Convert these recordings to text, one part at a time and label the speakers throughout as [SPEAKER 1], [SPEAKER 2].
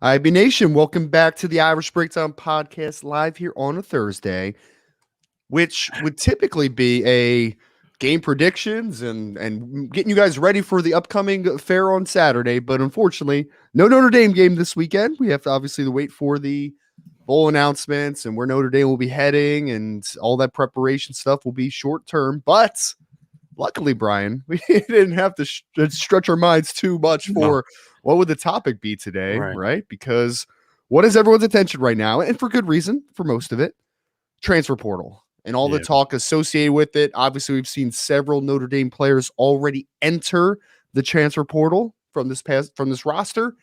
[SPEAKER 1] IB Nation, welcome back to the Irish Breakdown Podcast live here on a Thursday, which would typically be a game predictions and getting you guys ready for the upcoming fair on Saturday. But unfortunately, no Notre Dame game this weekend. We have to obviously wait for the bowl announcements and where Notre Dame will be heading, and all that preparation stuff will be short term. But luckily, Brian, we didn't have to stretch our minds too much for what would the topic be today, right? Because what is everyone's attention right now, and for good reason, for most of it, transfer portal and all the talk associated with it. Obviously, we've seen several Notre Dame players already enter the transfer portal from this roster,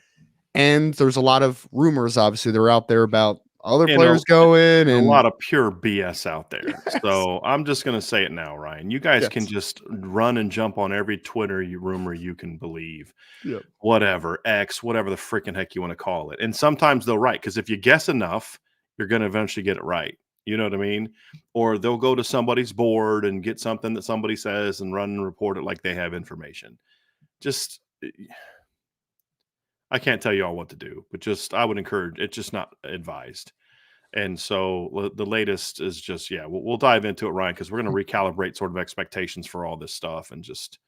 [SPEAKER 1] and there's a lot of rumors, obviously, that are out there about other players going, and
[SPEAKER 2] a lot of pure BS out there. Yes. So I'm just going to say it now, Ryan. You guys can just run and jump on every Twitter rumor you can believe. Whatever, X, whatever the freaking heck you want to call it. And sometimes they'll write, because if you guess enough, you're going to eventually get it right. You know what I mean? Or they'll go to somebody's board and get something that somebody says and run and report it like they have information. Just, I can't tell you all what to do, but just, I would encourage, it's just not advised. And so the latest is just, we'll dive into it, Ryan, because we're going to recalibrate sort of expectations for all this stuff and just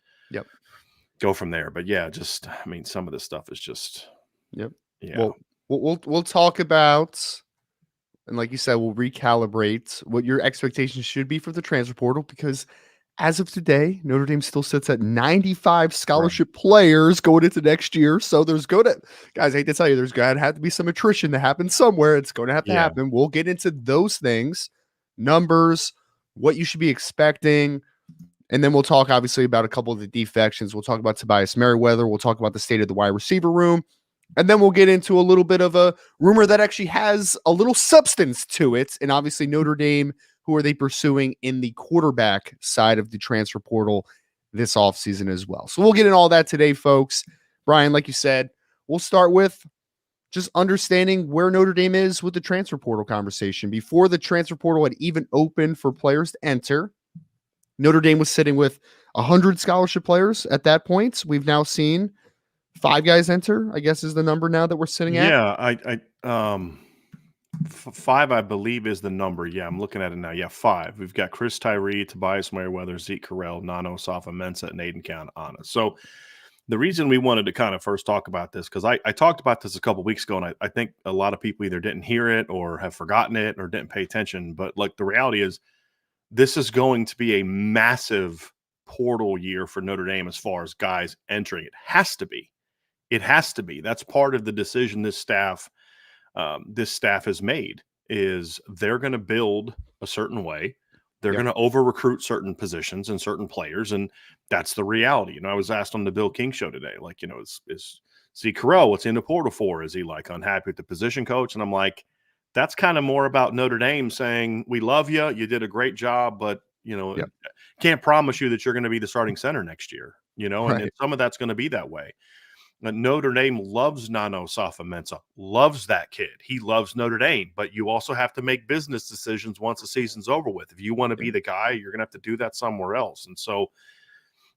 [SPEAKER 2] go from there. But some of this stuff is just,
[SPEAKER 1] Well, we'll talk about, and like you said, we'll recalibrate what your expectations should be for the transfer portal, because as of today, Notre Dame still sits at 95 scholarship players going into next year. So guys, I hate to tell you, there's going to have to be some attrition to happen somewhere. It's going to have to happen. We'll get into those things, numbers, what you should be expecting. And then we'll talk, obviously, about a couple of the defections. We'll talk about Tobias Merryweather. We'll talk about the state of the wide receiver room. And then we'll get into a little bit of a rumor that actually has a little substance to it. And obviously, Notre Dame, who are they pursuing in the quarterback side of the transfer portal this offseason as well. So we'll get in all that today, folks. Brian, like you said, we'll start with just understanding where Notre Dame is with the transfer portal conversation. Before the transfer portal had even opened for players to enter, Notre Dame was sitting with 100 scholarship players at that point. We've now seen 5 guys enter, I guess is the number now that we're sitting at.
[SPEAKER 2] Yeah, 5, I believe, is the number. Yeah, I'm looking at it now. Yeah, 5. We've got Chris Tyree, Tobias Merryweather, Zeke Correll, Nano Safa-Mensah, and Aiden Count-Ana. So the reason we wanted to kind of first talk about this, because I talked about this a couple weeks ago, and I think a lot of people either didn't hear it or have forgotten it or didn't pay attention. But like, the reality is, this is going to be a massive portal year for Notre Dame as far as guys entering. It has to be. It has to be. That's part of the decision this staff has made, is they're going to build a certain way. They're going to over-recruit certain positions and certain players, and that's the reality. I was asked on the Bill King show today, like, is Zeke Correll, what's in the portal for? Is he, like, unhappy with the position coach? And I'm like, that's kind of more about Notre Dame saying, we love you, you did a great job, but, can't promise you that you're going to be the starting center next year, and some of that's going to be that way. Notre Dame loves Nano Safa-Mensah, loves that kid. He loves Notre Dame, but you also have to make business decisions once the season's over with. If you want to be the guy, you're going to have to do that somewhere else. And so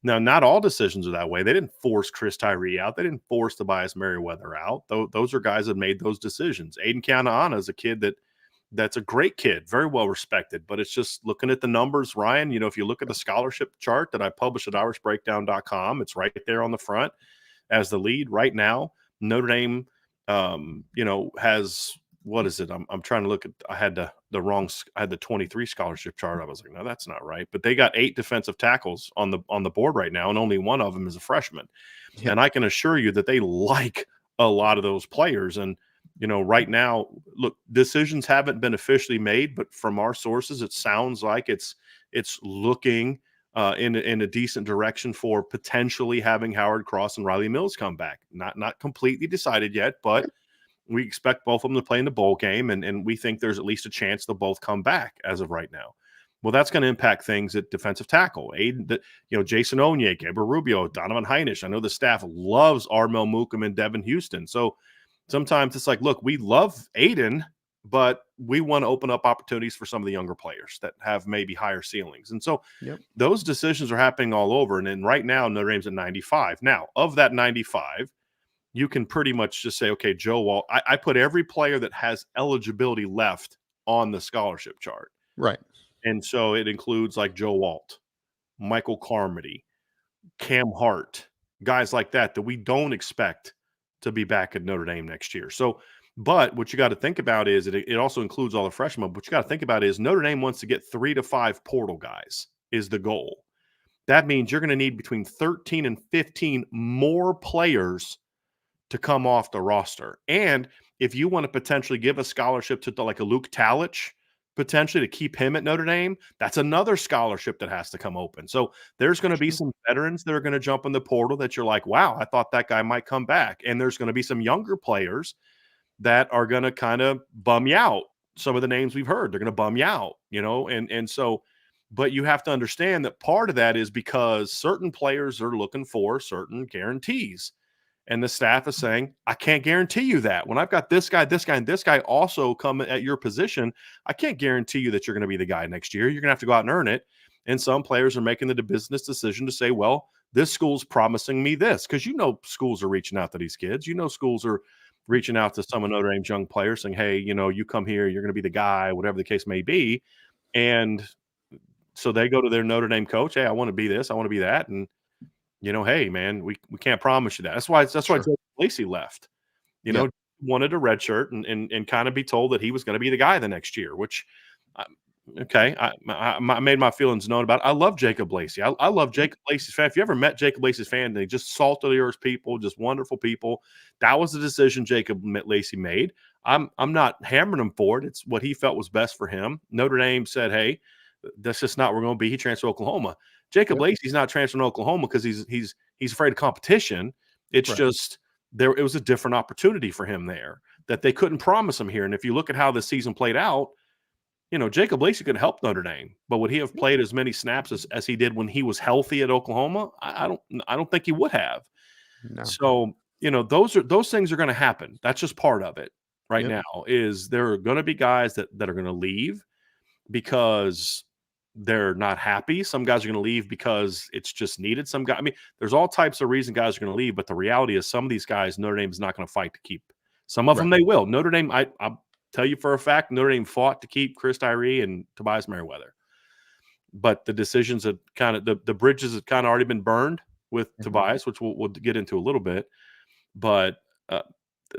[SPEAKER 2] now, not all decisions are that way. They didn't force Chris Tyree out. They didn't force Tobias Merryweather out. Those are guys that made those decisions. Aiden Count-Ana is a kid that's a great kid, very well respected, but it's just looking at the numbers, Ryan. If you look at the scholarship chart that I published at irishbreakdown.com, it's right there on the front as the lead right now. Notre Dame, has, what is it? I'm trying to look at, I had the 23 scholarship chart. I was like, no, that's not right. But they got 8 defensive tackles on the board right now, and only one of them is a freshman. Yeah. And I can assure you that they like a lot of those players. And, right now, look, decisions haven't been officially made, but from our sources, it sounds like it's looking in a decent direction for potentially having Howard Cross and Riley Mills come back. Not completely decided yet, but we expect both of them to play in the bowl game, and we think there's at least a chance they'll both come back as of right now. Well, that's going to impact things at defensive tackle. Jason Onye, Gabriel Rubio, Donovan Heinisch. I know the staff loves Armel Mookum and Devin Houston. So sometimes it's like, look, we love Aiden, but we want to open up opportunities for some of the younger players that have maybe higher ceilings. And so those decisions are happening all over. And then right now, Notre Dame's at 95. Now, of that 95, you can pretty much just say, okay, Joe Walt. I put every player that has eligibility left on the scholarship chart.
[SPEAKER 1] Right.
[SPEAKER 2] And so it includes like Joe Walt, Michael Carmody, Cam Hart, guys like that we don't expect to be back at Notre Dame next year. So, but what you got to think about is it also includes all the freshmen. But what you got to think about is Notre Dame wants to get 3 to 5 portal guys is the goal. That means you're going to need between 13 and 15 more players to come off the roster. And if you want to potentially give a scholarship to like a Luke Talich, potentially to keep him at Notre Dame, that's another scholarship that has to come open. So there's going to be some veterans that are going to jump in the portal that you're like, wow, I thought that guy might come back. And there's going to be some younger players that are going to kind of bum you out. Some of the names we've heard, they're going to bum you out, and so, but you have to understand that part of that is because certain players are looking for certain guarantees. And the staff is saying, I can't guarantee you that. When I've got this guy, and this guy also come at your position, I can't guarantee you that you're going to be the guy next year. You're going to have to go out and earn it. And some players are making the business decision to say, well, this school's promising me this. Because schools are reaching out to these kids. Schools are reaching out to some of Notre Dame's young players saying, hey, you come here, you're going to be the guy, whatever the case may be. And so they go to their Notre Dame coach, hey, I want to be this, I want to be that. And hey, man, we can't promise you that. That's why Joe Lacey left. Wanted a red shirt and kind of be told that he was going to be the guy the next year, which, okay, I made my feelings known about it. I love Jacob Lacey. I love Jacob Lacey's fan. If you ever met Jacob Lacey's fan, they just salt of the earth people, just wonderful people. That was the decision Jacob Lacey made. I'm not hammering him for it. It's what he felt was best for him. Notre Dame said, hey, that's just not where we're going to be. He transferred to Oklahoma. Jacob Lacey's not transferring to Oklahoma because he's afraid of competition. It's just it was a different opportunity for him there that they couldn't promise him here. And if you look at how the season played out, Jacob Lacey could help Notre Dame, but would he have played as many snaps as he did when he was healthy at Oklahoma? I don't think he would have. No. So, those things are going to happen. That's just part of it right now is there are going to be guys that are going to leave because they're not happy. Some guys are going to leave because it's just needed. Some guys, there's all types of reasons guys are going to leave, but the reality is some of these guys, Notre Dame is not going to fight to keep. Some of them they will. Notre Dame, I'll tell you for a fact, Notre Dame fought to keep Chris Tyree and Tobias Merryweather. But the decisions have kind of, the bridges have kind of already been burned with Tobias, which we'll get into a little bit. But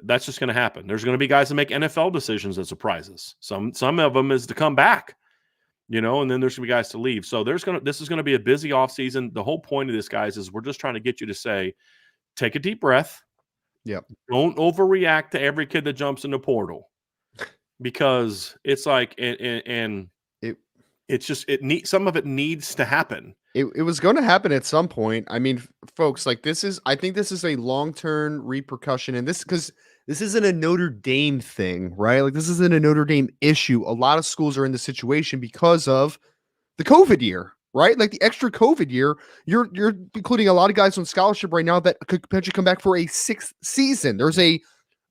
[SPEAKER 2] that's just going to happen. There's going to be guys that make NFL decisions that surprise us. Some of them is to come back. And then there's going to be guys to leave. So this is going to be a busy offseason. The whole point of this, guys, is we're just trying to get you to say, take a deep breath.
[SPEAKER 1] Yep.
[SPEAKER 2] Don't overreact to every kid that jumps in the portal because it's like, it's just, some of it needs to happen.
[SPEAKER 1] It was going to happen at some point. Folks, like I think this is a long-term repercussion, and because this isn't a Notre Dame thing, right? Like this isn't a Notre Dame issue. A lot of schools are in this situation because of the COVID year, right? Like the extra COVID year, you're including a lot of guys on scholarship right now that could potentially come back for a 6th season. There's I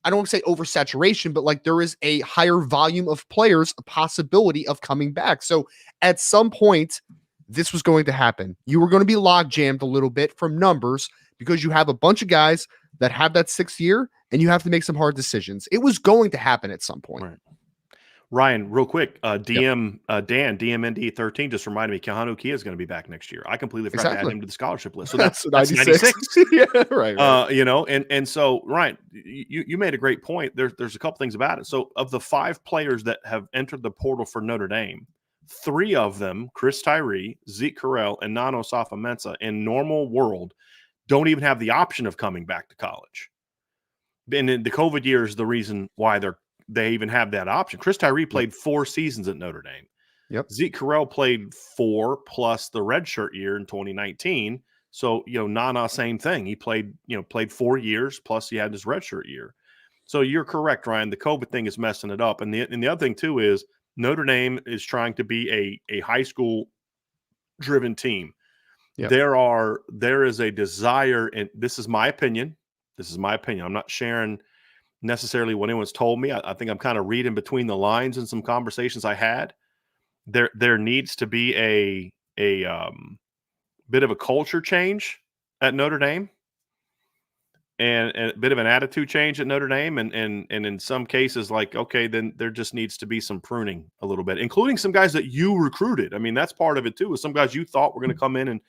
[SPEAKER 1] don't want to say oversaturation, but like there is a higher volume of players, a possibility of coming back. So at some point, this was going to happen. You were going to be log jammed a little bit from numbers because you have a bunch of guys that have that 6th year and you have to make some hard decisions. It was going to happen at some point.
[SPEAKER 2] Right. Ryan, real quick, DMND13 just reminded me Keanu Kia is going to be back next year. I completely forgot to add him to the scholarship list. So that's 96.
[SPEAKER 1] Yeah, right.
[SPEAKER 2] And so, Ryan, you made a great point. There's a couple things about it. So of the 5 players that have entered the portal for Notre Dame, 3 of them, Chris Tyree, Zeke Correll, and Nano Safa-Mensah, in normal world, don't even have the option of coming back to college. And in the COVID year is the reason why they even have that option. Chris Tyree played 4 seasons at Notre Dame.
[SPEAKER 1] Yep.
[SPEAKER 2] Zeke Correll played 4 plus the redshirt year in 2019. So, Nana, same thing. He played 4 years plus he had his redshirt year. So you're correct, Ryan. The COVID thing is messing it up. And the other thing too is Notre Dame is trying to be a high school driven team. Yep. There is a desire, and this is my opinion. I'm not sharing necessarily what anyone's told me. I think I'm kind of reading between the lines in some conversations I had. There needs to be a bit of a culture change at Notre Dame. and a bit of an attitude change at Notre Dame, and in some cases, like, okay, then there just needs to be some pruning a little bit, including some guys that you recruited. I mean, that's part of it too. Is some guys you thought were going to come in and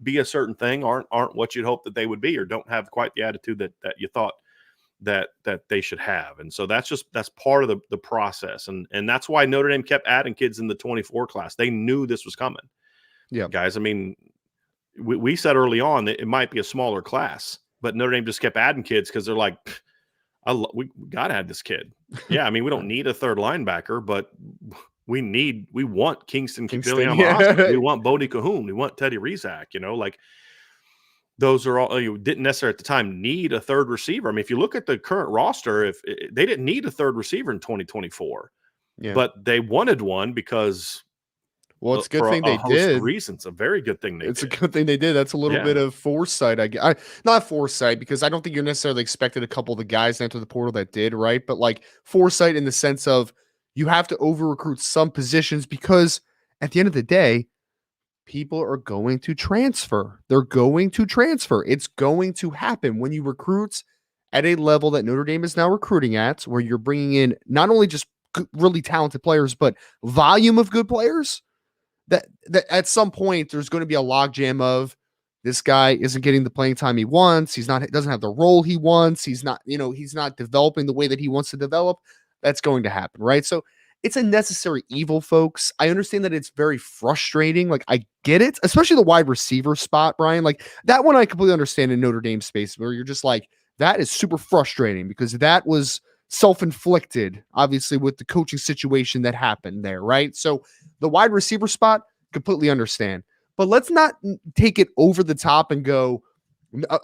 [SPEAKER 2] be a certain thing aren't what you'd hope that they would be, or don't have quite the attitude that you thought that they should have. And so that's part of the process, and that's why Notre Dame kept adding kids in the 24 class. They knew this was coming.
[SPEAKER 1] Yeah,
[SPEAKER 2] guys. I mean, we said early on that it might be a smaller class, but Notre Dame just kept adding kids because they're like, we got to add this kid. Yeah, I mean, we don't need a third linebacker, but we want Kingston
[SPEAKER 1] yeah.
[SPEAKER 2] we want Bodie Cahoon, we want Teddy Rizak, like those are all, you didn't necessarily at the time need a third receiver. I mean, if you look at the current roster, if they didn't need a third receiver in 2024, but they wanted one because,
[SPEAKER 1] well, it's a good thing they
[SPEAKER 2] host
[SPEAKER 1] did.
[SPEAKER 2] of reasons, a very good thing
[SPEAKER 1] It's a good thing they did. That's a little bit of foresight, I guess. Not foresight, because I don't think you're necessarily expected a couple of the guys to enter the portal that did, right? But like foresight in the sense of you have to over recruit some positions, because at the end of the day, people are going to transfer. They're going to transfer. It's going to happen when you recruit at a level that Notre Dame is now recruiting at, where you're bringing in not only just really talented players, but volume of good players. That at some point there's going to be a logjam of this guy isn't getting the playing time he wants. Doesn't have the role he wants. He's not developing the way that he wants to develop. That's going to happen, right? So it's a necessary evil, folks. I understand that it's very frustrating. Like, I get it, especially the wide receiver spot, Brian. Like, that one I completely understand in Notre Dame space, where you're just like, that is super frustrating because that was self-inflicted, obviously, with the coaching situation that happened there, right? So the wide receiver spot, completely understand. But let's not take it over the top and go,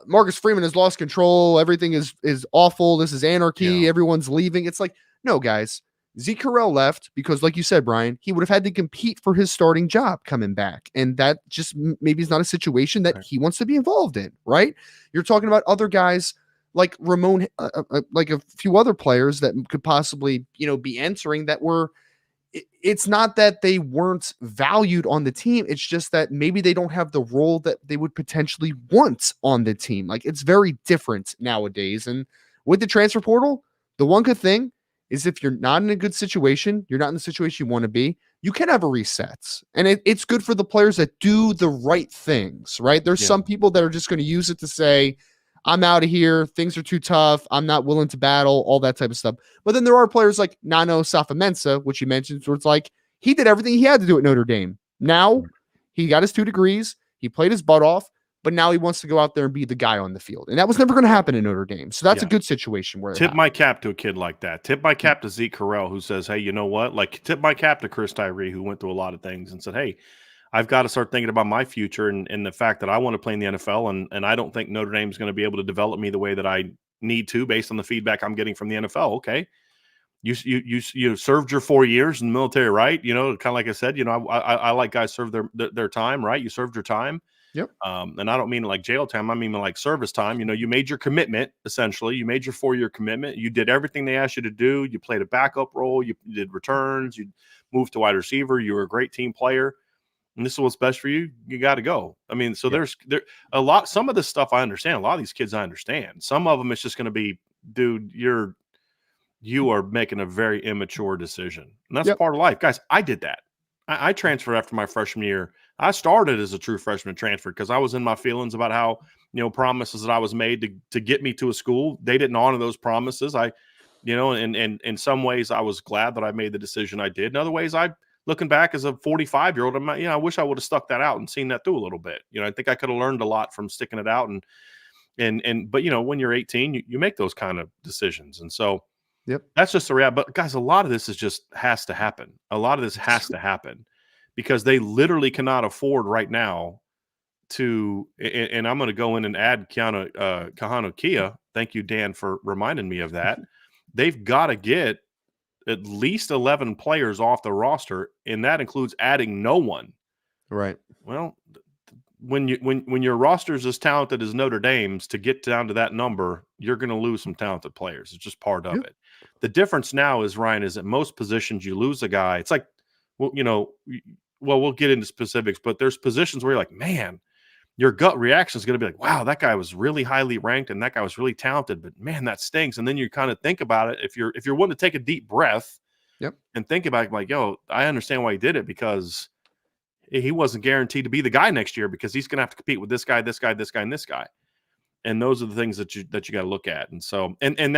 [SPEAKER 1] Marcus Freeman has lost control. Everything is awful. This is anarchy. Yeah. Everyone's leaving. It's like, no, guys. Zeke Correll left because, like you said, Brian, he would have had to compete for his starting job coming back. And that just maybe is not a situation that he wants to be involved in, right? You're talking about other guys like Ramon, like a few other players that could possibly, be entering that were, it's not that they weren't valued on the team. It's just that maybe they don't have the role that they would potentially want on the team. Like, it's very different nowadays. And with the transfer portal, the one good thing is if you're not in a good situation, you're not in the situation you want to be, you can have a reset. And it's good for the players that do the right things, right? There's some people that are just going to use it to say, I'm out of here. Things are too tough. I'm not willing to battle, all that type of stuff. But then there are players like Nano Safamensa, which you mentioned, where it's like he did everything he had to do at Notre Dame. Now he got his 2 degrees. He played his butt off, but now he wants to go out there and be the guy on the field. And that was never going to happen in Notre Dame. So that's a good situation where
[SPEAKER 2] tip my cap to a kid like that. Tip my cap to Zeke Correll, who says, hey, you know what? Like, tip my cap to Chris Tyree, who went through a lot of things and said, hey, I've got to start thinking about my future and the fact that I want to play in the NFL, and I don't think Notre Dame is going to be able to develop me the way that I need to based on the feedback I'm getting from the NFL. Okay, you served your 4 years in the military, right? Kind of like I said, I like guys serve their time, right? You served your time.
[SPEAKER 1] Yep.
[SPEAKER 2] And I don't mean like jail time. I mean like service time. You made your commitment, essentially. You made your 4-year commitment. You did everything they asked you to do. You played a backup role. You did returns. You moved to wide receiver. You were a great team player. And this is what's best for you. You got to go. I mean, so there's a lot. Some of this stuff I understand. A lot of these kids I understand. Some of them it's just going to be, dude, you are making a very immature decision, and that's part of life, guys. I did that. I transferred after my freshman year. I started as a true freshman transfer because I was in my feelings about how promises that I was made to get me to a school, they didn't honor those promises. And in some ways I was glad that I made the decision I did. In other ways, looking back as a 45-year-old, I wish I would have stuck that out and seen that through a little bit. I think I could have learned a lot from sticking it out. But when you're 18, you make those kind of decisions. And so that's just the reality. But guys, a lot of this has to happen. A lot of this has to happen because they literally cannot afford right now to, and I'm going to go in and add Kahano Kia. Thank you, Dan, for reminding me of that. They've got to get at least 11 players off the roster, and that includes adding no one.
[SPEAKER 1] Right.
[SPEAKER 2] Well, when your roster is as talented as Notre Dame's, to get down to that number, you're going to lose some talented players. It's just part of it. The difference now is, Ryan, is at most positions you lose a guy. It's like, we'll get into specifics, but there's positions where you're like, man, your gut reaction is going to be like, wow, that guy was really highly ranked and that guy was really talented, but man, that stinks. And then you kind of think about it. If you're willing to take a deep breath
[SPEAKER 1] Yep.
[SPEAKER 2] and think about it, like, yo, I understand why he did it, because he wasn't guaranteed to be the guy next year, because he's going to have to compete with this guy, this guy, this guy, and this guy. And those are the things that you got to look at. And so, and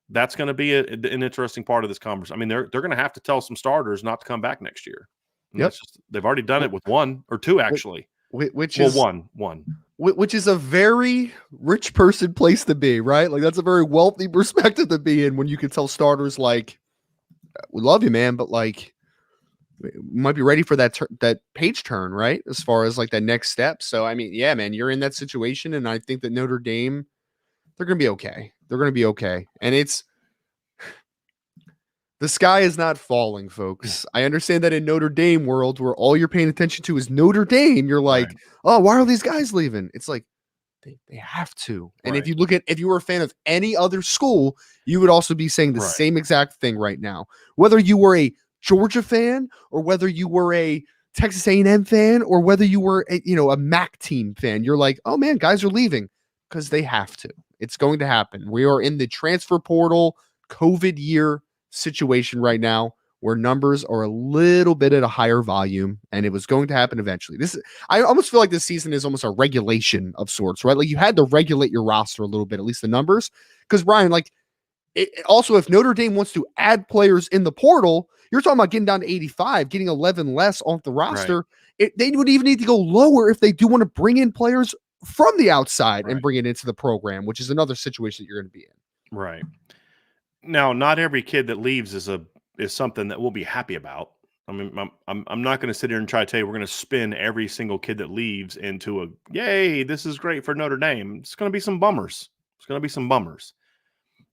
[SPEAKER 2] that's going to be an interesting part of this conversation. I mean, they're going to have to tell some starters not to come back next year. And
[SPEAKER 1] Yep.
[SPEAKER 2] they've already done it with one or two, actually.
[SPEAKER 1] Which is
[SPEAKER 2] one.
[SPEAKER 1] Which is a very rich person place to be, right? Like, that's a very wealthy perspective to be in, when you can tell starters, like, we love you, man, but like, we might be ready for that page turn, right? As far as like that next step. So, I mean, yeah, man, you're in that situation, and I think that Notre Dame, they're going to be okay. They're going to be okay. And the sky is not falling, folks. I understand that in Notre Dame world, where all you're paying attention to is Notre Dame, you're like,
[SPEAKER 2] Right.
[SPEAKER 1] oh, why are these guys leaving? It's like, they have to. And
[SPEAKER 2] Right.
[SPEAKER 1] if you were a fan of any other school, you would also be saying the
[SPEAKER 2] Right.
[SPEAKER 1] same exact thing right now. Whether you were a Georgia fan, or whether you were a Texas A&M fan, or whether you were a MAC team fan, you're like, oh man, guys are leaving, because they have to. It's going to happen. We are in the transfer portal COVID year situation right now, where numbers are a little bit at a higher volume, and it was going to happen eventually. I almost feel like this season is almost a regulation of sorts, right? Like, you had to regulate your roster a little bit, at least the numbers. Because, Ryan, like, also, if Notre Dame wants to add players in the portal, you're talking about getting down to 85, getting 11 less off the roster. Right. They would even need to go lower if they do want to bring in players from the outside and bring it into the program, which is another situation that you're going to be in.
[SPEAKER 2] Right. Now, not every kid that leaves is something that we'll be happy about. I mean, I'm not going to sit here and try to tell you we're going to spin every single kid that leaves into a, yay, this is great for Notre Dame. It's going to be some bummers.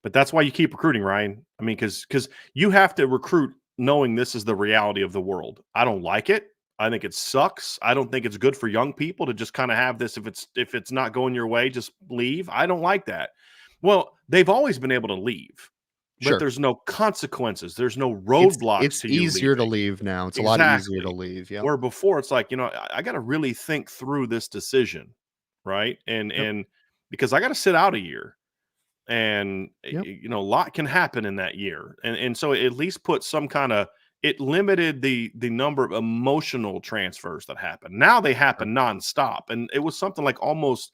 [SPEAKER 2] But that's why you keep recruiting, Ryan. I mean, because you have to recruit knowing this is the reality of the world. I don't like it. I think it sucks. I don't think it's good for young people to just kind of have this. If it's not going your way, just leave. I don't like that. Well, they've always been able to leave. But there's no consequences. There's no roadblocks.
[SPEAKER 1] It's easier to leave now. It's a lot easier to leave. Yeah.
[SPEAKER 2] Where before it's like, I got to really think through this decision, right? And because I got to sit out a year, and a lot can happen in that year, and so it at least put some kind of, it limited the number of emotional transfers that happen. Now they happen nonstop, and it was something like almost.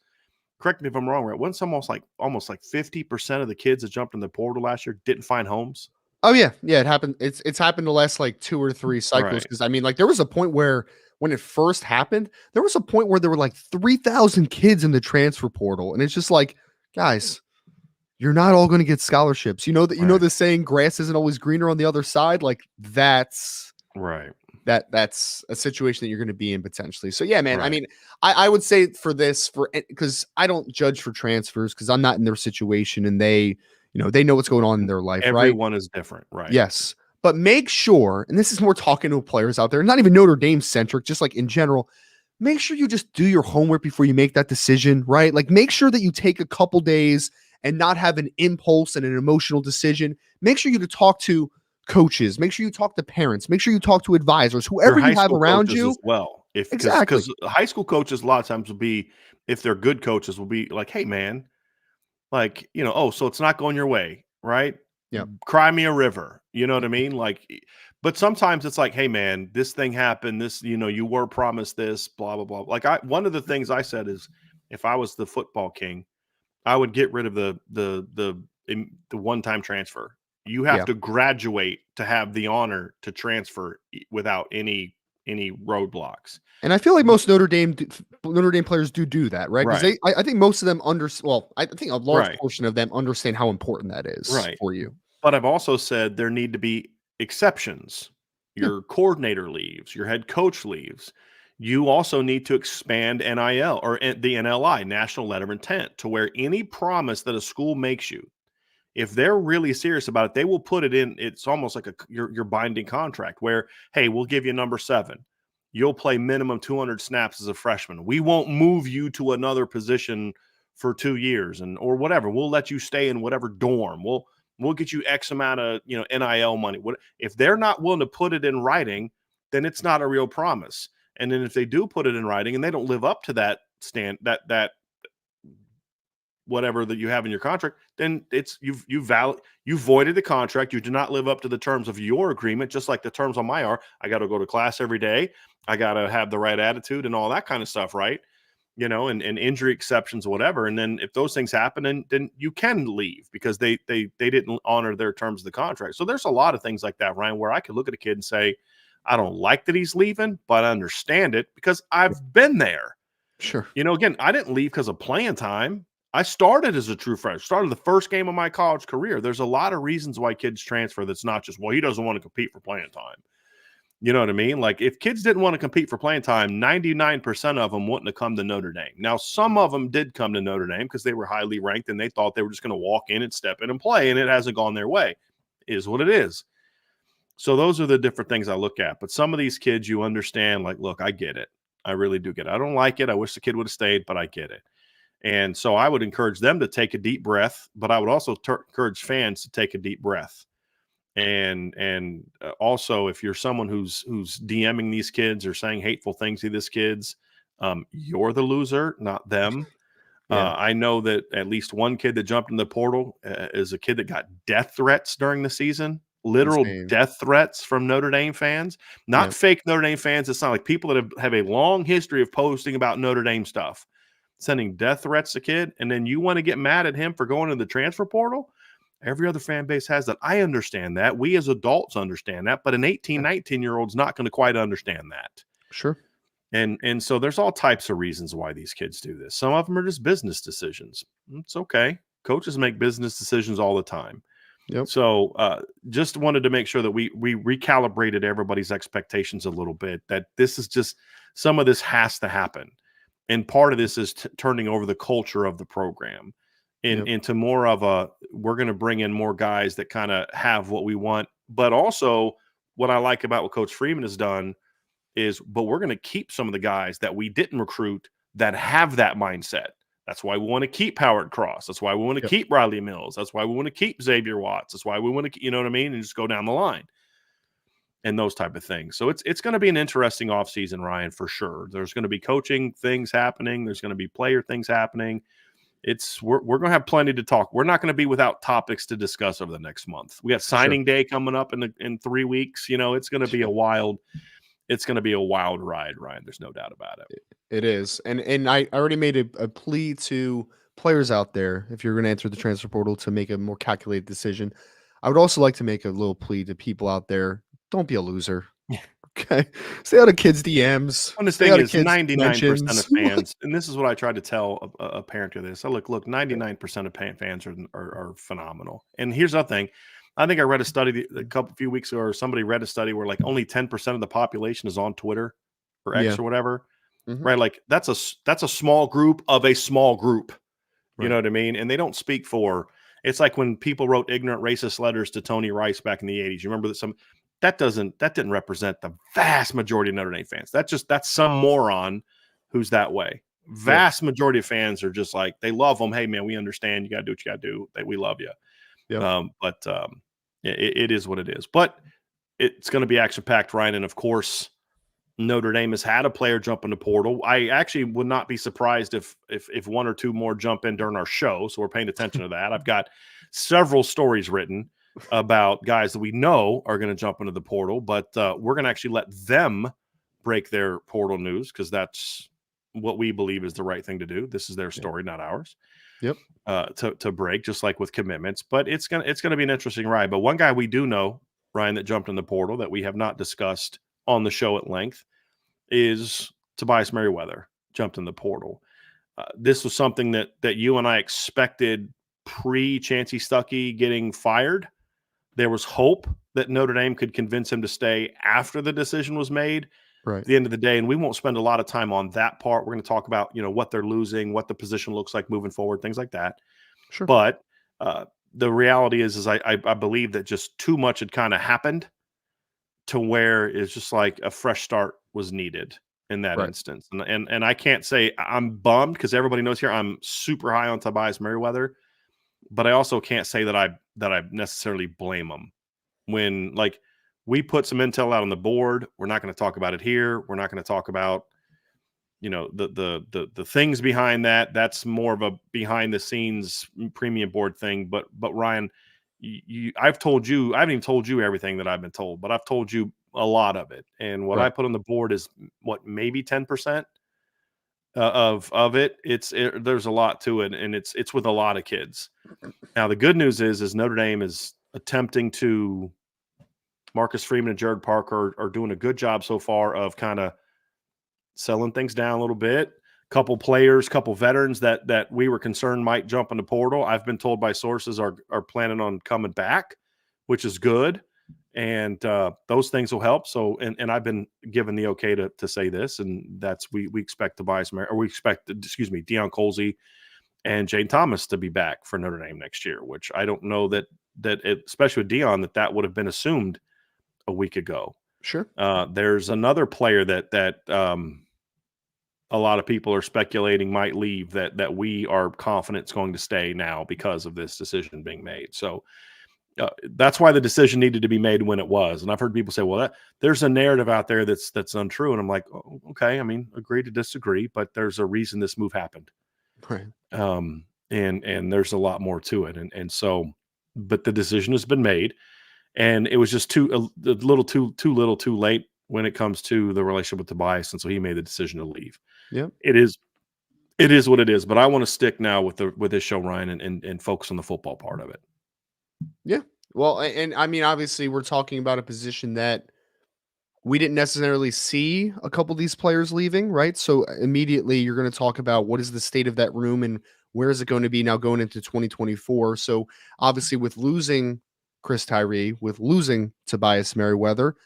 [SPEAKER 2] Correct me if I'm wrong, right? Wasn't almost like 50% of the kids that jumped in the portal last year didn't find homes?
[SPEAKER 1] Oh yeah. It happened. It's happened the last like 2 or 3 cycles. Because I mean, like, there was a point where, when it first happened, there was a point where there were like 3,000 kids in the transfer portal, and it's just like, guys, you're not all going to get scholarships. You know the saying, grass isn't always greener on the other side. Like, that's
[SPEAKER 2] right.
[SPEAKER 1] That's a situation that you're going to be in potentially. So yeah, man. Right. I mean, I would say because I don't judge for transfers, because I'm not in their situation, and they know what's going on in their life.
[SPEAKER 2] Everyone is different, right?
[SPEAKER 1] Yes, but make sure, and this is more talking to players out there, not even Notre Dame centric, just like in general. Make sure you just do your homework before you make that decision, right? Like, make sure that you take a couple days and not have an impulse and an emotional decision. Make sure you talk to coaches, make sure you talk to parents, make sure you talk to advisors, whoever you have around you
[SPEAKER 2] as well.
[SPEAKER 1] Exactly.
[SPEAKER 2] Because high school coaches a lot of times will be, if they're good coaches, will be like, hey man, like, so it's not going your way, right?
[SPEAKER 1] Yeah.
[SPEAKER 2] Cry me a river. You know what I mean? Like, but sometimes it's like, hey man, this thing happened. This, you were promised this, blah, blah, blah. Like, one of the things I said is, if I was the football king, I would get rid of the one-time transfer. You have to graduate to have the honor to transfer without any roadblocks.
[SPEAKER 1] And I feel like most Notre Dame players do that, right? Because I think most of them I think a large portion of them understand how important that is for you.
[SPEAKER 2] But I've also said there need to be exceptions. Your coordinator leaves, your head coach leaves. You also need to expand NIL, or the NLI, National Letter of Intent, to where any promise that a school makes you, if they're really serious about it, they will put it in. It's almost like your binding contract where, hey, we'll give you number 7. You'll play minimum 200 snaps as a freshman. We won't move you to another position for 2 years or whatever. We'll let you stay in whatever dorm. We'll get you X amount of NIL money. If they're not willing to put it in writing, then it's not a real promise. And then if they do put it in writing and they don't live up to that whatever that you have in your contract, then it's you voided the contract. You do not live up to the terms of your agreement, just like the terms on my are. I got to go to class every day. I got to have the right attitude and all that kind of stuff, right? And injury exceptions, whatever. And then if those things happen, then you can leave because they didn't honor their terms of the contract. So there's a lot of things like that, Ryan, where I could look at a kid and say, I don't like that he's leaving, but I understand it because I've been there.
[SPEAKER 1] Sure.
[SPEAKER 2] Again, I didn't leave because of playing time. I started as a true freshman, started the first game of my college career. There's a lot of reasons why kids transfer that's not just, well, he doesn't want to compete for playing time. You know what I mean? Like if kids didn't want to compete for playing time, 99% of them wouldn't have come to Notre Dame. Now, some of them did come to Notre Dame because they were highly ranked and they thought they were just going to walk in and step in and play, and it hasn't gone their way. It is what it is. So those are the different things I look at. But some of these kids, you understand, like, look, I get it. I really do get it. I don't like it. I wish the kid would have stayed, but I get it. And so I would encourage them to take a deep breath, but I would also encourage fans to take a deep breath. And also, if you're someone who's DMing these kids or saying hateful things to these kids, you're the loser, not them.
[SPEAKER 1] Yeah.
[SPEAKER 2] I know that at least one kid that jumped in the portal is a kid that got death threats during the season. Literal
[SPEAKER 1] Insane.
[SPEAKER 2] death threats from Notre Dame fans, not fake Notre Dame fans. It's not like people that have a long history of posting about Notre Dame stuff, sending death threats to kid. And then you want to get mad at him for going to the transfer portal. Every other fan base has that. I understand that. We as adults understand that, but an 18, 19-year-old's not going to quite understand that.
[SPEAKER 1] Sure.
[SPEAKER 2] And so there's all types of reasons why these kids do this. Some of them are just business decisions. It's okay. Coaches make business decisions all the time.
[SPEAKER 1] Yep.
[SPEAKER 2] So just wanted to make sure that we recalibrated everybody's expectations a little bit, that this is just, some of this has to happen. And part of this is turning over the culture of the program into more of a, we're going to bring in more guys that kind of have what we want. But also what I like about what Coach Freeman has done is, but we're going to keep some of the guys that we didn't recruit that have that mindset. That's why we want to keep Howard Cross. That's why we want to keep Riley Mills. That's why we want to keep Xavier Watts. That's why we want to, you know what I mean? And just go down the line and those type of things. So it's going to be an interesting offseason, Ryan, for sure. There's going to be coaching things happening. There's going to be player things happening. We're going to have plenty to talk. We're not going to be without topics to discuss over the next month. We got signing day coming up in 3 weeks. It's going to be a wild ride, Ryan. There's no doubt about it.
[SPEAKER 1] It is. And I already made a plea to players out there, if you're going to enter the transfer portal, to make a more calculated decision. I would also like to make a little plea to people out there. Don't be a loser. Okay. Stay out of kids' DMs.
[SPEAKER 2] And the thing is, 99% of fans, and this is what I tried to tell a parent of this. Look, 99% of fans are phenomenal. And here's the other thing. I think I read a study a few weeks ago, or somebody read a study where like only 10% of the population is on Twitter or X or whatever. Mm-hmm. Right? Like that's a small group of a small group. You know what I mean? And they don't speak for. It's like when people wrote ignorant racist letters to Tony Rice back in the 80s. You remember that that didn't represent the vast majority of Notre Dame fans. That's some moron who's that way. Vast majority of fans are just like, they love them. Hey man, we understand. You got to do what you got to do. We love you. Yep. But it is what it is. But it's going to be action-packed, Ryan. And, of course, Notre Dame has had a player jump in the portal. I actually would not be surprised if one or two more jump in during our show, so we're paying attention to that. I've got several stories written about guys that we know are going to jump into the portal, but we're going to actually let them break their portal news because that's what we believe is the right thing to do. This is their story, not ours.
[SPEAKER 1] Yep.
[SPEAKER 2] To break, just like with commitments. But it's gonna be an interesting ride. But one guy we do know, Ryan, that jumped in the portal that we have not discussed on the show at length is Tobias Merryweather jumped in the portal. This was something that you and I expected pre-Chancey Stuckey getting fired. There was hope that Notre Dame could convince him to stay after the decision was made.
[SPEAKER 1] Right.
[SPEAKER 2] At the end of the day, and we won't spend a lot of time on that part. We're going to talk about, what they're losing, what the position looks like moving forward, things like that.
[SPEAKER 1] Sure.
[SPEAKER 2] But the reality is I believe that just too much had kind of happened to where it's just like a fresh start was needed in that instance. And I can't say I'm bummed because everybody knows here I'm super high on Tobias Merryweather, but I also can't say that I necessarily blame him when we put some intel out on the board. We're not going to talk about it here. We're not going to talk about, the things behind that, that's more of a behind the scenes premium board thing. But Ryan, I've told you, I haven't even told you everything that I've been told, but I've told you a lot of it. And what I put on the board is what, maybe 10% of it. There's a lot to it, and it's with a lot of kids. Now, the good news is Notre Dame is attempting to, Marcus Freeman and Jared Parker are doing a good job so far of kind of selling things down a little bit. Couple players, couple veterans that we were concerned might jump in the portal, I've been told by sources are planning on coming back, which is good. And those things will help. So, and I've been given the okay to say this, and that's we expect Deion Colsey and Jane Thomas to be back for Notre Dame next year, which I don't know that especially with Deion, that would have been assumed a week ago.
[SPEAKER 1] Sure.
[SPEAKER 2] There's another player that a lot of people are speculating might leave that we are confident is going to stay now because of this decision being made. So that's why the decision needed to be made when it was. And I've heard people say, well, there's a narrative out there that's untrue. And I'm like, oh, okay, I mean, agree to disagree, but there's a reason this move happened.
[SPEAKER 1] Right.
[SPEAKER 2] And there's a lot more to it. And so, but the decision has been made, and it was just a little too late when it comes to the relationship with Tobias. And so he made the decision to leave.
[SPEAKER 1] Yeah.
[SPEAKER 2] It is what it is, but I want to stick now with this show, Ryan, and focus on the football part of it.
[SPEAKER 1] Yeah. Well, and I mean, obviously we're talking about a position that we didn't necessarily see a couple of these players leaving, right? So immediately you're going to talk about what is the state of that room and where is it going to be now going into 2024. So obviously with losing Chris Tyree, with losing Tobias Merryweather,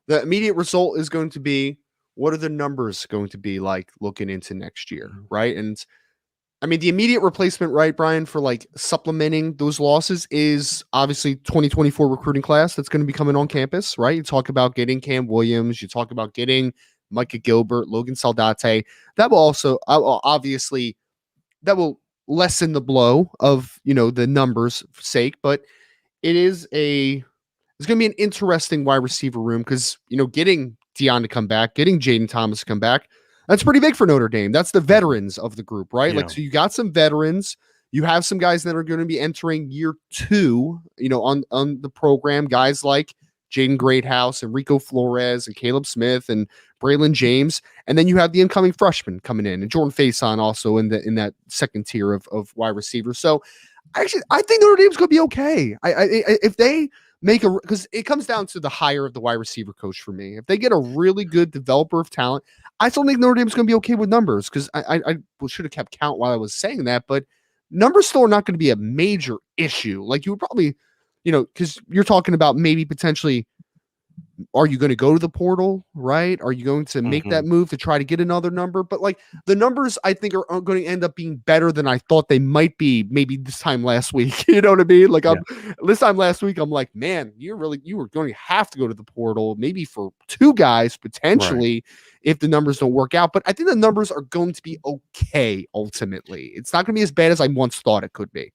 [SPEAKER 1] the immediate result is going to be, what are the numbers going to be like looking into next year, right? And I mean, the immediate replacement, right, Brian, for like supplementing those losses is obviously 2024 recruiting class that's going to be coming on campus, right? You talk about getting Cam Williams, you talk about getting Micah Gilbert, Logan Saldate. That will also obviously that will lessen the blow of, the numbers sake, but it's going to be an interesting wide receiver room because, getting Deion to come back, getting Jaden Thomas to come back, that's pretty big for Notre Dame. That's the veterans of the group, right?
[SPEAKER 2] Yeah.
[SPEAKER 1] Like, so you got some veterans. You have some guys that are going to be entering year 2, on the program. Guys like Jaden Greathouse, Enrico Flores, and Caleb Smith, and Braylon James. And then you have the incoming freshmen coming in, and Jordan Faison also in that second tier of wide receivers. So, actually, I think Notre Dame's going to be okay. If they because it comes down to the hire of the wide receiver coach for me. If they get a really good developer of talent, I still think Notre Dame's going to be okay with numbers, because I should have kept count while I was saying that, but numbers still are not going to be a major issue. Like, you would probably, because you're talking about maybe potentially, are you going to go to the portal, right? Are you going to make that move to try to get another number? But like, the numbers I think are going to end up being better than I thought they might be maybe this time last week. You know what I mean? Like, this time last week, I'm like, man, you were going to have to go to the portal, maybe for 2 guys potentially, if the numbers don't work out. But I think the numbers are going to be okay ultimately. It's not going to be as bad as I once thought it could be.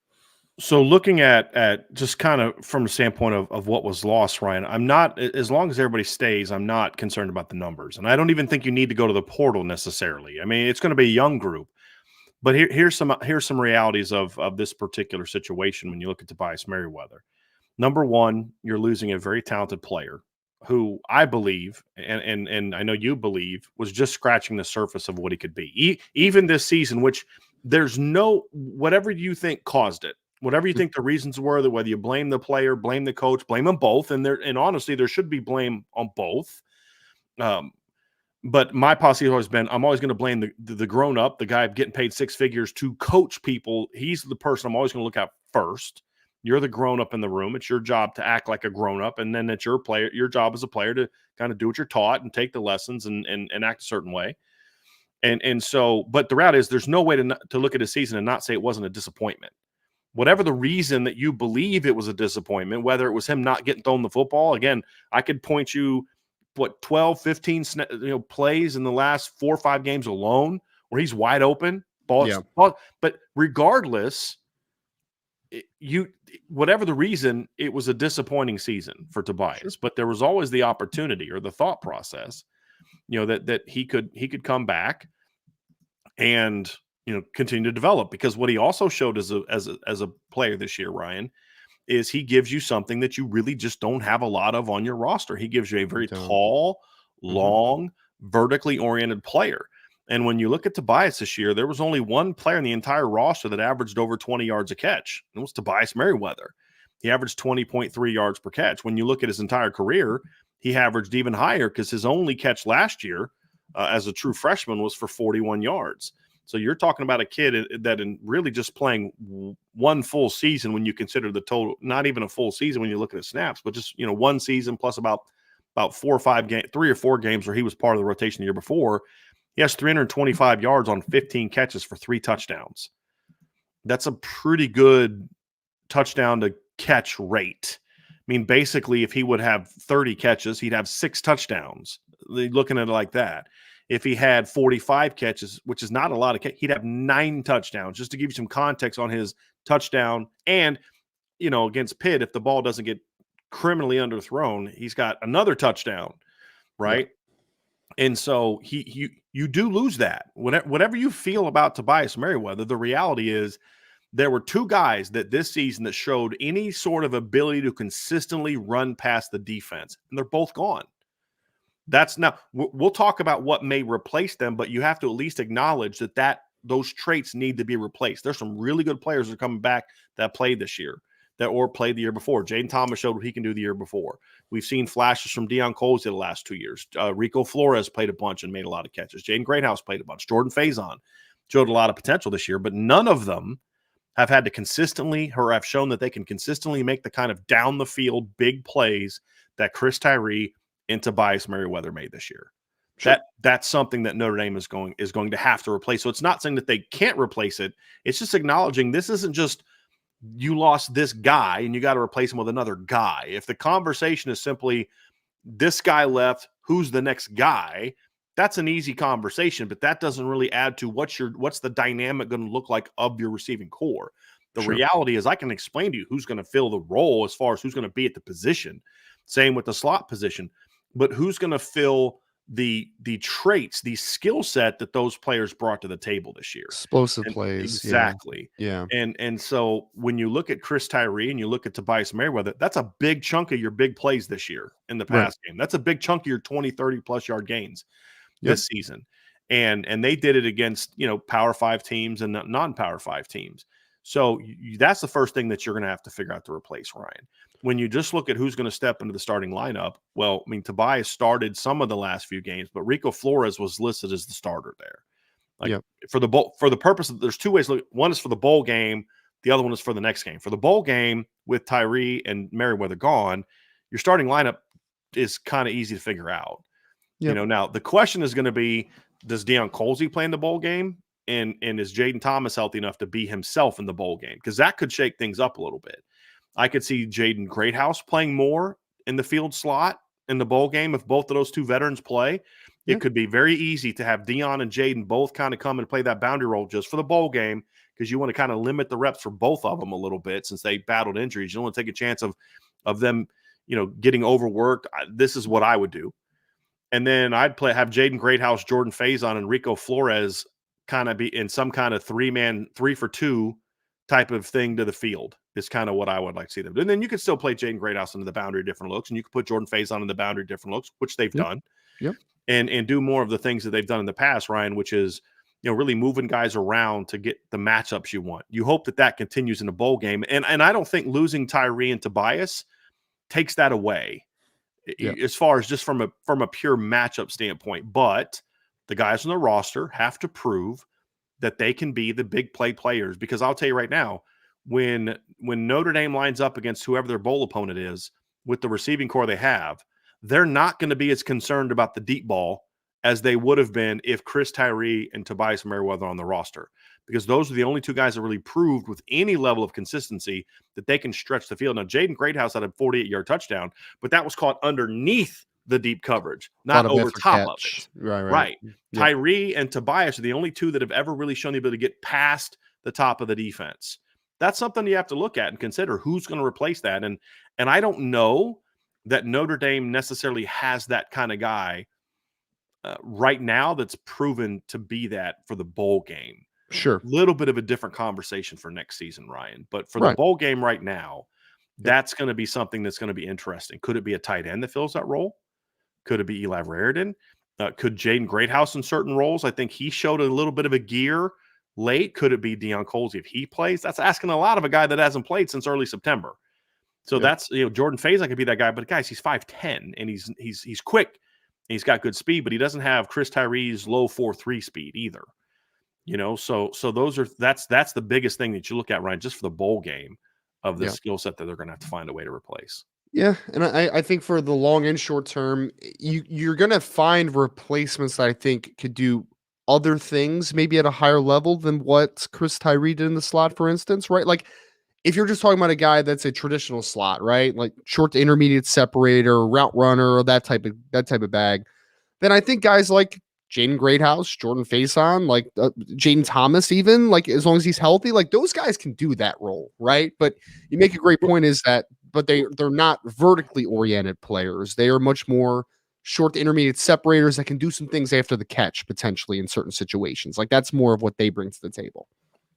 [SPEAKER 2] So looking at just kind of from the standpoint of what was lost, Ryan, I'm not, as long as everybody stays, I'm not concerned about the numbers. And I don't even think you need to go to the portal necessarily. I mean, it's going to be a young group. But here's some realities of this particular situation when you look at Tobias Merryweather. Number one, you're losing a very talented player who I believe, and I know you believe, was just scratching the surface of what he could be. Even this season, which there's whatever you think caused it, whatever you think the reasons were, that whether you blame the player, blame the coach, blame them both, and honestly, there should be blame on both. But my policy has always been, I'm always going to blame the grown up, the guy getting paid 6 figures to coach people. He's the person I'm always going to look at first. You're the grown up in the room. It's your job to act like a grown up, and then it's your job as a player to kind of do what you're taught and take the lessons and act a certain way. And so, but the reality is, there's no way to look at a season and not say it wasn't a disappointment. Whatever the reason that you believe it was a disappointment, whether it was him not getting thrown the football, again, I could point you 12, 15 plays in the last 4 or 5 games alone where he's wide open. But regardless, whatever the reason, it was a disappointing season for Tobias. Sure. But there was always the opportunity or the thought process, that he could come back. and continue to develop. Because what he also showed as a player this year, Ryan, is he gives you something that you really just don't have a lot of on your roster. He gives you a very tall, long, vertically oriented player. And when you look at Tobias this year, there was only one player in the entire roster that averaged over 20 yards a catch. It was Tobias Merryweather. He averaged 20.3 yards per catch. When you look at his entire career, he averaged even higher because his only catch last year as a true freshman was for 41 yards. So you're talking about a kid that in really just playing one full season, when you consider the total, not even a full season when you look at his snaps, but just, one season plus about 4 or 5 games, 3 or 4 games where he was part of the rotation the year before. He has 325 yards on 15 catches for 3 touchdowns. That's a pretty good touchdown to catch rate. I mean, basically, if he would have 30 catches, he'd have 6 touchdowns. Looking at it like that. If he had 45 catches, which is not a lot of he'd have 9 touchdowns. Just to give you some context on his touchdown. And, against Pitt, if the ball doesn't get criminally underthrown, he's got another touchdown, right? Yeah. And so you do lose that. Whatever you feel about Tobias Merryweather, the reality is there were 2 guys that this season that showed any sort of ability to consistently run past the defense, and they're both gone. That's now we'll talk about what may replace them, but you have to at least acknowledge that those traits need to be replaced. There's some really good players that are coming back that played this year or played the year before. Jaden Thomas showed what he can do the year before. We've seen flashes from Deion Colsey the last 2 years. Rico Flores played a bunch and made a lot of catches. Jaden Greathouse played a bunch. Jordan Faison showed a lot of potential this year, but none of them have had to consistently or have shown that they can consistently make the kind of down the field big plays that Chris Tyree and Tobias Merryweather made this year. Sure. That's something that Notre Dame is going to have to replace. So it's not saying that they can't replace it. It's just acknowledging this isn't just you lost this guy and you got to replace him with another guy. If the conversation is simply this guy left, who's the next guy, that's an easy conversation, but that doesn't really add to what's the dynamic going to look like of your receiving core. The reality is I can explain to you who's going to fill the role as far as who's going to be at the position. Same with the slot position. But who's going to fill the traits, the skill set that those players brought to the table this year?
[SPEAKER 1] Explosive plays.
[SPEAKER 2] Exactly.
[SPEAKER 1] Yeah.
[SPEAKER 2] And so when you look at Chris Tyree and you look at Tobias Merryweather, that's a big chunk of your big plays this year in the pass game. That's a big chunk of your 20, 30-plus yard gains this season. And they did it against, Power 5 teams and non-Power 5 teams. So that's the first thing that you're going to have to figure out to replace Ryan. When you just look at who's going to step into the starting lineup, well, I mean, Tobias started some of the last few games, but Rico Flores was listed as the starter there. For the purpose of, there's 2 ways. One is for the bowl game. The other one is for the next game. For the bowl game with Tyree and Merryweather gone, your starting lineup is kind of easy to figure out. Now the question is going to be, does Deion Colsey play in the bowl game? And is Jaden Thomas healthy enough to be himself in the bowl game? Because that could shake things up a little bit. I could see Jaden Greathouse playing more in the field slot in the bowl game if both of those 2 veterans play. It could be very easy to have Deion and Jaden both kind of come and play that boundary role just for the bowl game, because you want to kind of limit the reps for both of them a little bit since they battled injuries. You don't want to take a chance of them, getting overworked. This is what I would do. And then I'd have Jaden Greathouse, Jordan Faison, and Rico Flores kind of be in some kind of 3-man, 3-for-2 type of thing to the field. Is kind of what I would like to see them do. And then you could still play Jaden Greathouse into the boundary different looks, and you could put Jordan Faison in the boundary different looks, which they've done. And do more of the things that they've done in the past, Ryan, which is, really moving guys around to get the matchups you want. You hope that continues in the bowl game. And I don't think losing Tyree and Tobias takes that away as far as just from a pure matchup standpoint. But the guys on the roster have to prove that they can be the big play players, because I'll tell you right now, when Notre Dame lines up against whoever their bowl opponent is with the receiving core they have, they're not going to be as concerned about the deep ball as they would have been if Chris Tyree and Tobias Merryweather on the roster, because those are the only 2 guys that really proved with any level of consistency that they can stretch the field. Now, Jaden Greathouse had a 48-yard touchdown, but that was caught underneath the deep coverage, not over top of it. Right. Tyree and Tobias are the only 2 that have ever really shown the ability to get past the top of the defense. That's something you have to look at and consider who's going to replace that. And I don't know that Notre Dame necessarily has that kind of guy right now that's proven to be that for the bowl game.
[SPEAKER 1] Sure.
[SPEAKER 2] Little bit of a different conversation for next season, Ryan. But for the
[SPEAKER 1] Right.
[SPEAKER 2] bowl game right now,
[SPEAKER 1] Yep.
[SPEAKER 2] that's going to be something that's going to be interesting. Could it be a tight end that fills that role? Could it be Eli Raridan? Could Jaden Greathouse in certain roles? I think he showed a little bit of a gear late. Could it be Deion Colsey if he plays? That's asking a lot of a guy that hasn't played since early September. So that's, Jordan Faison could be that guy. But guys, he's 5'10", and he's quick. He's got good speed, but he doesn't have Chris Tyree's low 4.3 speed either. So that's the biggest thing that you look at, Ryan, just for the bowl game of the skill set that they're going to have to find a way to replace.
[SPEAKER 1] Yeah, and I think for the long and short term, you're going to find replacements that I think could do other things, maybe at a higher level than what Chris Tyree did in the slot, for instance, right? Like, if you're just talking about a guy that's a traditional slot, right? Like short to intermediate separator, route runner, or that type of bag, then I think guys like Jaden Greathouse, Jordan Faison, like Jaden Thomas, even like as long as he's healthy, like those guys can do that role, right? But you make a great point is that, but they're not vertically oriented players. They are much more short to intermediate separators that can do some things after the catch potentially in certain situations. Like that's more of what they bring to the table.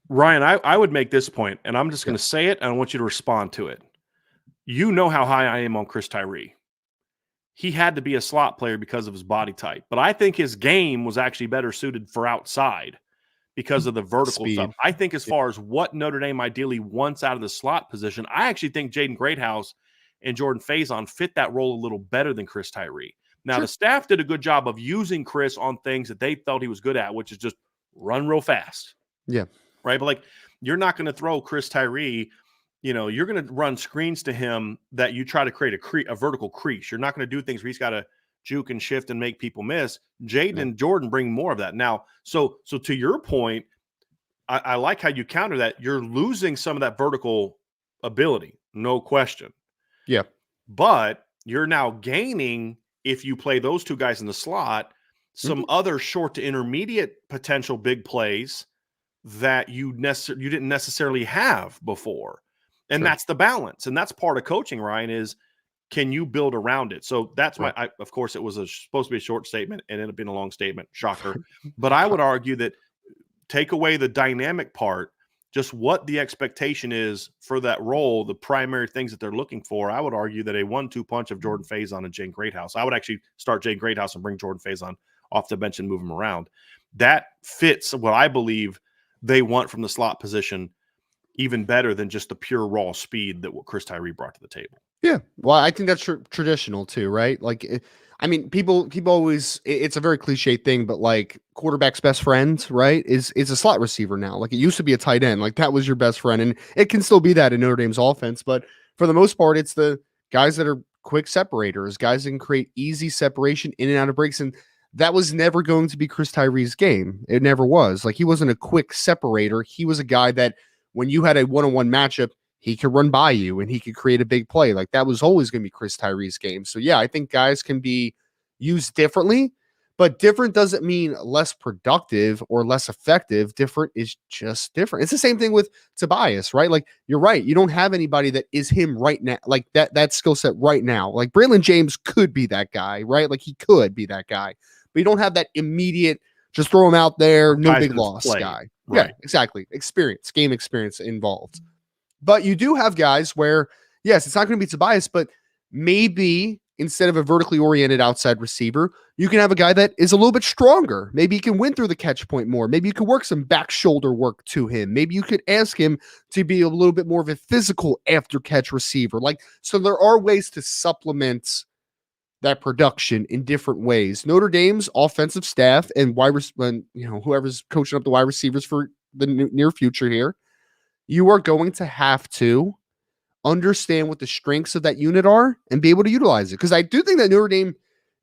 [SPEAKER 2] Ryan, I would make this point, and I'm just going to say it, and I want you to respond to it. You know how high I am on Chris Tyree. He had to be a slot player because of his body type, but I think his game was actually better suited for outside because of the vertical
[SPEAKER 1] Speed.
[SPEAKER 2] stuff. I think as far as what Notre Dame ideally wants out of the slot position, I actually think Jaden Greathouse and Jordan Faison fit that role a little better than Chris Tyree. Now, the staff did a good job of using Chris on things that they felt he was good at, which is just run real fast.
[SPEAKER 1] Yeah.
[SPEAKER 2] Right. But like, you're not going to throw Chris Tyree, you're going to run screens to him that you try to create a vertical crease. You're not going to do things where he's got to juke and shift and make people miss. Jaden and Jordan bring more of that. Now, so to your point, I like how you counter that. You're losing some of that vertical ability, no question.
[SPEAKER 1] Yeah.
[SPEAKER 2] But you're now gaining, if you play those two guys in the slot, some other short to intermediate potential big plays that you didn't necessarily have before. And that's the balance. And that's part of coaching, Ryan, is can you build around it? So that's of course, it was supposed to be a short statement and ended up being a long statement. Shocker. But I would argue that take away the dynamic part, just what the expectation is for that role, the primary things that they're looking for. I would argue that a 1-2 punch of Jordan Faison and Jaden Greathouse. I would actually start Jaden Greathouse and bring Jordan Faison off the bench and move him around. That fits what I believe they want from the slot position even better than just the pure raw speed that what Chris Tyree brought to the table.
[SPEAKER 1] Yeah. Well, I think that's traditional too, right? Like, I mean, people always, it's a very cliche thing, but like quarterback's best friend, right, is a slot receiver now. Like it used to be a tight end. Like that was your best friend. And it can still be that in Notre Dame's offense. But for the most part, it's the guys that are quick separators, guys that can create easy separation in and out of breaks. And that was never going to be Chris Tyree's game. It never was. Like he wasn't a quick separator. He was a guy that when you had a one-on-one matchup, he could run by you and he could create a big play. Like that was always going to be Chris Tyree's game. So yeah, I think guys can be used differently, but different doesn't mean less productive or less effective. Different is just different. It's the same thing with Tobias, right? Like you're right. You don't have anybody that is him right now, like that skill set right now. Like Braylon James could be that guy, right? Like he could be that guy, but you don't have that immediate, just throw him out there, no big loss guy. Right. Yeah, exactly. Game experience involved. But you do have guys where, yes, it's not going to be Tobias, but maybe instead of a vertically oriented outside receiver, you can have a guy that is a little bit stronger. Maybe he can win through the catch point more. Maybe you could work some back shoulder work to him. Maybe you could ask him to be a little bit more of a physical after catch receiver. Like, so there are ways to supplement that production in different ways. Notre Dame's offensive staff and whoever's coaching up the wide receivers for the near future here, you are going to have to understand what the strengths of that unit are and be able to utilize it. Because I do think that Notre Dame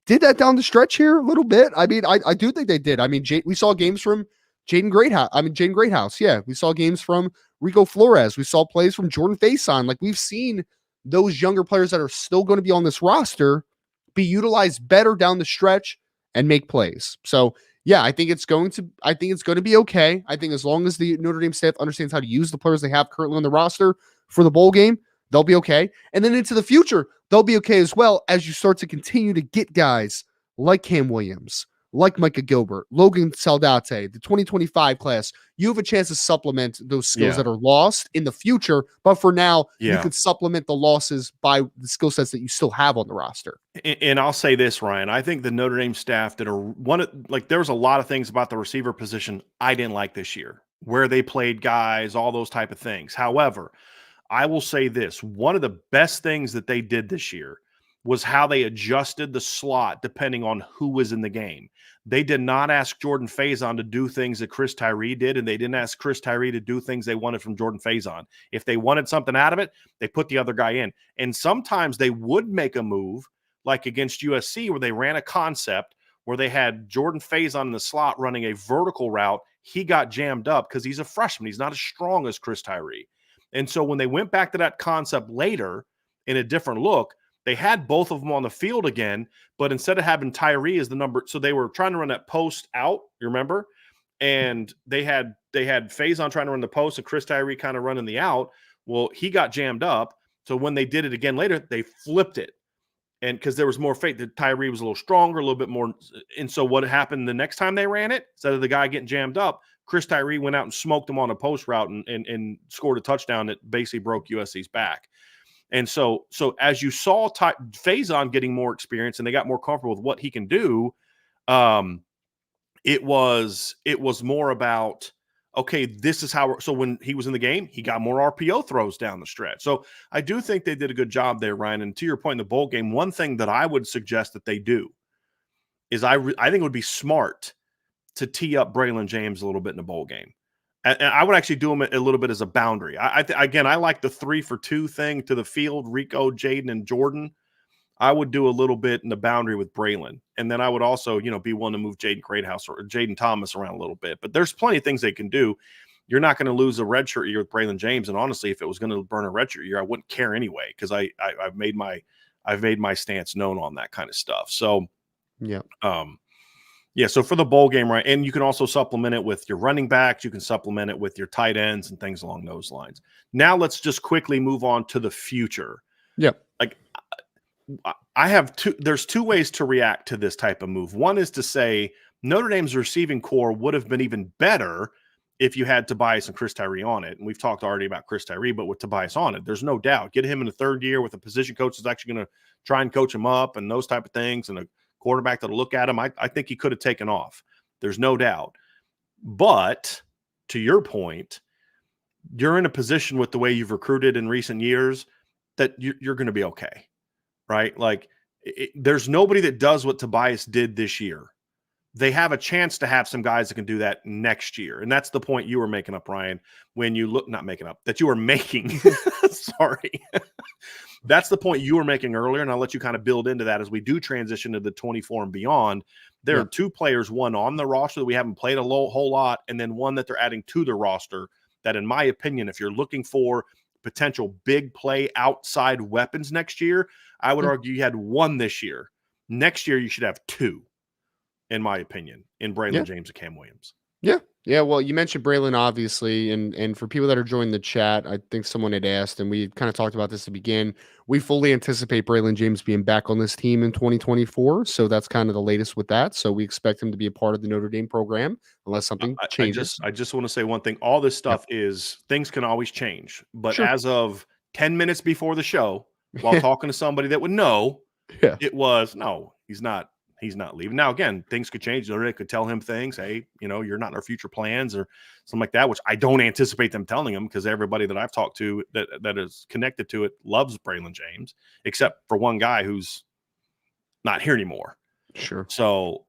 [SPEAKER 1] did that down the stretch here a little bit. I mean, I do think they did. I mean, we saw games from Jaden Greathouse. Yeah, we saw games from Rico Flores. We saw plays from Jordan Faison. Like we've seen those younger players that are still going to be on this roster be utilized better down the stretch and make plays. So yeah, I think it's going to be okay. I think as long as the Notre Dame staff understands how to use the players they have currently on the roster for the bowl game, they'll be okay. And then into the future, they'll be okay as well as you start to continue to get guys like Cam Williams, like Micah Gilbert, Logan Saldate, the 2025 class, you have a chance to supplement those skills that are lost in the future. But for now, you could supplement the losses by the skill sets that you still have on the roster.
[SPEAKER 2] And I'll say this, Ryan, I think the Notre Dame staff did there was a lot of things about the receiver position I didn't like this year, where they played guys, all those type of things. However, I will say this, one of the best things that they did this year was how they adjusted the slot depending on who was in the game. They did not ask Jordan Faison to do things that Chris Tyree did, and they didn't ask Chris Tyree to do things they wanted from Jordan Faison. If they wanted something out of it, they put the other guy in. And sometimes they would make a move, like against USC, where they ran a concept where they had Jordan Faison in the slot running a vertical route. He got jammed up because he's a freshman. He's not as strong as Chris Tyree. And so when they went back to that concept later in a different look, they had both of them on the field again, but instead of having Tyree as the number, so they were trying to run that post out, you remember? And they had Faison trying to run the post and Chris Tyree kind of running the out. Well, he got jammed up. So when they did it again later, they flipped it. And because there was more faith that Tyree was a little stronger, a little bit more. And so what happened the next time they ran it, instead of the guy getting jammed up, Chris Tyree went out and smoked him on a post route and scored a touchdown that basically broke USC's back. And so as you saw Faison getting more experience and they got more comfortable with what he can do, it was more about, okay, this is how. So when he was in the game, he got more RPO throws down the stretch. So I do think they did a good job there, Ryan. And to your point in the bowl game, one thing that I would suggest that they do is I think it would be smart to tee up Braylon James a little bit in the bowl game. And I would actually do him a little bit as a boundary. Again, I like the 3-for-2 thing to the field, Rico, Jaden, and Jordan. I would do a little bit in the boundary with Braylon. And then I would also, be willing to move Jaden Greathouse or Jaden Thomas around a little bit. But there's plenty of things they can do. You're not going to lose a redshirt year with Braylon James. And honestly, if it was going to burn a redshirt year, I wouldn't care anyway, because I've made my stance known on that kind of stuff. So yeah, so for the bowl game, right, and you can also supplement it with your running backs. You can supplement it with your tight ends and things along those lines. Now let's just quickly move on to the future.
[SPEAKER 1] Yep.
[SPEAKER 2] Like I have there's two ways to react to this type of move. One is to say Notre Dame's receiving core would have been even better if you had Tobias and Chris Tyree on it. And we've talked already about Chris Tyree, but with Tobias on it, there's no doubt. Get him in the third year with a position coach that's actually going to try and coach him up and those type of things, and a quarterback that'll look at him. I think he could have taken off. There's no doubt. But to your point, you're in a position with the way you've recruited in recent years that you're going to be okay, right? Like there's nobody that does what Tobias did this year. They have a chance to have some guys that can do that next year. And that's the point you were making up, Ryan, when you look, not making up, that you were making. Sorry. That's the point you were making earlier, and I'll let you kind of build into that as we do transition to the 24 and beyond. There are two players, one on the roster that we haven't played a whole lot, and then one that they're adding to the roster that, in my opinion, if you're looking for potential big play outside weapons next year, I would argue you had one this year. Next year, you should have two, in my opinion, in Braylon James and Cam Williams.
[SPEAKER 1] Yeah, well, you mentioned Braylon, obviously, and for people that are joining the chat, I think someone had asked, and we kind of talked about this to begin. We fully anticipate Braylon James being back on this team in 2024, so that's kind of the latest with that. So we expect him to be a part of the Notre Dame program unless something changes.
[SPEAKER 2] I just want to say one thing. All this stuff is things can always change, but as of 10 minutes before the show, while talking to somebody that would know, it was, no, he's not leaving. Now, again, things could change. They could tell him things. Hey, you're not in our future plans or something like that, which I don't anticipate them telling him, because everybody that I've talked to that is connected to it loves Braylon James, except for one guy who's not here anymore.
[SPEAKER 1] Sure.
[SPEAKER 2] So,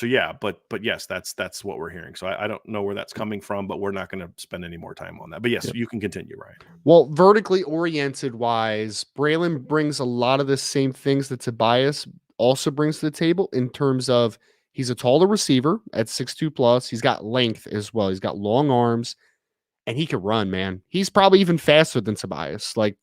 [SPEAKER 2] yeah, but yes, that's what we're hearing. So I don't know where that's coming from, but we're not going to spend any more time on that. But yes, you can continue, Ryan.
[SPEAKER 1] Well, vertically oriented wise, Braylon brings a lot of the same things that Tobias also brings to the table in terms of he's a taller receiver at 6'2 plus. He's got length as well. He's got long arms, and he can run, man. He's probably even faster than Tobias. Like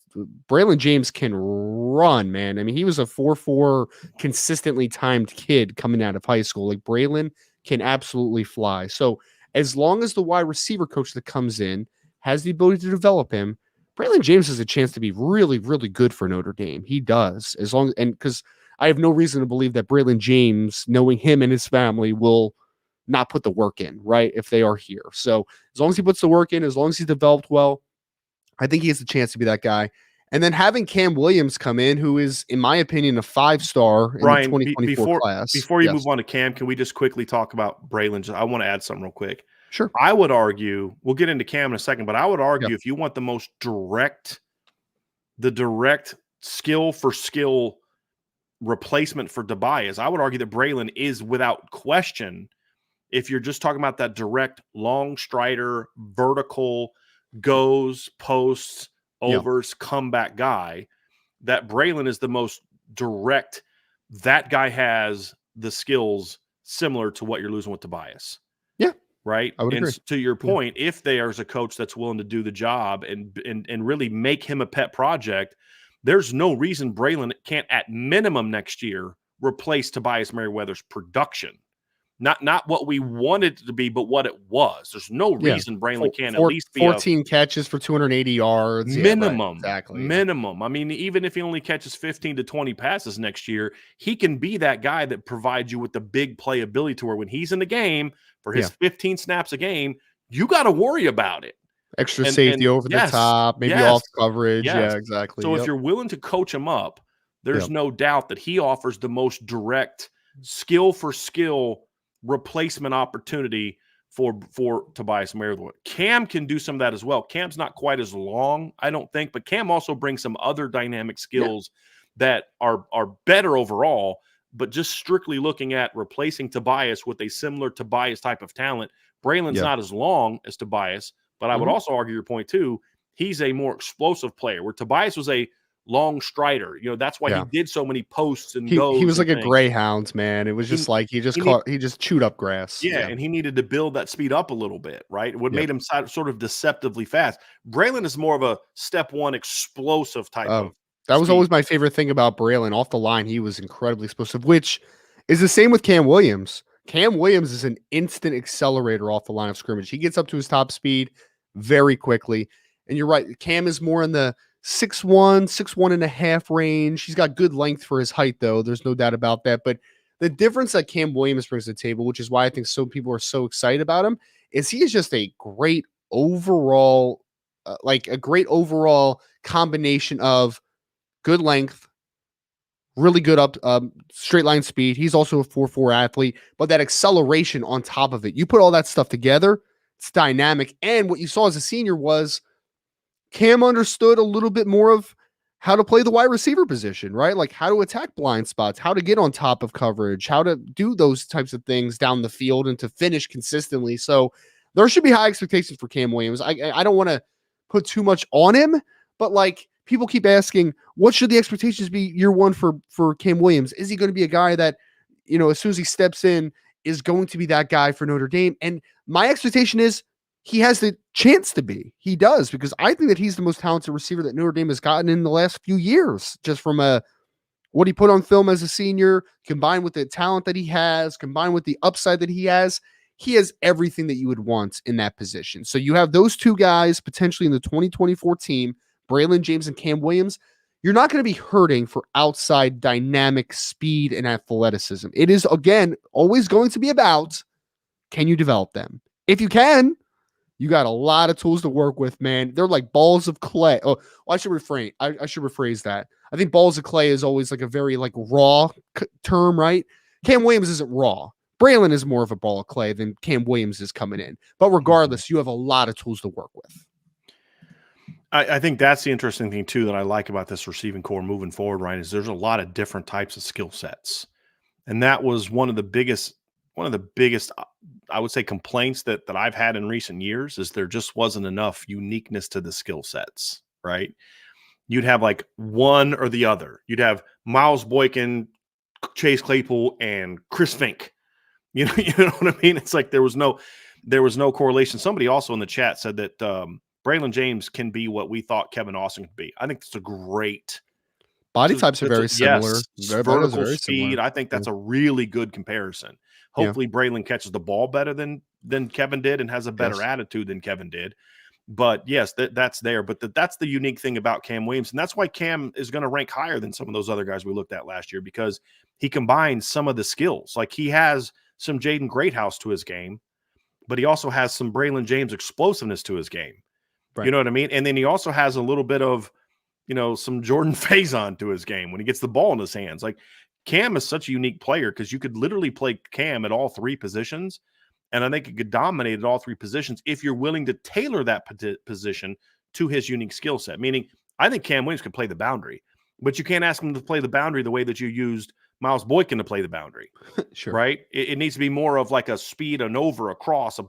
[SPEAKER 1] Braylon James can run, man. I mean, he was a 4.4 consistently timed kid coming out of high school. Like Braylon can absolutely fly. So as long as the wide receiver coach that comes in has the ability to develop him, Braylon James has a chance to be really, really good for Notre Dame. He does, as long and because I have no reason to believe that Braylon James, knowing him and his family, will not put the work in, right? If they are here. So as long as he puts the work in, as long as he's developed well, I think he has a chance to be that guy. And then having Cam Williams come in, who is, in my opinion, a 5-star in the
[SPEAKER 2] Brian,
[SPEAKER 1] 2024 class.
[SPEAKER 2] before you
[SPEAKER 1] Yes.
[SPEAKER 2] move on to Cam, can we just quickly talk about Braylon? I want to add something real quick.
[SPEAKER 1] Sure.
[SPEAKER 2] I would argue, we'll get into Cam in a second, but I would argue
[SPEAKER 1] Yep.
[SPEAKER 2] if you want the direct skill for skill replacement for Tobias, I would argue that Braylon is without question, if you're just talking about that direct long strider, vertical, goes, posts, overs, comeback guy, that Braylon is the most direct. That guy has the skills similar to what you're losing with Tobias.
[SPEAKER 1] Yeah.
[SPEAKER 2] Right.
[SPEAKER 1] I would agree.
[SPEAKER 2] To your point, if there's a coach that's willing to do the job and really make him a pet project, there's no reason Braylon can't, at minimum next year, replace Tobias Merryweather's production. Not what we wanted it to be, but what it was. There's no reason Braylon can't at least be
[SPEAKER 1] 14 catches for 280 yards.
[SPEAKER 2] Minimum.
[SPEAKER 1] Yeah, right. Exactly.
[SPEAKER 2] Minimum. I mean, even if he only catches 15 to 20 passes next year, he can be that guy that provides you with the big playability to where when he's in the game for his 15 snaps a game, you got to worry about it.
[SPEAKER 1] Extra safety over the top, maybe off coverage.
[SPEAKER 2] Yes.
[SPEAKER 1] Yeah, exactly.
[SPEAKER 2] So if you're willing to coach him up, there's no doubt that he offers the most direct skill for skill replacement opportunity for Tobias Merryweather. Cam can do some of that as well. Cam's not quite as long, I don't think, but Cam also brings some other dynamic skills that are better overall. But just strictly looking at replacing Tobias with a similar Tobias type of talent, Braylon's not as long as Tobias, but I would also argue your point too. He's a more explosive player, where Tobias was a long strider. You know, that's why he did so many posts and goes.
[SPEAKER 1] He was like a
[SPEAKER 2] things.
[SPEAKER 1] greyhound, man. It was just like he just chewed up grass.
[SPEAKER 2] Yeah, and he needed to build that speed up a little bit, right? What made him sort of deceptively fast. Braylon is more of a step one explosive type of.
[SPEAKER 1] That was always my favorite thing about Braylon. Off the line, he was incredibly explosive, which is the same with Cam Williams. Cam Williams is an instant accelerator off the line of scrimmage. He gets up to his top speed very quickly. And you're right, Cam is more in the 6'1", 6'1.5" range. He's got good length for his height, though. There's no doubt about that. But the difference that Cam Williams brings to the table, which is why I think so people are so excited about him, is he is just a great overall, combination of good length, really good up straight line speed. He's also a 4.4 athlete, but that acceleration on top of it. You put all that stuff together, it's dynamic. And what you saw as a senior was Cam understood a little bit more of how to play the wide receiver position, right? Like how to attack blind spots, how to get on top of coverage, how to do those types of things down the field and to finish consistently. So there should be high expectations for Cam Williams. I don't want to put too much on him, but like people keep asking, what should the expectations be year one for Cam Williams? Is he going to be a guy that, you know, as soon as he steps in is going to be that guy for Notre Dame? And my expectation is he has the chance to be. He does, because I think that he's the most talented receiver that Notre Dame has gotten in the last few years, just from what he put on film as a senior, combined with the talent that he has, combined with the upside that he has. He has everything that you would want in that position. So you have those two guys potentially in the 2024 team, Braylon James and Cam Williams. You're not going to be hurting for outside dynamic speed and athleticism. It is, again, always going to be about, can you develop them? If you can, you got a lot of tools to work with, man. They're like balls of clay. Oh, I should rephrase that. I think balls of clay is always like a very like raw term, right? Cam Williams isn't raw. Braylon is more of a ball of clay than Cam Williams is coming in. But regardless, you have a lot of tools to work with.
[SPEAKER 2] I think that's the interesting thing, too, that I like about this receiving core moving forward, Ryan, is there's a lot of different types of skill sets. And that was one of the biggest, I would say, complaints that I've had in recent years, is there just wasn't enough uniqueness to the skill sets, right? You'd have like one or the other. You'd have Miles Boykin, Chase Claypool, and Chris Fink. You know what I mean? It's like there was no correlation. Somebody also in the chat said that Braylon James can be what we thought Kevin Austin could be. I think it's a great
[SPEAKER 1] body types are very similar.
[SPEAKER 2] Yes, vertical speed. Similar. I think that's a really good comparison. Hopefully, Braylon catches the ball better than Kevin did and has a better attitude than Kevin did. But yes, that's there. But that's the unique thing about Cam Williams. And that's why Cam is going to rank higher than some of those other guys we looked at last year, because he combines some of the skills. Like he has some Jaden Greathouse to his game, but he also has some Braylon James explosiveness to his game.
[SPEAKER 1] Right.
[SPEAKER 2] You know what I mean? And then he also has a little bit of, some Jordan Faison to his game when he gets the ball in his hands. Like Cam is such a unique player because you could literally play Cam at all three positions. And I think it could dominate at all three positions if you're willing to tailor that position to his unique skill set. Meaning, I think Cam Williams can play the boundary, but you can't ask him to play the boundary the way that you used Miles Boykin to play the boundary.
[SPEAKER 1] Sure.
[SPEAKER 2] Right? It needs to be more of like a speed, an over, a cross,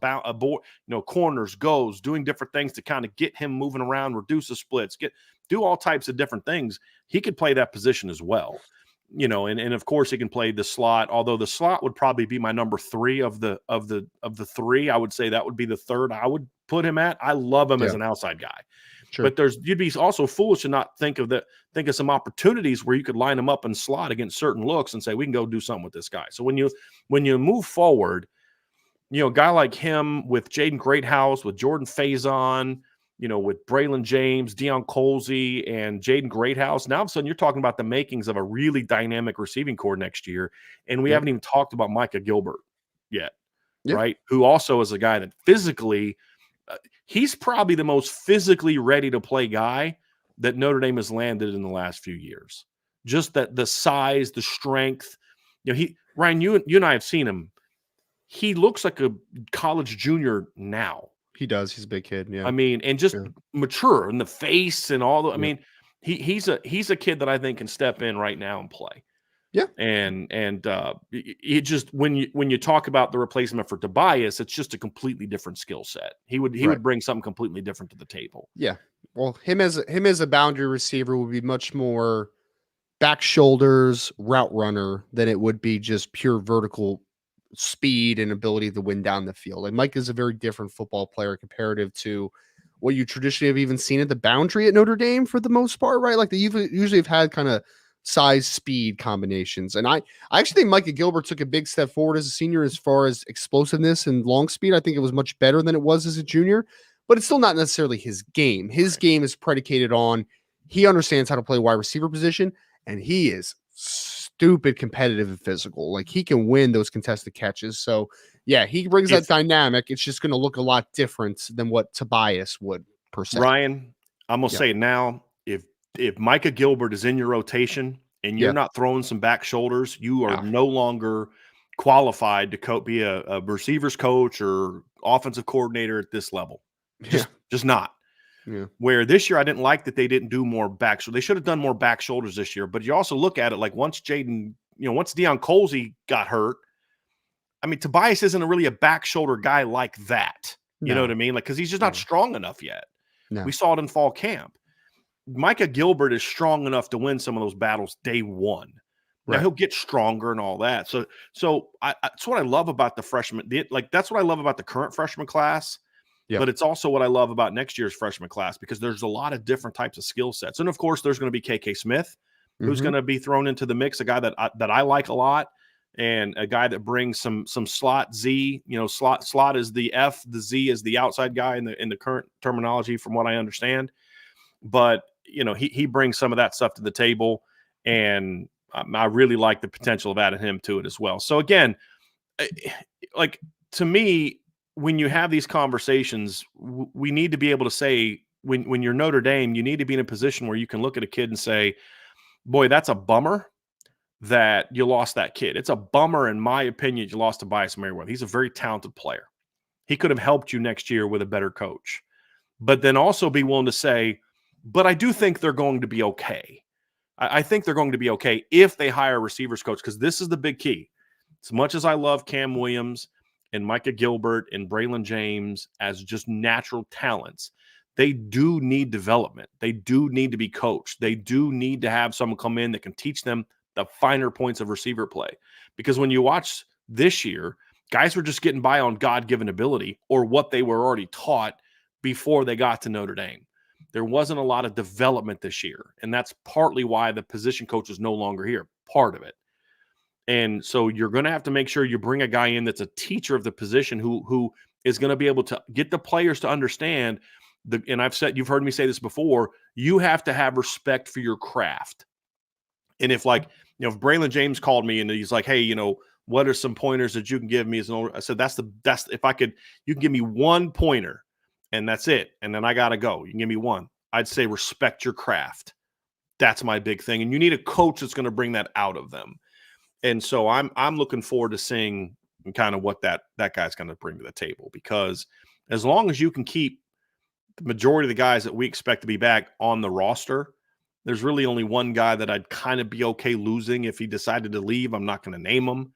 [SPEAKER 2] corners, goes, doing different things to kind of get him moving around, reduce the splits, do all types of different things. He could play that position as well. And of course he can play the slot, although the slot would probably be my number 3 of the three. I would say that would be the third I would put him at. I love him as an outside guy. Sure. But you'd be also foolish to not think of some opportunities where you could line him up and slot against certain looks and say, we can go do something with this guy. So when you move forward, a guy like him with Jaden Greathouse, with Jordan Faison, with Braylon James, Deion Colsey, and Jaden Greathouse. Now, all of a sudden, you're talking about the makings of a really dynamic receiving core next year. And we haven't even talked about Micah Gilbert yet, right? Who also is a guy that physically, he's probably the most physically ready to play guy that Notre Dame has landed in the last few years. Just that the size, the strength. Ryan, you and I have seen him. He looks like a college junior now.
[SPEAKER 1] He does. He's a big kid. Yeah.
[SPEAKER 2] I mean, and just mature in the face and all. I mean, he's a kid that I think can step in right now and play.
[SPEAKER 1] Yeah.
[SPEAKER 2] And it just when you talk about the replacement for Tobias, it's just a completely different skill set. He would bring something completely different to the table.
[SPEAKER 1] Yeah. Well, him as a boundary receiver would be much more back shoulders route runner than it would be just pure vertical speed and ability to win down the field. Like Mike is a very different football player comparative to what you traditionally have even seen at the boundary at Notre Dame for the most part, right? Like they usually have had kind of size speed combinations. And I actually think Micah Gilbert took a big step forward as a senior as far as explosiveness and long speed. I think it was much better than it was as a junior, but it's still not necessarily his game. His game is predicated on he understands how to play wide receiver position, and he is stupid competitive and physical. Like he can win those contested catches. So yeah, he brings that dynamic. It's just going to look a lot different than what Tobias would per se.
[SPEAKER 2] Ryan, I'm going to say it now. If Micah Gilbert is in your rotation and you're not throwing some back shoulders, you are no longer qualified to be a receivers coach or offensive coordinator at this level. Just not. Yeah. Where this year I didn't like that they didn't do more back. So they should have done more back shoulders this year. But you also look at it like once Deion Colsey got hurt, I mean, Tobias isn't really a back shoulder guy like that. You know what I mean? Like, because he's just not strong enough yet. No. We saw it in fall camp. Micah Gilbert is strong enough to win some of those battles day one. Now he'll get stronger and all that. So that's what I love about the freshman. That's what I love about the current freshman class. Yep. But it's also what I love about next year's freshman class because there's a lot of different types of skill sets. And, of course, there's going to be KK Smith, who's going to be thrown into the mix, a guy that I like a lot, and a guy that brings some slot Z. Slot is the F, the Z is the outside guy in the current terminology from what I understand. But, he brings some of that stuff to the table, and I really like the potential of adding him to it as well. So, again, to me – when you have these conversations, we need to be able to say, when you're Notre Dame, you need to be in a position where you can look at a kid and say, boy, that's a bummer that you lost that kid. It's a bummer, in my opinion, you lost Tobias Merryweather. He's a very talented player. He could have helped you next year with a better coach. But then also be willing to say, but I do think they're going to be okay. I think they're going to be okay if they hire a receivers coach, because this is the big key. As much as I love Cam Williams and Micah Gilbert and Braylon James as just natural talents, they do need development. They do need to be coached. They do need to have someone come in that can teach them the finer points of receiver play. Because when you watch this year, guys were just getting by on God-given ability or what they were already taught before they got to Notre Dame. There wasn't a lot of development this year, and that's partly why the position coach is no longer here, part of it. And so you're going to have to make sure you bring a guy in that's a teacher of the position who is going to be able to get the players to understand And you've heard me say this before, you have to have respect for your craft. And if if Braylon James called me and he's like, hey, what are some pointers that you can give me I said, you can give me one pointer and that's it. And then I got to go. You can give me one. I'd say respect your craft. That's my big thing. And you need a coach that's going to bring that out of them. And so I'm looking forward to seeing kind of what that guy's going to bring to the table, because as long as you can keep the majority of the guys that we expect to be back on the roster, there's really only one guy that I'd kind of be okay losing if he decided to leave. I'm not going to name him.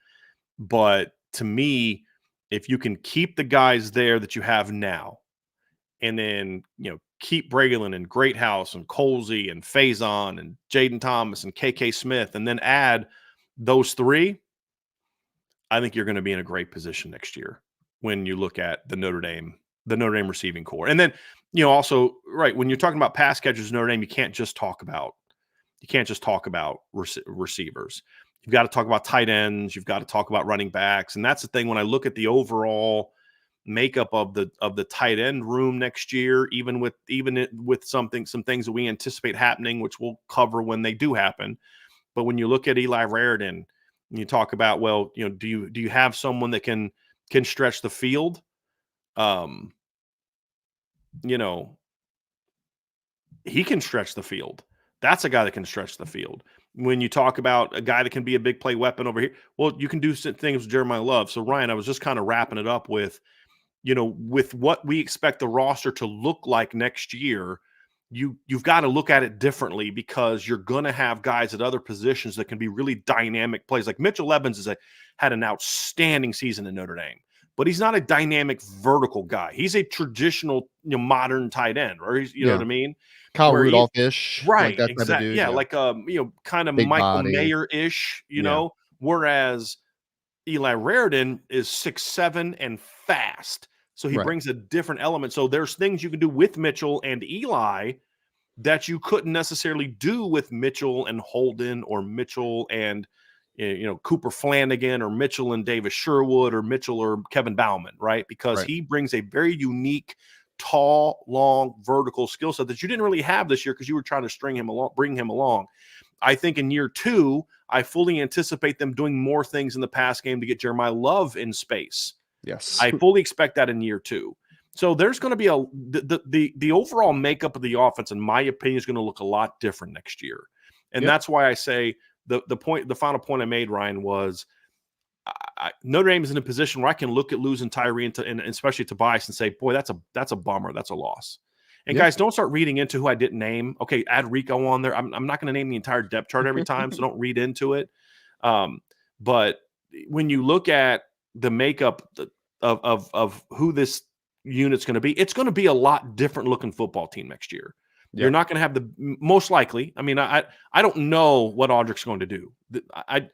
[SPEAKER 2] But to me, if you can keep the guys there that you have now, and then, keep Braylon and Greathouse and Colsey and Faison and Jaden Thomas and KK Smith, and then add those three, I think you're going to be in a great position next year when you look at the Notre Dame receiving core. And then, also, right, when you're talking about pass catchers in Notre Dame, you can't just talk about receivers. You've got to talk about tight ends. You've got to talk about running backs. And that's the thing when I look at the overall makeup of the tight end room next year, even with some things that we anticipate happening, which we'll cover when they do happen. But when you look at Eli Raridan, and you talk about, do you have someone that can stretch the field? He can stretch the field. That's a guy that can stretch the field. When you talk about a guy that can be a big play weapon over here, well, you can do things with Jeremiah Love. So, Ryan, I was just kind of wrapping it up with, with what we expect the roster to look like next year, you've got to look at it differently, because you're going to have guys at other positions that can be really dynamic plays. Like Mitchell Evans had an outstanding season in Notre Dame, but he's not a dynamic vertical guy. He's a traditional, modern tight end, or you know what I mean?
[SPEAKER 1] Kyle Rudolph-ish,
[SPEAKER 2] right?
[SPEAKER 1] like that type of dude.
[SPEAKER 2] Yeah, like kind of
[SPEAKER 1] Big
[SPEAKER 2] Michael
[SPEAKER 1] body.
[SPEAKER 2] Mayer-ish, Whereas Eli Raridan is 6'7" and fast, so he brings a different element. So there's things you can do with Mitchell and Eli that you couldn't necessarily do with Mitchell and Holden, or Mitchell and Cooper Flanagan, or Mitchell and Davis Sherwood, or Mitchell or Kevin Bauman, right? Because he brings a very unique, tall, long, vertical skill set that you didn't really have this year because you were trying to bring him along. I think in year 2, I fully anticipate them doing more things in the pass game to get Jeremiah Love in space.
[SPEAKER 1] Yes.
[SPEAKER 2] I fully expect that in year 2. So there's going to be the overall makeup of the offense, in my opinion, is going to look a lot different next year. And that's why I say the final point I made, Ryan, was Notre Dame is in a position where I can look at losing Tyree and especially Tobias and say, boy, that's a bummer. That's a loss. And guys, don't start reading into who I didn't name. Okay, add Rico on there. I'm not going to name the entire depth chart every time, so don't read into it. But when you look at the makeup of who this unit's going to be, it's going to be a lot different looking football team next year. You're not going to have most likely. I mean, I don't know what Audrick's going to do. I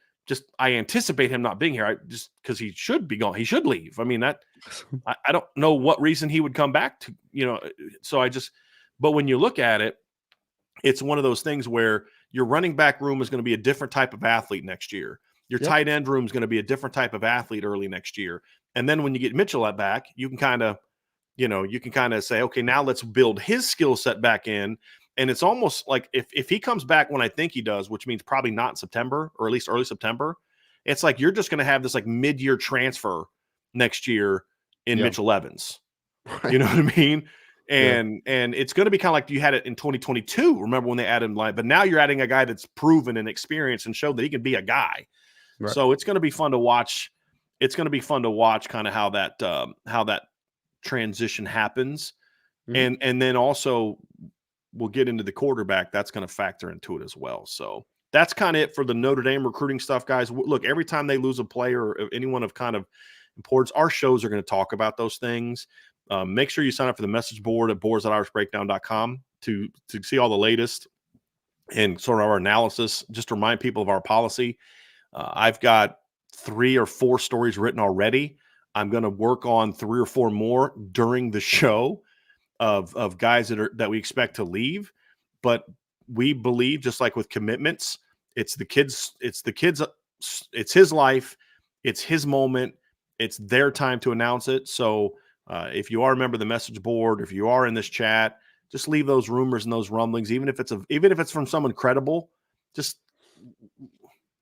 [SPEAKER 2] anticipate him not being here. Just because he should be gone. He should leave. I mean, I don't know what reason he would come back to, so but when you look at it, it's one of those things where your running back room is going to be a different type of athlete next year. Your tight end room is going to be a different type of athlete early next year. And then when you get Mitchell back, you can kind of say, okay, now let's build his skill set back in. And it's almost like if he comes back when I think he does, which means probably not in September, or at least early September, it's like you're just going to have this like mid-year transfer next year in Mitchell Evans. Right. You know what I mean? And it's going to be kind of like you had it in 2022. Remember when they added him, but now you're adding a guy that's proven and experienced and showed that he can be a guy. Right. So it's going to be fun to watch. It's going to be fun to watch kind of how that transition happens. Mm-hmm. And then also we'll get into the quarterback. That's going to factor into it as well. So that's kind of it for the Notre Dame recruiting stuff, guys. Look, every time they lose a player or anyone of kind of importance, our shows are going to talk about those things. Make sure you sign up for the message board at boards.irishbreakdown.com to see all the latest and sort of our analysis. Just to remind people of our policy. I've got 3 or 4 stories written already. I'm going to work on 3 or 4 more during the show of guys that we expect to leave. But we believe, just like with commitments, it's his life, it's his moment, it's their time to announce it. So If you are a member of the message board, if you are in this chat, just leave those rumors and those rumblings, even if it's from someone credible, just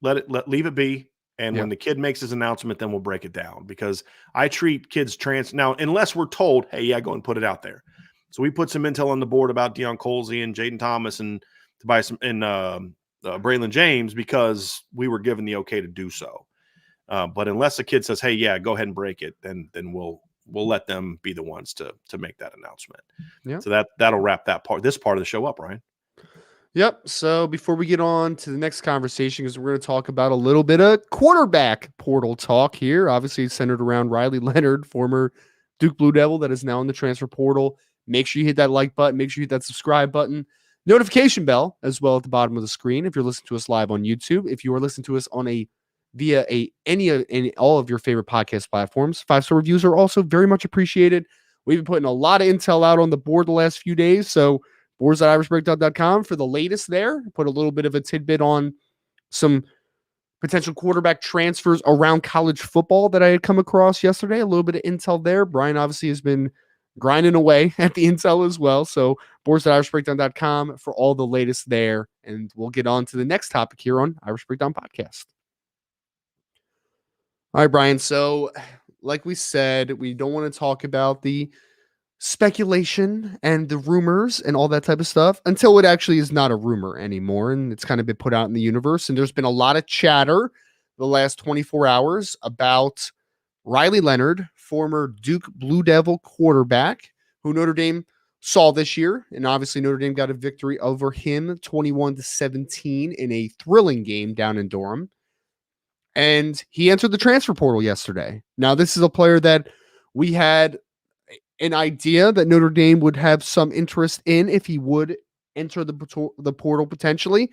[SPEAKER 2] leave it be. And when the kid makes his announcement, then we'll break it down, because I treat kids now, unless we're told, hey, yeah, go and put it out there. So we put some intel on the board about Deion Colsey and Jaden Thomas and Tobias and Braylon James, because we were given the okay to do so. But unless a kid says, hey, yeah, go ahead and break it, then we'll let them be the ones to make that announcement. Yeah. So that'll wrap this part of the show up, Ryan.
[SPEAKER 1] Yep. So before we get on to the next conversation, because we're going to talk about a little bit of quarterback portal talk here. Obviously, it's centered around Riley Leonard, former Duke Blue Devil, that is now in the transfer portal. Make sure you hit that like button. Make sure you hit that subscribe button. Notification bell as well at the bottom of the screen if you're listening to us live on YouTube. If you are listening to us on via all of your favorite podcast platforms, 5-star reviews are also very much appreciated. We've been putting a lot of intel out on the board the last few days, so boards.irishbreakdown.com for the latest there. Put a little bit of a tidbit on some potential quarterback transfers around college football that I had come across yesterday. A little bit of intel there. Brian obviously has been grinding away at the intel as well. So boards.irishbreakdown.com for all the latest there. And we'll get on to the next topic here on Irish Breakdown Podcast. All right, Brian. So like we said, we don't want to talk about the speculation and the rumors and all that type of stuff until it actually is not a rumor anymore, and it's kind of been put out in the universe. And there's been a lot of chatter the last 24 hours about Riley Leonard, former Duke Blue Devil quarterback, who Notre Dame saw this year. And obviously Notre Dame got a victory over him 21-17 in a thrilling game down in Durham. And he entered the transfer portal yesterday. Now, this is a player that we had an idea that Notre Dame would have some interest in if he would enter the portal potentially.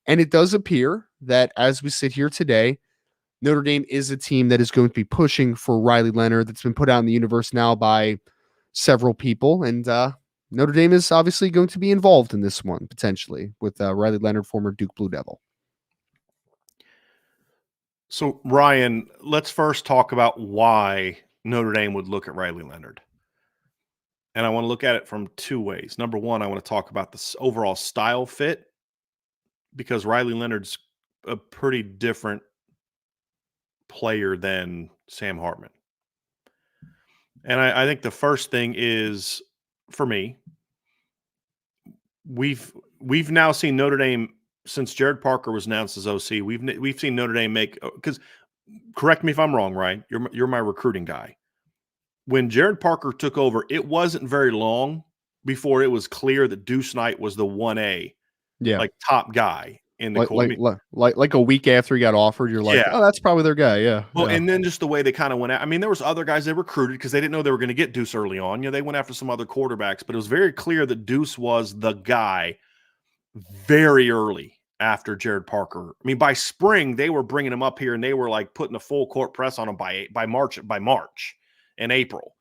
[SPEAKER 1] And it does appear that as we sit here today, Notre Dame is a team that is going to be pushing for Riley Leonard. That's been put out in the universe now by several people. And Notre Dame is obviously going to be involved in this one potentially with Riley Leonard, former Duke Blue Devil.
[SPEAKER 2] So, Ryan, let's first talk about why Notre Dame would look at Riley Leonard. And I want to look at it from two ways. Number one, I want to talk about the overall style fit, because Riley Leonard's a pretty different player than Sam Hartman. And I think the first thing is, for me, we've now seen Notre Dame, since Jared Parker was announced as OC, we've seen Notre Dame make, because correct me if I'm wrong, Ryan, you're my recruiting guy. When Jared Parker took over, it wasn't very long before it was clear that Deuce Knight was the 1A, like top guy in the
[SPEAKER 1] like a week after he got offered. You're like, oh, that's probably their guy. Yeah.
[SPEAKER 2] Well, and then just the way they kind of went out. I mean, there was other guys they recruited because they didn't know they were going to get Deuce early on. They went after some other quarterbacks, but it was very clear that Deuce was the guy very early after Jared Parker. I mean, by spring they were bringing him up here and they were like putting a full court press on him by March and April.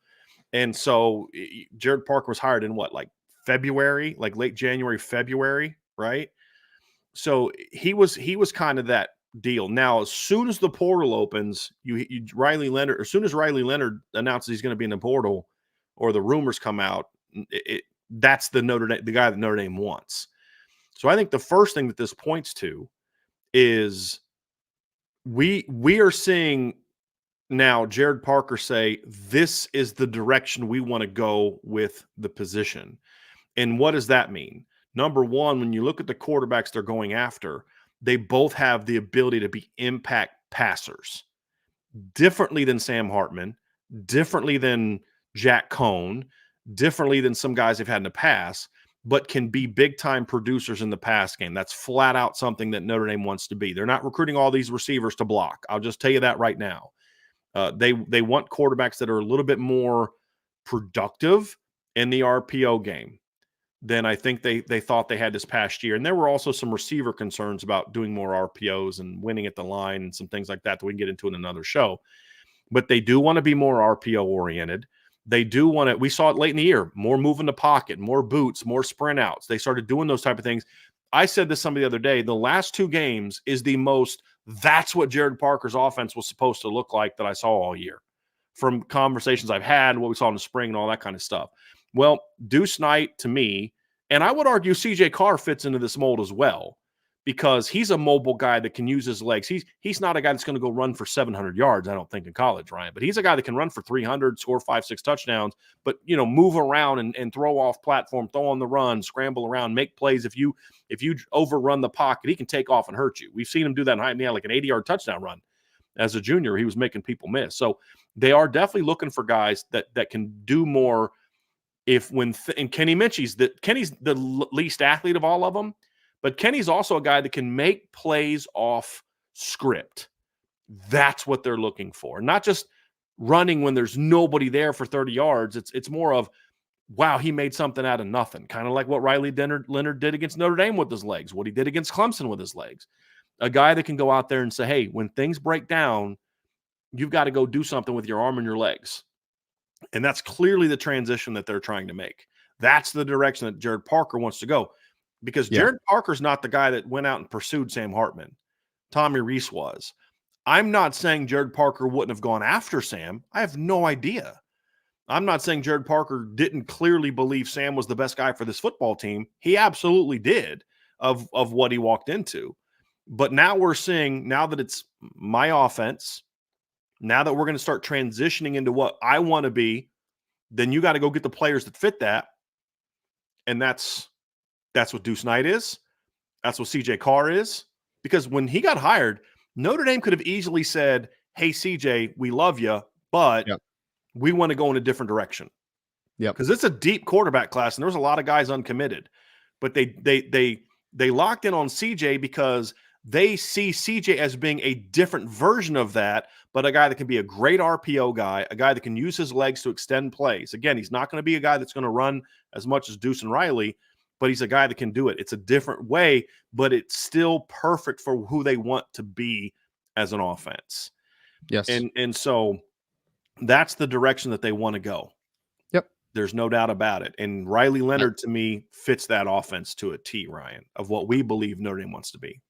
[SPEAKER 2] And so Jared Parker was hired in like February, like late January, February, right? So he was kind of that deal. Now, as soon as the portal opens, Riley Leonard, as soon as Riley Leonard announces he's going to be in the portal or the rumors come out, that's the guy that Notre Dame wants. So I think the first thing that this points to is we are seeing now Jared Parker say, this is the direction we want to go with the position. And what does that mean? Number one, when you look at the quarterbacks they're going after, they both have the ability to be impact passers, differently than Sam Hartman, differently than Jack Cohn, differently than some guys they've had in the past, but can be big-time producers in the pass game. That's flat out something that Notre Dame wants to be. They're not recruiting all these receivers to block. I'll just tell you that right now. They want quarterbacks that are a little bit more productive in the RPO game than I think they thought they had this past year. And there were also some receiver concerns about doing more RPOs and winning at the line and some things like that we can get into in another show. But they do want to be more RPO oriented. They do want to, we saw it late in the year, more move in the pocket, more boots, more sprint outs. They started doing those type of things. I said this somebody the other day, the last two games is that's what Jared Parker's offense was supposed to look like that I saw all year. from conversations I've had, what we saw in the spring and all that kind of stuff. Well, Deuce Knight to me, and I would argue CJ Carr fits into this mold as well, because he's a mobile guy that can use his legs. He's not a guy that's going to go run for 700 yards, I don't think, in college, Ryan, but he's a guy that can run for 300, score 5-6 touchdowns, but, move around and throw off platform, throw on the run, scramble around, make plays. If you overrun the pocket, he can take off and hurt you. We've seen him do that in like an 80-yard touchdown run as a junior. He was making people miss. So they are definitely looking for guys that can do more. And Kenny Minchie's Kenny's the least athlete of all of them, but Kenny's also a guy that can make plays off script. That's what they're looking for. Not just running when there's nobody there for 30 yards. It's more of, wow, he made something out of nothing. Kind of like what Riley Leonard did against Notre Dame with his legs, what he did against Clemson with his legs. A guy that can go out there and say, hey, when things break down, you've got to go do something with your arm and your legs. And that's clearly the transition that they're trying to make. That's the direction that Jared Parker wants to go, because Jared Parker's not the guy that went out and pursued Sam Hartman. Tommy Rees was. I'm not saying Jared Parker wouldn't have gone after Sam. I have no idea. I'm not saying Jared Parker didn't clearly believe Sam was the best guy for this football team. He absolutely did, of what he walked into. But now we're seeing, now that it's my offense, now that we're going to start transitioning into what I want to be, then you got to go get the players that fit that. And that's what Deuce Knight is. That's what CJ Carr is. Because when he got hired, Notre Dame could have easily said, hey, CJ, we love you, but we want to go in a different direction. Yeah. Because it's a deep quarterback class, and there's a lot of guys uncommitted. But they locked in on CJ because they see CJ as being a different version of that, but a guy that can be a great RPO guy, a guy that can use his legs to extend plays. Again, he's not going to be a guy that's going to run as much as Deuce and Riley, but he's a guy that can do it. It's a different way, but it's still perfect for who they want to be as an offense.
[SPEAKER 1] Yes.
[SPEAKER 2] And so that's the direction that they want to go.
[SPEAKER 1] Yep.
[SPEAKER 2] There's no doubt about it. And Riley Leonard, to me, fits that offense to a T, Ryan, of what we believe Notre Dame wants to be.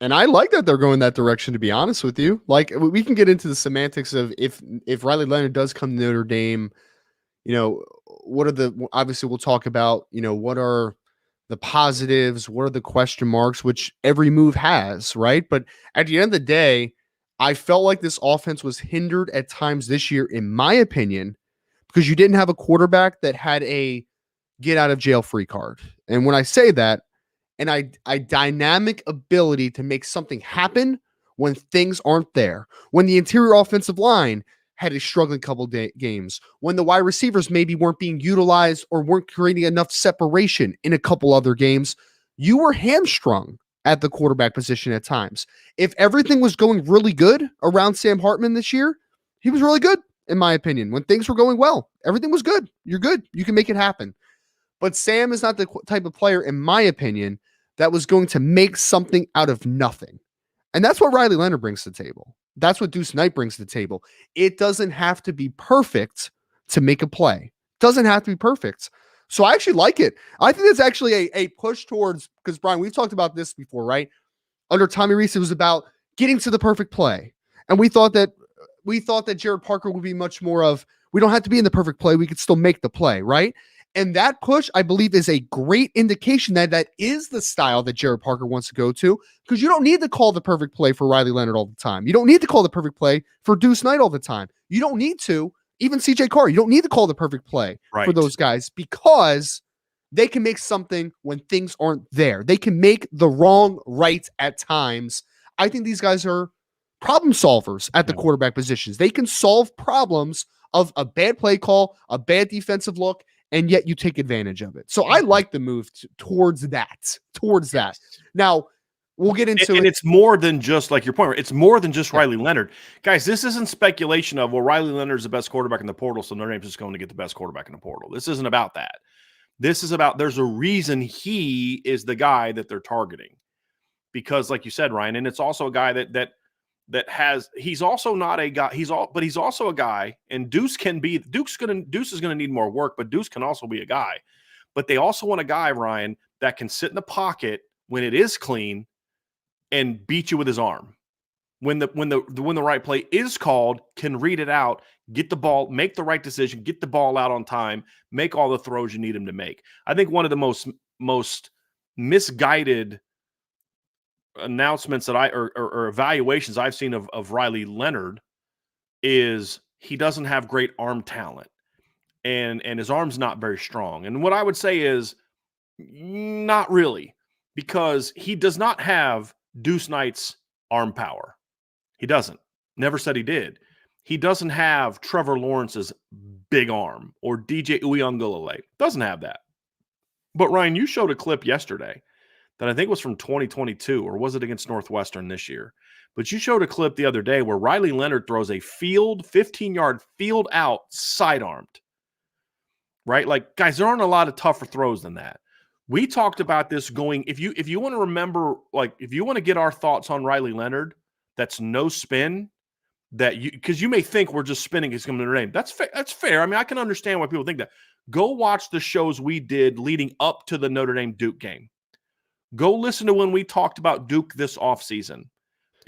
[SPEAKER 1] And I like that they're going that direction, to be honest with you. Like, we can get into the semantics of if Riley Leonard does come to Notre Dame, what are obviously we'll talk about, what are the positives, what are the question marks, which every move has, right? But at the end of the day, I felt like this offense was hindered at times this year, in my opinion, because you didn't have a quarterback that had a get out of jail free card. And when I say that, and a dynamic ability to make something happen when things aren't there. When the interior offensive line had a struggling couple games. When the wide receivers maybe weren't being utilized or weren't creating enough separation in a couple other games. You were hamstrung at the quarterback position at times. If everything was going really good around Sam Hartman this year, he was really good, in my opinion. When things were going well, everything was good. You're good. You can make it happen. But Sam is not the type of player, in my opinion, that was going to make something out of nothing. And that's what Riley Leonard brings to the table. That's what Deuce Knight brings to the table. It doesn't have to be perfect to make a play. It doesn't have to be perfect. So I actually like it. I think it's actually a push towards, because Brian, we've talked about this before, right? Under Tommy Rees, it was about getting to the perfect play. And we thought that Jared Parker would be much more of, we don't have to be in the perfect play. We could still make the play, right? And that push, I believe, is a great indication that is the style that Jared Parker wants to go to, because you don't need to call the perfect play for Riley Leonard all the time. You don't need to call the perfect play for Deuce Knight all the time. You don't need to, even CJ Carr, you don't need to call the perfect play for those guys, because they can make something when things aren't there. They can make the wrong right at times. I think these guys are problem solvers at the quarterback positions. They can solve problems of a bad play call, a bad defensive look, and yet you take advantage of it. So I like the move towards that. Now, we'll get into it.
[SPEAKER 2] And it's more than just, like your point, it's more than just Riley Leonard. Guys, this isn't speculation of, well, Riley Leonard's the best quarterback in the portal, so Notre Dame's just going to get the best quarterback in the portal. This isn't about that. This is about, there's a reason he is the guy that they're targeting. Because, like you said, Ryan, and it's also a guy that has, he's also not a guy, but he's also a guy, and Deuce is going to need more work, but Deuce can also be a guy. But they also want a guy, Ryan, that can sit in the pocket when it is clean and beat you with his arm. when the right play is called, can read it out, get the ball, make the right decision, get the ball out on time, make all the throws you need him to make. I think one of the most misguided announcements that or evaluations I've seen of Riley Leonard is he doesn't have great arm talent, and his arm's not very strong. And what I would say is not really, because he does not have Deuce Knight's arm power. He doesn't. Never said he did. He doesn't have Trevor Lawrence's big arm or DJ Uiagalelei. Doesn't have that. But Ryan, you showed a clip yesterday that I think was from 2022, or was it against Northwestern this year? But you showed a clip the other day where Riley Leonard throws a 15-yard field out sidearmed. Right? Like, guys, there aren't a lot of tougher throws than that. We talked about this going, if you want to remember, like, if you want to get our thoughts on Riley Leonard, that's no spin, because you may think we're just spinning his Notre Dame. That's fair. I mean, I can understand why people think that. Go watch the shows we did leading up to the Notre Dame Duke game. Go listen to when we talked about Duke this offseason.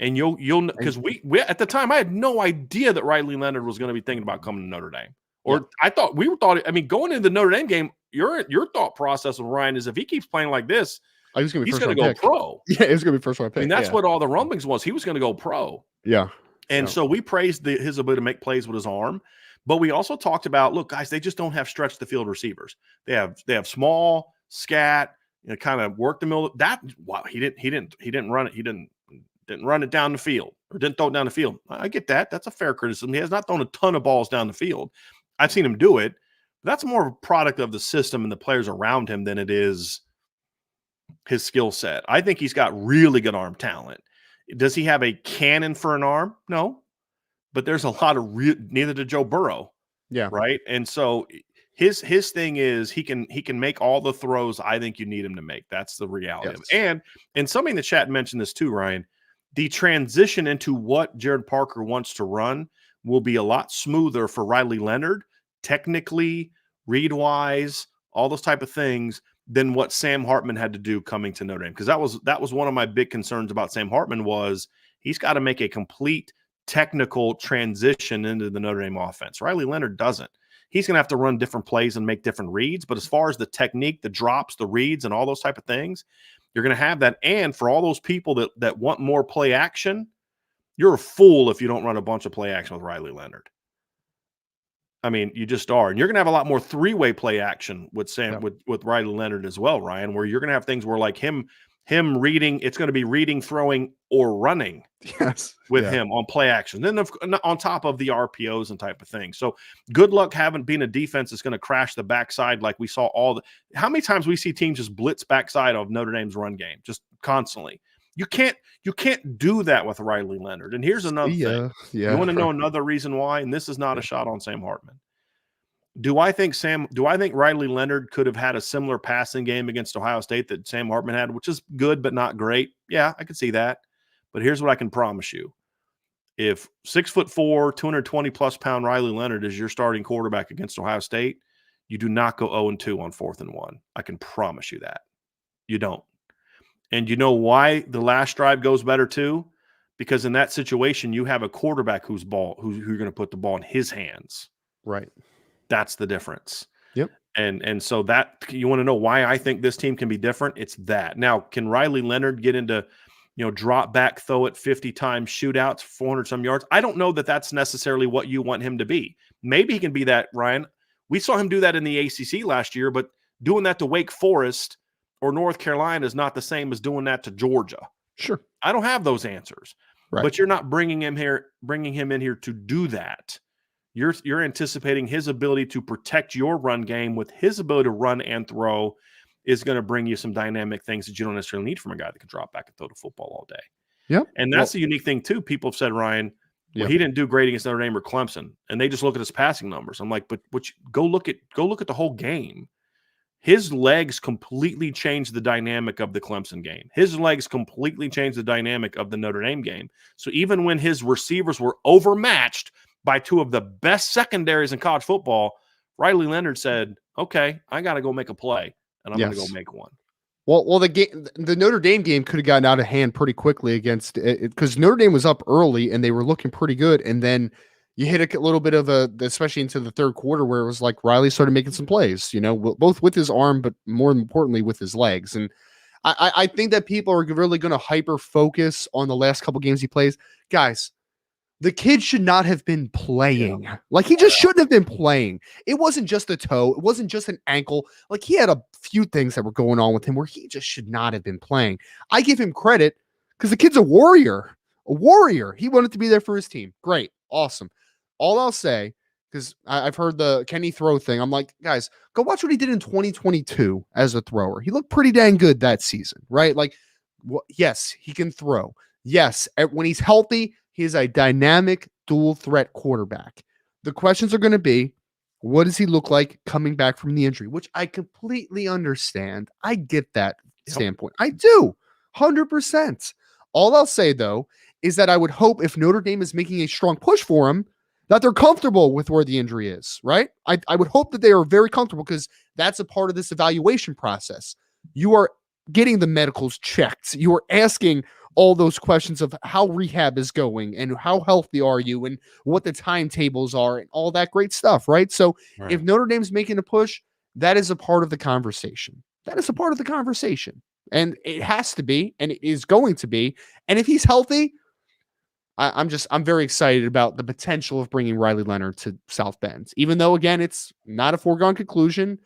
[SPEAKER 2] And you'll because we at the time I had no idea that Riley Leonard was going to be thinking about coming to Notre Dame. Or I thought going into the Notre Dame game, your thought process with Ryan is if he keeps playing like this,
[SPEAKER 1] he's going
[SPEAKER 2] to go pro.
[SPEAKER 1] Yeah, it was going to be first round pick.
[SPEAKER 2] I mean, that's what all the rumblings was. He was going to go pro.
[SPEAKER 1] Yeah.
[SPEAKER 2] And so we praised his ability to make plays with his arm, but we also talked about, look, guys, they just don't have stretch the field receivers. They have small, scat, kind of work the middle. He didn't run it. He didn't run it down the field, or didn't throw it down the field. I get that. That's a fair criticism. He has not thrown a ton of balls down the field. I've seen him do it. But that's more of a product of the system and the players around him than it is his skill set. I think he's got really good arm talent. Does he have a cannon for an arm? No. But there's a lot of neither did Joe Burrow.
[SPEAKER 1] Yeah.
[SPEAKER 2] Right. And so his thing is he can make all the throws I think you need him to make. That's the reality of it. And somebody in the chat mentioned this too, Ryan. The transition into what Jared Parker wants to run will be a lot smoother for Riley Leonard, technically, read-wise, all those type of things, than what Sam Hartman had to do coming to Notre Dame. Because that was one of my big concerns about Sam Hartman was he's got to make a complete technical transition into the Notre Dame offense. Riley Leonard doesn't. He's going to have to run different plays and make different reads. But as far as the technique, the drops, the reads, and all those type of things, you're going to have that. And for all those people that want more play action, you're a fool if you don't run a bunch of play action with Riley Leonard. I mean, you just are. And you're going to have a lot more three-way play action with with Riley Leonard as well, Ryan, where you're going to have things where like him reading, it's going to be reading, throwing, or running with him on play action. Then on top of the RPOs and type of thing. So good luck being a defense that's going to crash the backside like we saw how many times we see teams just blitz backside of Notre Dame's run game, just constantly. You can't do that with Riley Leonard. And here's another thing. You want to know another reason why? And this is not a shot on Sam Hartman. Do I think Riley Leonard could have had a similar passing game against Ohio State that Sam Hartman had, which is good but not great? Yeah, I could see that. But here's what I can promise you. If 6'4", 220+ pound Riley Leonard is your starting quarterback against Ohio State, you do not go 0-2 on 4th and 1. I can promise you that. You don't. And you know why the last drive goes better too? Because in that situation, you have a quarterback who's you're going to put the ball in his hands.
[SPEAKER 1] Right.
[SPEAKER 2] That's the difference.
[SPEAKER 1] Yep.
[SPEAKER 2] And so that you want to know why I think this team can be different? It's that. Now, can Riley Leonard get into, drop back, throw it 50 times, shootouts, 400 some yards? I don't know that that's necessarily what you want him to be. Maybe he can be that, Ryan. We saw him do that in the ACC last year, but doing that to Wake Forest or North Carolina is not the same as doing that to Georgia.
[SPEAKER 1] Sure.
[SPEAKER 2] I don't have those answers.
[SPEAKER 1] Right.
[SPEAKER 2] But you're not bringing him in here to do that. You're anticipating his ability to protect your run game with his ability to run and throw is going to bring you some dynamic things that you don't necessarily need from a guy that can drop back and throw the football all day.
[SPEAKER 1] Yep.
[SPEAKER 2] And that's the unique thing too. People have said, Ryan, he didn't do great against Notre Dame or Clemson, and they just look at his passing numbers. I'm like, but go look at the whole game. His legs completely changed the dynamic of the Clemson game. His legs completely changed the dynamic of the Notre Dame game. So even when his receivers were overmatched by two of the best secondaries in college football, Riley Leonard said, okay, I got to go make a play, and I'm going to go make one.
[SPEAKER 1] Well, the Notre Dame game could have gotten out of hand pretty quickly against it because Notre Dame was up early and they were looking pretty good, and then you hit a little bit of especially into the third quarter where it was like Riley started making some plays, both with his arm, but more importantly with his legs. And I think that people are really going to hyper focus on the last couple games he plays, guys. The kid should not have been playing. Yeah. Like, he just shouldn't have been playing. It wasn't just a toe. It wasn't just an ankle. Like, he had a few things that were going on with him where he just should not have been playing. I give him credit because the kid's a warrior. A warrior. He wanted to be there for his team. Great. Awesome. All I'll say, because I've heard the Kenny throw thing, I'm like, guys, go watch what he did in 2022 as a thrower. He looked pretty dang good that season, right? Like, yes, he can throw. Yes, when he's healthy, he is a dynamic dual threat quarterback. The questions are going to be, what does he look like coming back from the injury? Which I completely understand. I get that standpoint. I do. 100%. All I'll say, though, is that I would hope if Notre Dame is making a strong push for him, that they're comfortable with where the injury is, right? I would hope that they are very comfortable because that's a part of this evaluation process. You are getting the medicals checked. You are asking all those questions of how rehab is going and how healthy are you and what the timetables are and all that great stuff, right? So if Notre Dame's making a push, that is a part of the conversation. That is a part of the conversation. And it has to be, and it is going to be. And if he's healthy, I'm very excited about the potential of bringing Riley Leonard to South Bend, even though, again, it's not a foregone conclusion.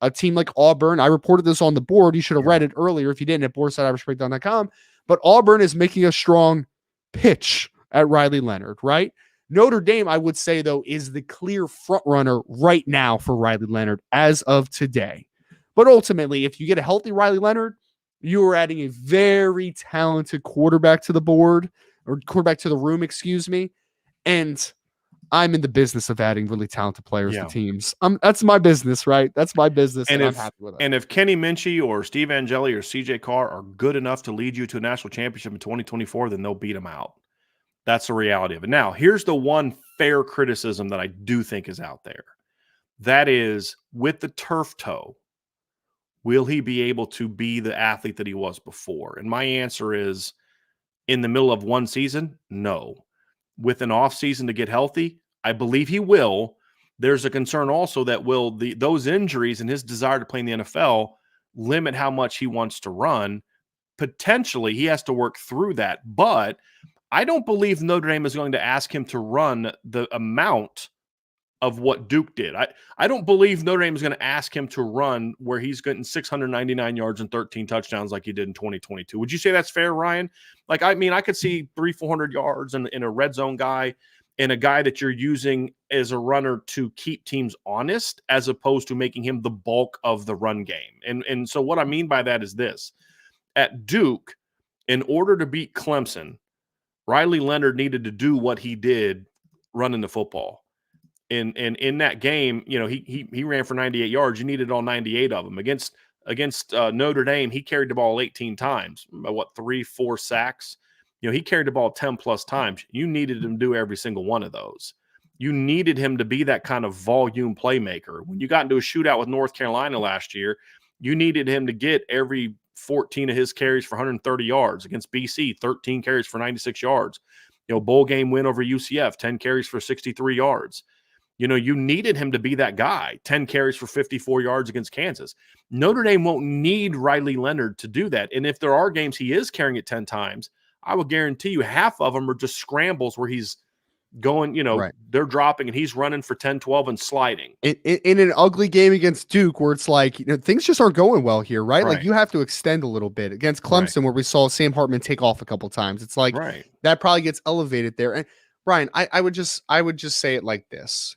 [SPEAKER 1] A team like Auburn, I reported this on the board. You should have read it earlier if you didn't at board.irishbreakdown.com. But Auburn is making a strong pitch at Riley Leonard, right? Notre Dame, I would say, though, is the clear front runner right now for Riley Leonard as of today. But ultimately, if you get a healthy Riley Leonard, you are adding a very talented quarterback to the board, or quarterback to the room, excuse me. And I'm in the business of adding really talented players to teams. That's my business, right? That's my business, and I'm happy with it.
[SPEAKER 2] And if Kenny Minchie or Steve Angeli or CJ Carr are good enough to lead you to a national championship in 2024, then they'll beat them out. That's the reality of it. Now, here's the one fair criticism that I do think is out there. That is, with the turf toe, will he be able to be the athlete that he was before? And my answer is, in the middle of one season, no. With an off season to get healthy, I believe he will. There's a concern also that will those injuries and his desire to play in the NFL limit how much he wants to run. Potentially, he has to work through that. But I don't believe Notre Dame is going to ask him to run the amount of what Duke did. I don't believe Notre Dame is going to ask him to run where he's getting 699 yards and 13 touchdowns like he did in 2022. Would you say that's fair, Ryan? Like, I mean, I could see 300-400 yards in a red zone guy and a guy that you're using as a runner to keep teams honest as opposed to making him the bulk of the run game. And so what I mean by that is this. At Duke, in order to beat Clemson, Riley Leonard needed to do what he did running the football. And in that game, you know, he ran for 98 yards. You needed all 98 of them. Against Notre Dame, he carried the ball 18 times. 3-4 sacks. You know, he carried the ball 10 plus times. You needed him to do every single one of those. You needed him to be that kind of volume playmaker. When you got into a shootout with North Carolina last year, you needed him to get every 14 of his carries for 130 yards. Against BC, 13 carries for 96 yards. You know, bowl game win over UCF, 10 carries for 63 yards. You know, you needed him to be that guy, 10 carries for 54 yards against Kansas. Notre Dame won't need Riley Leonard to do that. And if there are games he is carrying it 10 times, I will guarantee you half of them are just scrambles where he's going, you know, they're dropping and he's running for 10, 12 and sliding.
[SPEAKER 1] In an ugly game against Duke where it's like, you know, things just aren't going well here, right? Like, you have to extend a little bit. Against Clemson where we saw Sam Hartman take off a couple times. It's like that probably gets elevated there. And Brian, I would just say it like this.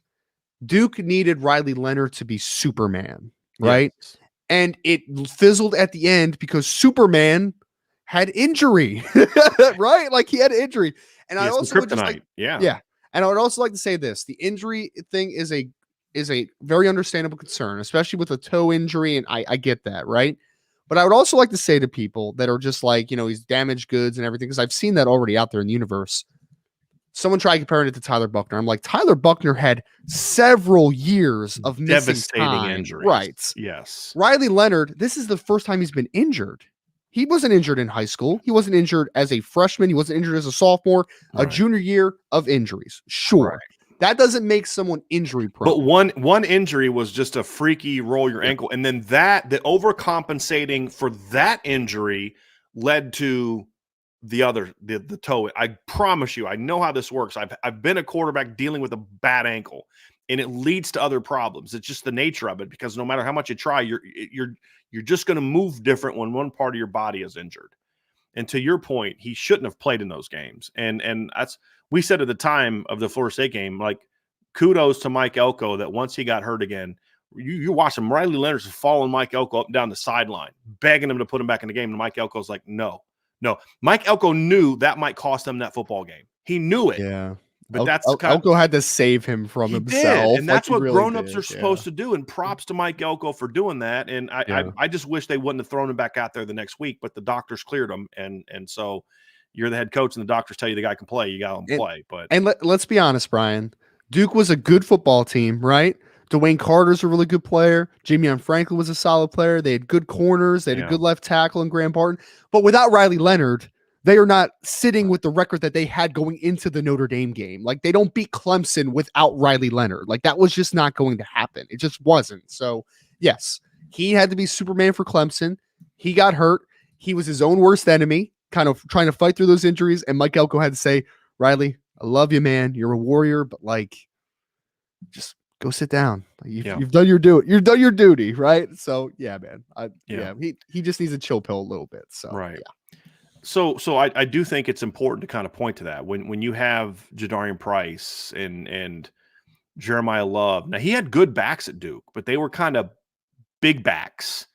[SPEAKER 1] Duke needed Riley Leonard to be Superman, right? Yes. And it fizzled at the end because Superman had injury, right? Like, he had injury. And I also would just like, and I would also like to say this: the injury thing is a very understandable concern, especially with a toe injury, and I get that, right? But I would also like to say to people that are just like, you know, he's damaged goods and everything, because I've seen that already out there in the universe. someone tried comparing it to Tyler Buckner. I'm like, Tyler Buckner had several years of missing
[SPEAKER 2] devastating
[SPEAKER 1] time.
[SPEAKER 2] injuries.
[SPEAKER 1] Right.
[SPEAKER 2] Yes.
[SPEAKER 1] Riley Leonard, this is the first time he's been injured. He wasn't injured in high school. He wasn't injured as a freshman. He wasn't injured as a sophomore. A junior year of injuries. Sure.
[SPEAKER 2] Right.
[SPEAKER 1] That doesn't make someone injury prone.
[SPEAKER 2] But one injury was just a freaky roll your ankle. And then the overcompensating for that injury led to the toe. I promise you, I know how this works. I've been a quarterback dealing with a bad ankle, and it leads to other problems. It's just the nature of it, because no matter how much you try, you're just going to move different when one part of your body is injured. And to your point, he shouldn't have played in those games. And that's, we said at the time of the Florida State game, like, kudos to Mike Elko that once he got hurt again, you watch him. Riley Leonard's following Mike Elko up and down the sideline, begging him to put him back in the game. And Mike Elko's like, no. Mike Elko knew that might cost him that football game. He knew it.
[SPEAKER 1] Yeah.
[SPEAKER 2] But that's
[SPEAKER 1] Elko had to save him from himself.
[SPEAKER 2] Did, and that's what grown-ups are supposed to do. And props to Mike Elko for doing that. And I just wish they wouldn't have thrown him back out there the next week, but the doctors cleared him. And so you're the head coach and the doctors tell you the guy can play, you got him play. But
[SPEAKER 1] let's be honest, Brian. Duke was a good football team, right? Dwayne Carter's a really good player. Jamion Franklin was a solid player. They had good corners. They had a good left tackle in Graham Barton. But without Riley Leonard, they are not sitting with the record that they had going into the Notre Dame game. Like, they don't beat Clemson without Riley Leonard. Like, that was just not going to happen. It just wasn't. So, yes, he had to be Superman for Clemson. He got hurt. He was his own worst enemy, kind of trying to fight through those injuries. And Mike Elko had to say, Riley, I love you, man. You're a warrior, but like, just go sit down. You've done your duty. You've done your duty, right? So yeah, man. He just needs a chill pill a little bit. So
[SPEAKER 2] right.
[SPEAKER 1] Yeah.
[SPEAKER 2] So I do think it's important to kind of point to that when you have Jadarian Price and Jeremiah Love. Now, he had good backs at Duke, but they were kind of big backs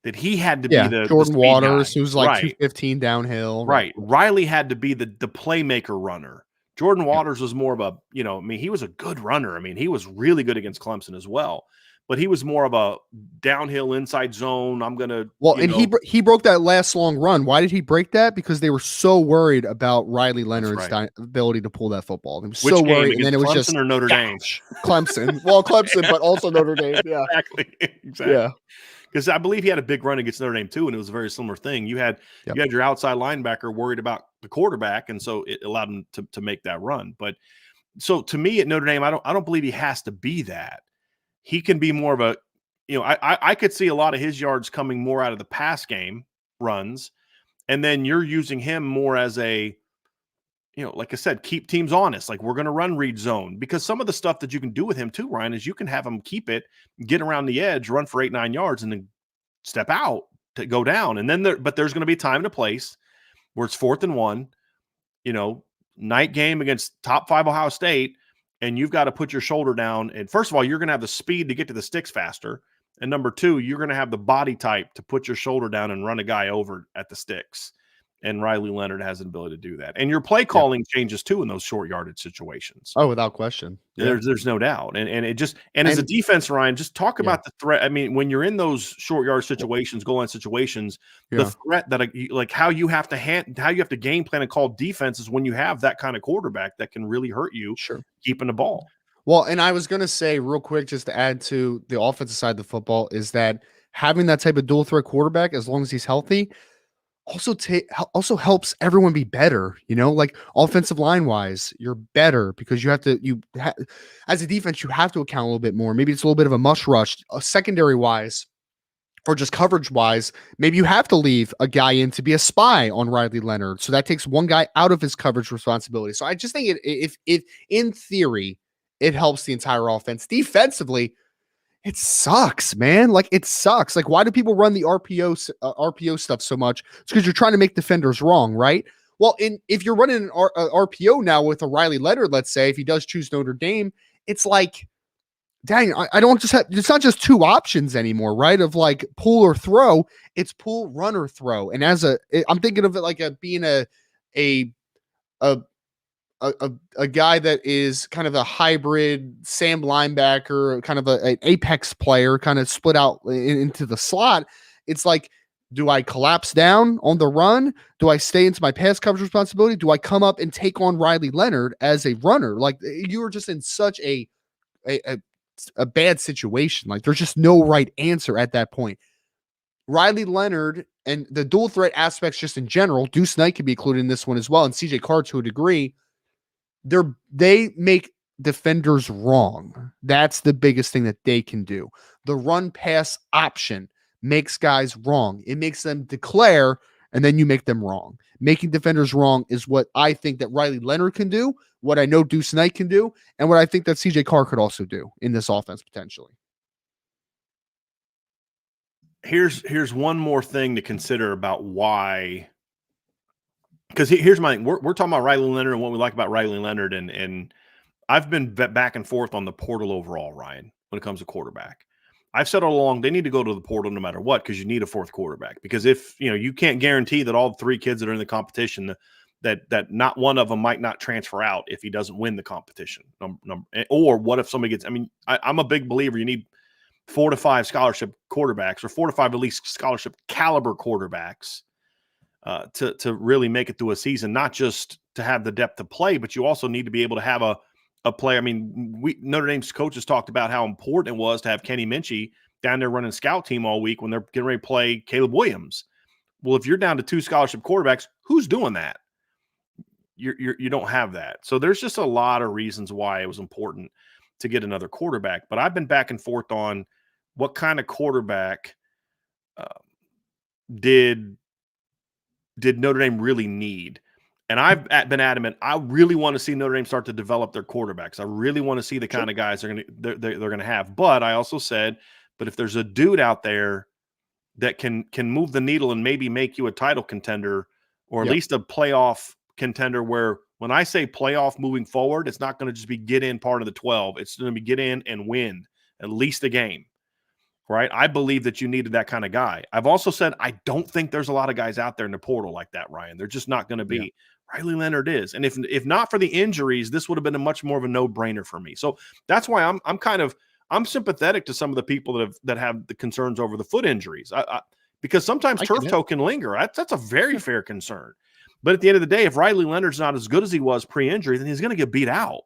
[SPEAKER 2] that he had to be the
[SPEAKER 1] Jordan Waters,
[SPEAKER 2] guy.
[SPEAKER 1] who's like 215 downhill.
[SPEAKER 2] Right. Riley had to be the playmaker runner. Jordan Waters was more of a, he was a good runner. I mean, he was really good against Clemson as well, but he was more of a downhill inside zone.
[SPEAKER 1] He broke that last long run. Why did he break that? Because they were so worried about Riley Leonard's ability to pull that football. They were so worried. And then it was
[SPEAKER 2] Clemson or Notre Dame?
[SPEAKER 1] Clemson. Well, Clemson, but also Notre Dame. Yeah,
[SPEAKER 2] exactly. Yeah. Because I believe he had a big run against Notre Dame too, and it was a very similar thing. You had your outside linebacker worried about the quarterback, and so it allowed him to make that run. But so to me at Notre Dame, I don't believe he has to be that. He can be more of a, I could see a lot of his yards coming more out of the pass game runs, and then you're using him more as a, like I said, keep teams honest. Like, we're going to run read zone, because some of the stuff that you can do with him too, Ryan, is you can have him keep it, get around the edge, run for 8-9 yards, and then step out to go down. And then but there's going to be time and a place where it's 4th and 1, night game against top 5 Ohio State, and you've got to put your shoulder down. And first of all, you're going to have the speed to get to the sticks faster. And number 2, you're going to have the body type to put your shoulder down and run a guy over at the sticks. And Riley Leonard has an ability to do that. And your play calling changes too in those short yardage situations.
[SPEAKER 1] Oh, without question.
[SPEAKER 2] There's no doubt. And it just, and as a defense, Ryan, just talk about the threat. I mean, when you're in those short yard situations, goal line situations, the threat that like how you have to game plan and call defenses when you have that kind of quarterback that can really hurt you keeping the ball.
[SPEAKER 1] Well, and I was going to say real quick, just to add to the offensive side of the football, is that having that type of dual threat quarterback, as long as he's healthy, also helps everyone be better, like offensive line wise, you're better because you have to, as a defense, you have to account a little bit more. Maybe it's a little bit of a mush rush, secondary wise, or just coverage wise. Maybe you have to leave a guy in to be a spy on Riley Leonard. So that takes one guy out of his coverage responsibility. So I just think if in theory, it helps the entire offense. Defensively, it sucks, man. Like, it sucks. Like, why do people run the RPO stuff so much? It's because you're trying to make defenders wrong, right? Well, if you're running an RPO now with a Riley Leonard, let's say, if he does choose Notre Dame, it's like, dang, I don't just have, it's not just 2 options anymore, right? Of like pull or throw, it's pull, run, or throw. And I'm thinking of it like being a guy that is kind of a hybrid Sam linebacker, kind of an apex player, kind of split out into the slot. It's like Do I collapse down on the run? Do I stay into my pass coverage responsibility? Do I come up and take on Riley Leonard as a runner? Like, you are just in such a bad situation. Like, there's just no right answer at that point. Riley Leonard and the dual threat aspects just in general, Deuce Knight could be included in this one as well, and CJ Carr to a degree, they make defenders wrong. That's the biggest thing that they can do. The run pass option makes guys wrong. It makes them declare, and then you make them wrong. Making defenders wrong is what I think that Riley Leonard can do, what I know Deuce Knight can do, and what I think that CJ Carr could also do in this offense potentially.
[SPEAKER 2] Here's one more thing to consider about why, because here's my thing. We're talking about Riley Leonard and what we like about Riley Leonard, and I've been back and forth on the portal overall, Ryan, when it comes to quarterback. I've said all along they need to go to the portal no matter what, because you need a fourth quarterback. Because if you can't guarantee that all three kids that are in the competition, that not one of them might not transfer out if he doesn't win the competition. Or what if somebody gets? I mean, I'm a big believer you need 4 to 5 scholarship quarterbacks, or 4 to 5 at least scholarship caliber quarterbacks to really make it through a season, not just to have the depth to play, but you also need to be able to have a player. I mean, Notre Dame's coaches talked about how important it was to have Kenny Minchie down there running scout team all week when they're getting ready to play Caleb Williams. Well, if you're down to 2 scholarship quarterbacks, who's doing that? You don't have that. So there's just a lot of reasons why it was important to get another quarterback. But I've been back and forth on what kind of quarterback did Notre Dame really need. And I've been adamant. I really want to see Notre Dame start to develop their quarterbacks. I really want to see the kind of guys they're going to have. But I also said, but if there's a dude out there that can move the needle and maybe make you a title contender, or at least a playoff contender, where when I say playoff moving forward, it's not going to just be get in part of the 12. It's going to be get in and win at least a game. Right? I believe that you needed that kind of guy. I've also said I don't think there's a lot of guys out there in the portal like that, Ryan. They're just not going to be. Yeah. Riley Leonard is. And if not for the injuries, this would have been a much more of a no-brainer for me. So that's why I'm sympathetic to some of the people that have the concerns over the foot injuries. Because sometimes turf toe can linger. That's a very fair concern. But at the end of the day, if Riley Leonard's not as good as he was pre-injury, then he's going to get beat out.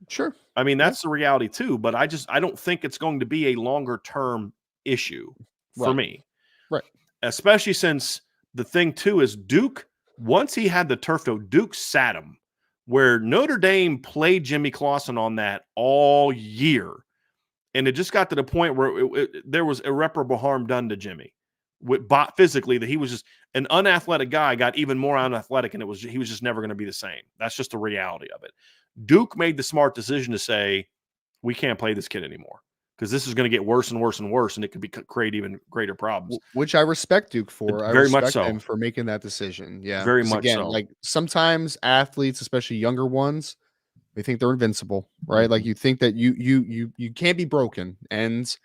[SPEAKER 1] Sure.
[SPEAKER 2] I mean, that's the reality too. But I don't think it's going to be a longer-term issue for me.
[SPEAKER 1] Right.
[SPEAKER 2] Especially since the thing too is Duke, once he had the turf toe, Duke sat him, where Notre Dame played Jimmy Clausen on that all year. And it just got to the point where there was irreparable harm done to Jimmy physically, that he was just an unathletic guy, got even more unathletic, and he was just never going to be the same. That's just the reality of it. Duke made the smart decision to say, we can't play this kid anymore, because this is going to get worse and worse and worse, and it could create even greater problems.
[SPEAKER 1] Which I respect Duke for.
[SPEAKER 2] Very much so.
[SPEAKER 1] Him for making that decision. Yeah,
[SPEAKER 2] very much so.
[SPEAKER 1] Like, sometimes athletes, especially younger ones, they think they're invincible, right? Like, you think that you can't be broken, and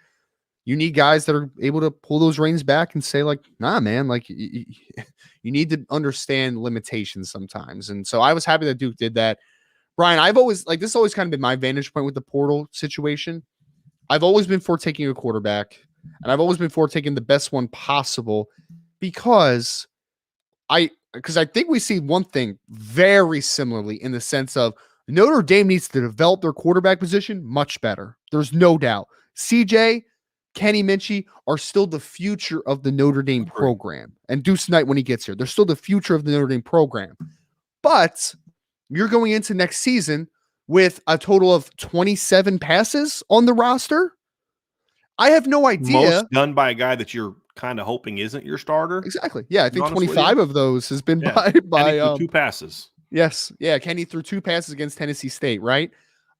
[SPEAKER 1] you need guys that are able to pull those reins back and say, like, nah, man, like, you need to understand limitations sometimes. And so I was happy that Duke did that. Brian, I've always, like, this has always kind of been my vantage point with the portal situation. I've always been for taking a quarterback, and I've always been for taking the best one possible, because I think we see one thing very similarly, in the sense of Notre Dame needs to develop their quarterback position much better. There's no doubt. CJ, Kenny Minchie are still the future of the Notre Dame program. And Deuce Knight, when he gets here, they're still the future of the Notre Dame program. But you're going into next season with a total of 27 passes on the roster. I have no idea.
[SPEAKER 2] Most done by a guy that you're kind of hoping isn't your starter.
[SPEAKER 1] Exactly. Yeah, I think 25 of those has been by
[SPEAKER 2] 2 passes.
[SPEAKER 1] Yes. Yeah, Kenny threw 2 passes against Tennessee State, right?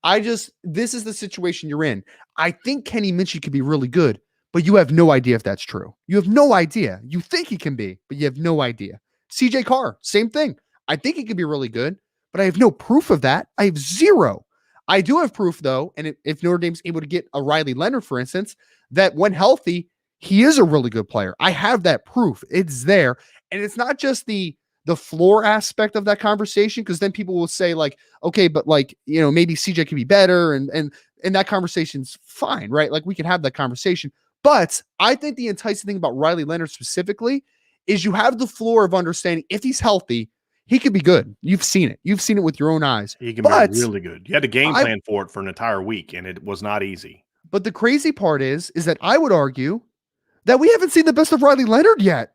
[SPEAKER 1] This is the situation you're in. I think Kenny Minchie could be really good, but you have no idea if that's true. You have no idea. You think he can be, but you have no idea. CJ Carr, same thing. I think he could be really good, but I have no proof of that. I have zero. I do have proof, though, and if Notre Dame's able to get a Riley Leonard, for instance, that when healthy, he is a really good player. I have that proof. It's there. And it's not just the floor aspect of that conversation, because then people will say, like, okay, but, like, maybe CJ could be better, and that conversation's fine, right? Like, we can have that conversation. But I think the enticing thing about Riley Leonard specifically is you have the floor of understanding if he's healthy, he could be good. You've seen it. You've seen it with your own eyes.
[SPEAKER 2] He can be really good. You had a game plan for it for an entire week, and it was not easy.
[SPEAKER 1] But the crazy part is that I would argue that we haven't seen the best of Riley Leonard yet.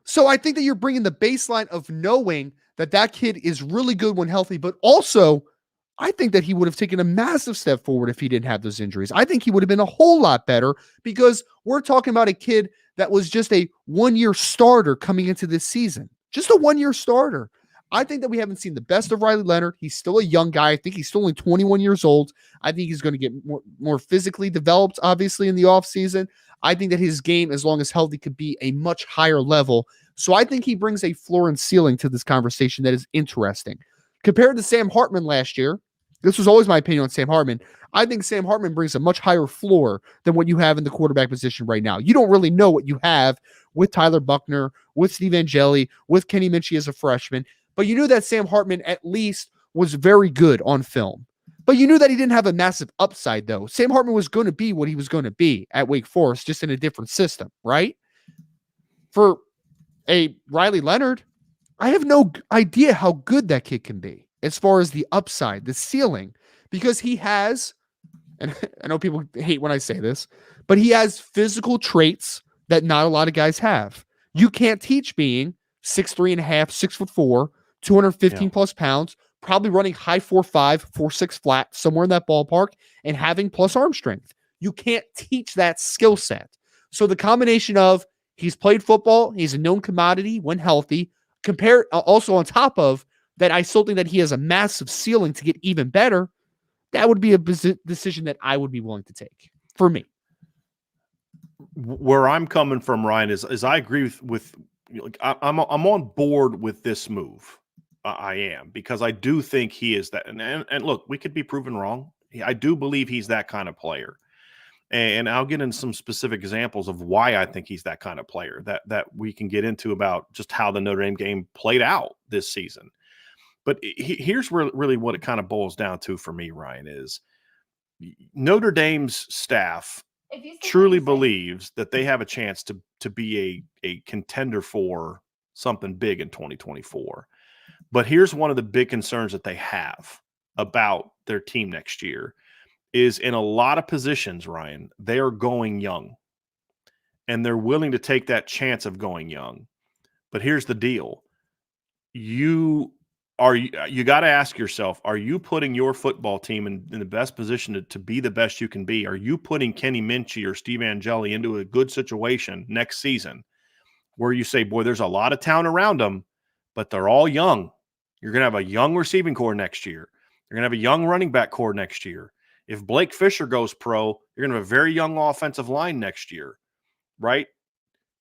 [SPEAKER 1] So I think that you're bringing the baseline of knowing that kid is really good when healthy, but also I think that he would have taken a massive step forward if he didn't have those injuries. I think he would have been a whole lot better because we're talking about a kid that was just a one-year starter coming into this season. Just a one-year starter. I think that we haven't seen the best of Riley Leonard. He's still a young guy. I think he's still only 21 years old. I think he's going to get more physically developed, obviously, in the offseason. I think that his game, as long as healthy, could be a much higher level. So I think he brings a floor and ceiling to this conversation that is interesting. Compared to Sam Hartman last year, this was always my opinion on Sam Hartman. I think Sam Hartman brings a much higher floor than what you have in the quarterback position right now. You don't really know what you have with Tyler Buckner, with Steve Angeli, with Kenny Minchie as a freshman. But you knew that Sam Hartman at least was very good on film. But you knew that he didn't have a massive upside, though. Sam Hartman was going to be what he was going to be at Wake Forest, just in a different system, right? For a Riley Leonard, I have no idea how good that kid can be as far as the upside, the ceiling, because he has, and I know people hate when I say this, but he has physical traits that not a lot of guys have. You can't teach being 6'3.5", 6'4", 215 plus pounds, probably running high 4.5, 4.6 flat, somewhere in that ballpark, and having plus arm strength. You can't teach that skill set. So the combination of he's played football, he's a known commodity when healthy, compared also on top of that, I still think that he has a massive ceiling to get even better. That would be a decision that I would be willing to take for me.
[SPEAKER 2] Where I'm coming from, Ryan, is I agree with I'm on board with this move. I am, because I do think he is that. And look, we could be proven wrong. I do believe he's that kind of player. And I'll get into some specific examples of why I think he's that kind of player that we can get into about just how the Notre Dame game played out this season. But here's really what it kind of boils down to for me, Ryan, is Notre Dame's staff truly believes that they have a chance to be a contender for something big in 2024. But here's one of the big concerns that they have about their team next year is in a lot of positions, Ryan, they are going young. And they're willing to take that chance of going young. But here's the deal. You got to ask yourself, are you putting your football team in the best position to be the best you can be? Are you putting Kenny Minchie or Steve Angeli into a good situation next season where you say, boy, there's a lot of talent around them, but they're all young. You're going to have a young receiving core next year. You're going to have a young running back core next year. If Blake Fisher goes pro, you're going to have a very young offensive line next year, right?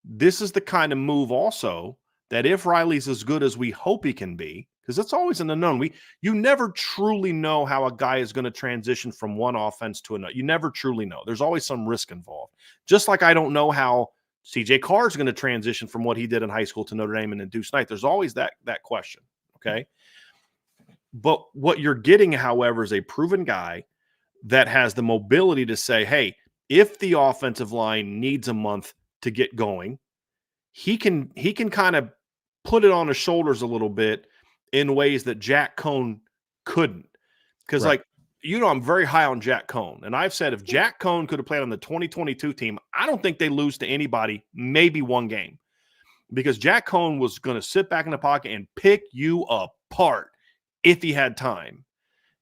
[SPEAKER 2] This is the kind of move also that if Riley's as good as we hope he can be, because it's always an unknown. You never truly know how a guy is going to transition from one offense to another. You never truly know. There's always some risk involved. Just like I don't know how CJ Carr is going to transition from what he did in high school to Notre Dame and then Deuce Knight. There's always that question, okay? But what you're getting, however, is a proven guy that has the mobility to say, hey, if the offensive line needs a month to get going, he can kind of put it on his shoulders a little bit in ways that Jack Cohn couldn't. Because,
[SPEAKER 1] right.
[SPEAKER 2] I'm very high on Jack Cohn. And I've said if Jack Cohn could have played on the 2022 team, I don't think they lose to anybody, maybe one game. Because Jack Cohn was going to sit back in the pocket and pick you apart if he had time.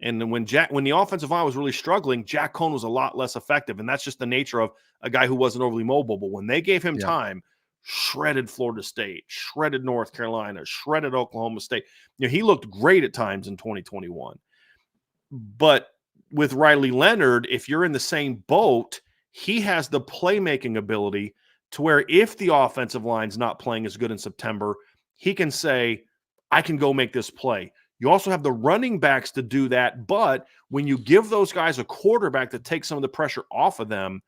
[SPEAKER 2] And when the offensive line was really struggling, Jack Cohn was a lot less effective. And that's just the nature of a guy who wasn't overly mobile. But when they gave him time, shredded Florida State, shredded North Carolina, shredded Oklahoma State. He looked great at times in 2021. But with Riley Leonard, if you're in the same boat, he has the playmaking ability to where if the offensive line's not playing as good in September, he can say, I can go make this play. You also have the running backs to do that. But when you give those guys a quarterback that takes some of the pressure off of them,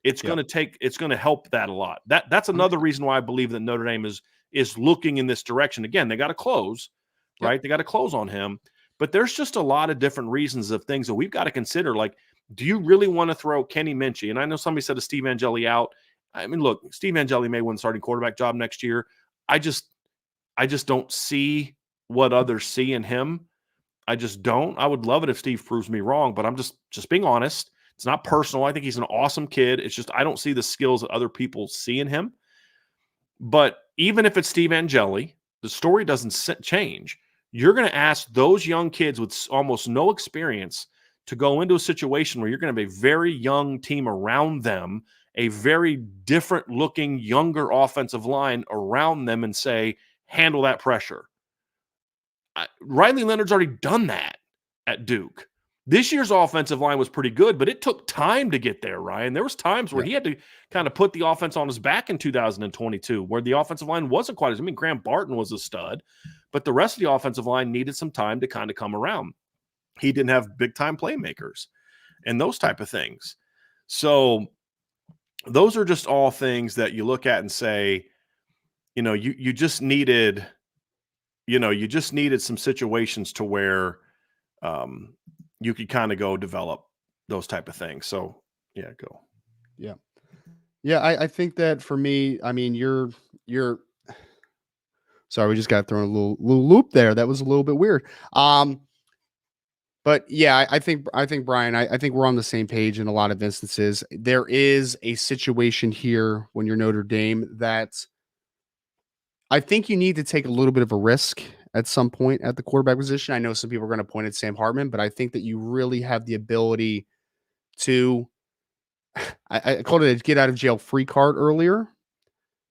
[SPEAKER 2] it's going to help that a lot. That's another reason why I believe that Notre Dame is looking in this direction. Again, they got to close, right? They got to close on him. But there's just a lot of different reasons of things that we've got to consider. Like, do you really want to throw Kenny Minchie? And I know somebody said a Steve Angeli out, I mean, look, Steve Angeli may win the starting quarterback job next year. I just don't see what others see in him. I just don't. I would love it if Steve proves me wrong, but I'm just being honest. It's not personal. I think he's an awesome kid. It's just I don't see the skills that other people see in him. But even if it's Steve Angeli, the story doesn't change. You're going to ask those young kids with almost no experience to go into a situation where you're going to have a very young team around them, a very different looking, younger offensive line around them, and say, handle that pressure. Riley Leonard's already done that at Duke. This year's offensive line was pretty good, but it took time to get there, Ryan. There was times where he had to kind of put the offense on his back in 2022, where the offensive line wasn't quite as – I mean, Graham Barton was a stud, but the rest of the offensive line needed some time to kind of come around. He didn't have big-time playmakers and those type of things. So those are just all things that you look at and say, you know, you just needed – you just needed some situations to where you could kind of go develop those type of things. So yeah, go.
[SPEAKER 1] Yeah. Yeah. I think that for me, I mean, you're sorry, we just got thrown a little loop there. That was a little bit weird. But yeah, I think Brian, I think we're on the same page in a lot of instances. There is a situation here when you're Notre Dame that I think you need to take a little bit of a risk at some point at the quarterback position. I know some people are going to point at Sam Hartman, but I think that you really have the ability to, I called it a get out of jail free card earlier,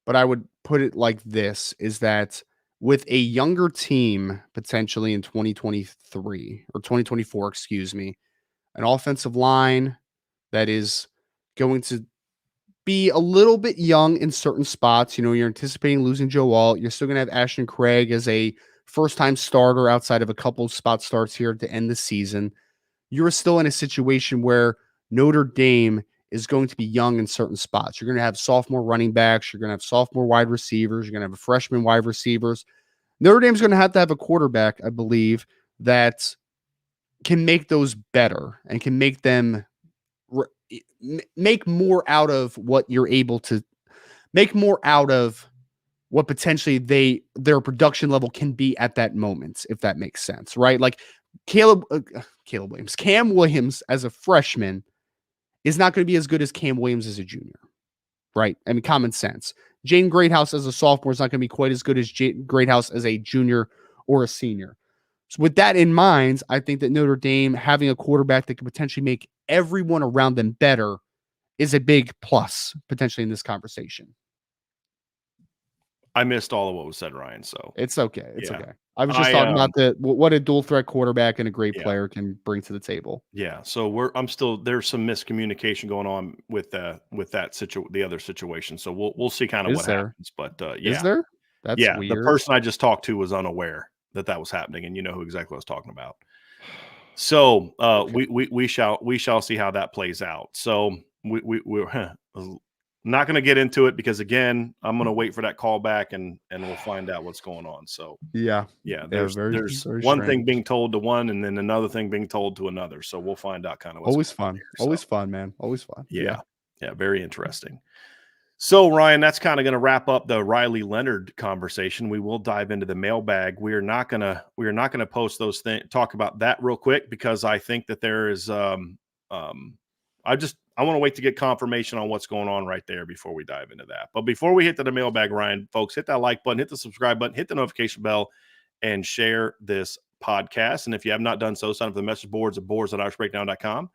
[SPEAKER 1] but I would put it like this, is that with a younger team potentially in 2023 or 2024, excuse me, an offensive line that is going to be a little bit young in certain spots. You know, you're anticipating losing Joe Alt. You're still going to have Ashton Craig as a first-time starter outside of a couple of spot starts here to end the season. You're still in a situation where Notre Dame is going to be young in certain spots. You're going to have sophomore running backs. You're going to have sophomore wide receivers. You're going to have a freshman wide receivers. Notre Dame's going to have a quarterback, I believe, that can make those better and can make them make more out of what you're able to make more out of what potentially their production level can be at that moment, if that makes sense, right? Like Cam Williams as a freshman is not going to be as good as Cam Williams as a junior, right? I mean, common sense. Jaden Greathouse as a sophomore is not going to be quite as good as Greathouse as a junior or a senior. So with that in mind, I think that Notre Dame having a quarterback that could potentially make everyone around them better is a big plus potentially in this conversation.
[SPEAKER 2] I missed all of what was said, Ryan. So
[SPEAKER 1] it's okay. It's okay. I was just talking about what a dual threat quarterback and a great player can bring to the table.
[SPEAKER 2] Yeah. So there's some miscommunication going on with the other situation. So we'll see kind of what happens. But
[SPEAKER 1] is there? That's weird.
[SPEAKER 2] The person I just talked to was unaware that was happening, and you know who exactly I was talking about. So okay. we shall see how that plays out. So we're not going to get into it because again, I'm going to wait for that call back and we'll find out what's going on. So
[SPEAKER 1] yeah.
[SPEAKER 2] There's one thing being told to one and then another thing being told to another. So we'll find out kind of what's
[SPEAKER 1] always fun. Always fun, man. Always fun.
[SPEAKER 2] Yeah. Very interesting. So Ryan, that's kind of going to wrap up the Riley Leonard conversation. We will dive into the mailbag. We are not going to post those things, talk about that real quick because I think that there is I want to wait to get confirmation on what's going on right there before we dive into that. But before we hit to the mailbag, Ryan, folks, hit that like button, hit the subscribe button, hit the notification bell, and share this podcast. And if you have not done so, sign up for the message boards at boards.irishbreakdown.com.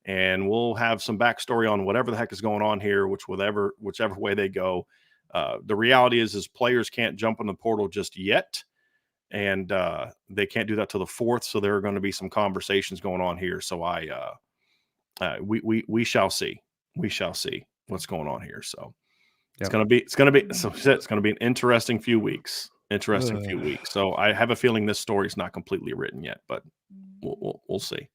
[SPEAKER 2] And we'll have some backstory on whatever the heck is going on here, whichever way they go. The reality is players can't jump in the portal just yet. And they can't do that till the 4th. So there are going to be some conversations going on here. So we shall see. We shall see what's going on here. So it's going to be an interesting few weeks. So I have a feeling this story is not completely written yet, but we'll see.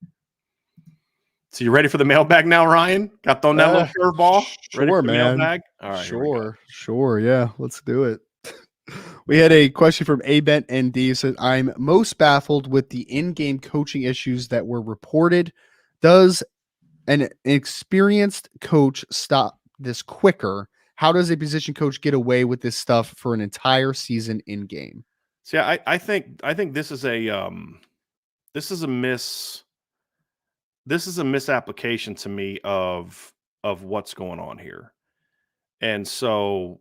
[SPEAKER 2] So you ready for the mailbag now, Ryan? Got thrown that little curveball?
[SPEAKER 1] Ready for the mailbag? All right. Sure. Yeah, let's do it. We had a question from Abent ND. Said, I'm most baffled with the in-game coaching issues that were reported. Does an experienced coach stop this quicker how does a position coach get away with this stuff for an entire season in game?
[SPEAKER 2] See, I think this is a this is a misapplication to me of what's going on here. And so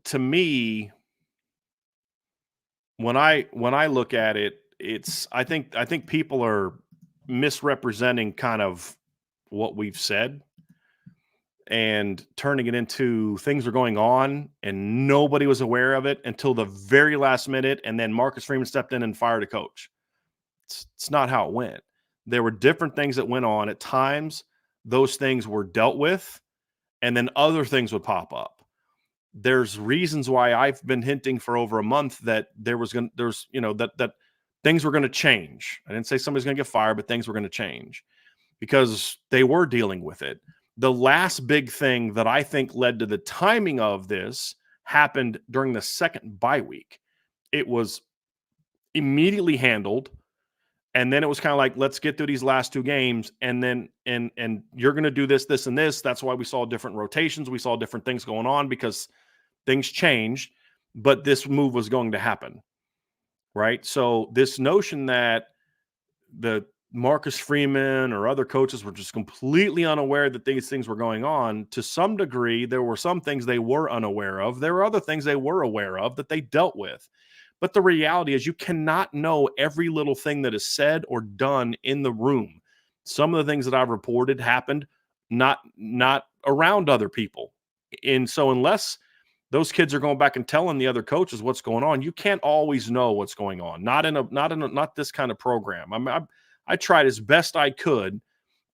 [SPEAKER 2] to me, when I look at it, it's I think people are misrepresenting kind of what we've said and turning it into things are going on and nobody was aware of it until the very last minute, and then Marcus Freeman stepped in and fired a coach. It's not how it went. There were different things that went on. At times, those things were dealt with, and then other things would pop up. There's reasons why I've been hinting for over a month that that things were going to change. I didn't say somebody's going to get fired, but things were going to change because they were dealing with it. The last big thing that I think led to the timing of this happened during the second bye week. It was immediately handled. And then it was kind of like, let's get through these last two games. And then, and you're going to do this, this, and this. That's why we saw different rotations. We saw different things going on because things changed, but this move was going to happen. Right. So this notion that the Marcus Freeman or other coaches were just completely unaware that these things were going on, to some degree, there were some things they were unaware of. There were other things they were aware of that they dealt with. But the reality is you cannot know every little thing that is said or done in the room. Some of the things that I've reported happened not around other people. And so unless those kids are going back and telling the other coaches what's going on, you can't always know what's going on. Not this kind of program. I tried as best I could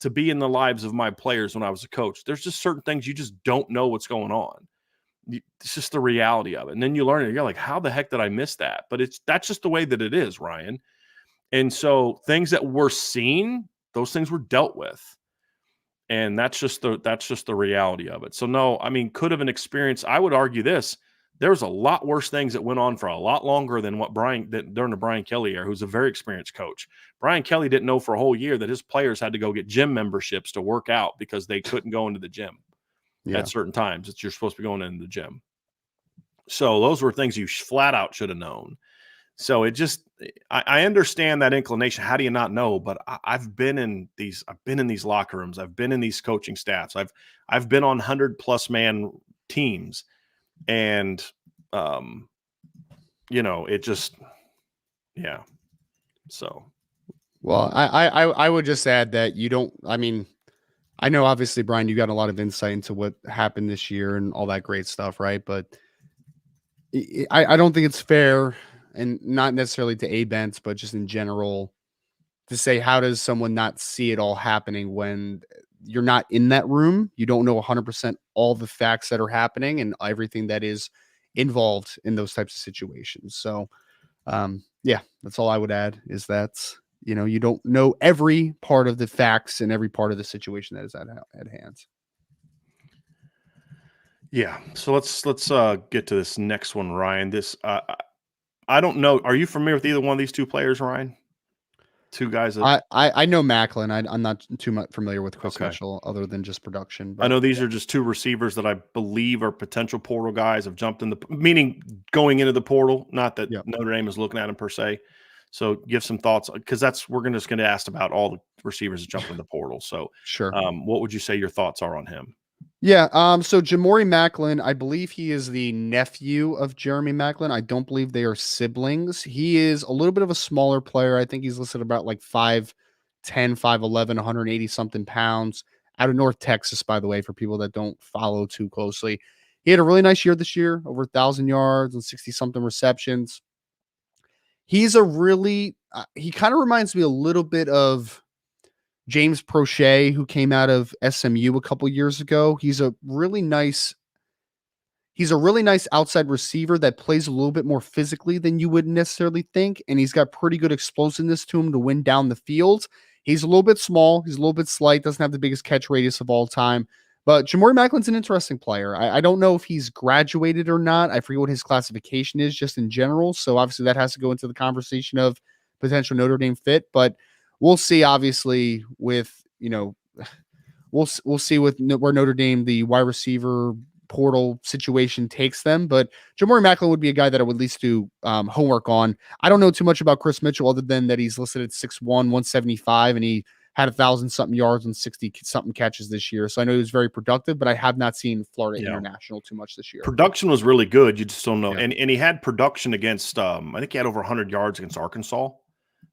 [SPEAKER 2] to be in the lives of my players when I was a coach. There's just certain things you just don't know what's going on. It's just the reality of it. And then you learn it. You're like, how the heck did I miss that? But that's just the way that it is, Ryan. And so things that were seen, those things were dealt with. And that's just the reality of it. So no, I mean, could have an experience. I would argue this. There's a lot worse things that went on for a lot longer than during the Brian Kelly era, who's a very experienced coach. Brian Kelly didn't know for a whole year that his players had to go get gym memberships to work out because they couldn't go into the gym. At certain times that you're supposed to be going into the gym. So those were things you flat out should have known. So it just, I understand that inclination. How do you not know? But I've been in these locker rooms. I've been in these coaching staffs. I've been on 100+ man teams, and it just, yeah. So,
[SPEAKER 1] well, I would just add that you don't. I mean, I know obviously, Brian, you got a lot of insight into what happened this year and all that great stuff, right? But I don't think it's fair, and not necessarily to A-Bents, but just in general, to say, how does someone not see it all happening when you're not in that room? You don't know 100% all the facts that are happening and everything that is involved in those types of situations. So, yeah, that's all I would add, is that you don't know every part of the facts and every part of the situation that is at hand.
[SPEAKER 2] Yeah. So let's get to this next one, Ryan. This I don't know. Are you familiar with either one of these two players, Ryan? Two guys that
[SPEAKER 1] I know Macklin. I'm not too much familiar with Chris Mitchell other than just production. But
[SPEAKER 2] I know these are just two receivers that I believe are potential portal guys, have jumped in meaning going into the portal, not that Notre Dame is looking at them per se. So give some thoughts, because we're just going to ask about all the receivers that jump in the portal. So
[SPEAKER 1] sure.
[SPEAKER 2] What would you say your thoughts are on him?
[SPEAKER 1] Yeah. So Jamori Macklin, I believe he is the nephew of Jeremy Macklin. I don't believe they are siblings. He is a little bit of a smaller player. I think he's listed about like 5'10", 5'11", 180 something pounds, out of North Texas, by the way, for people that don't follow too closely. He had a really nice year this year, over 1,000 yards and 60 something receptions. He's a really, he kind of reminds me a little bit of James Prochet, who came out of SMU a couple years ago. He's a really nice outside receiver that plays a little bit more physically than you would necessarily think. And he's got pretty good explosiveness to him to win down the field. He's a little bit small. He's a little bit slight. Doesn't have the biggest catch radius of all time. But Jamori Macklin's an interesting player. I don't know if he's graduated or not. I forget what his classification is just in general. So obviously that has to go into the conversation of potential Notre Dame fit. But we'll see, obviously, with, we'll see where Notre Dame, the wide receiver portal situation takes them. But Jamori Macklin would be a guy that I would at least do homework on. I don't know too much about Chris Mitchell other than that he's listed at 6'1", 175, and he had 1,000-something yards and 60-something catches this year. So I know he was very productive, but I have not seen Florida International too much this year.
[SPEAKER 2] Production was really good. You just don't know.
[SPEAKER 1] Yeah.
[SPEAKER 2] And he had production against, I think he had over 100 yards against Arkansas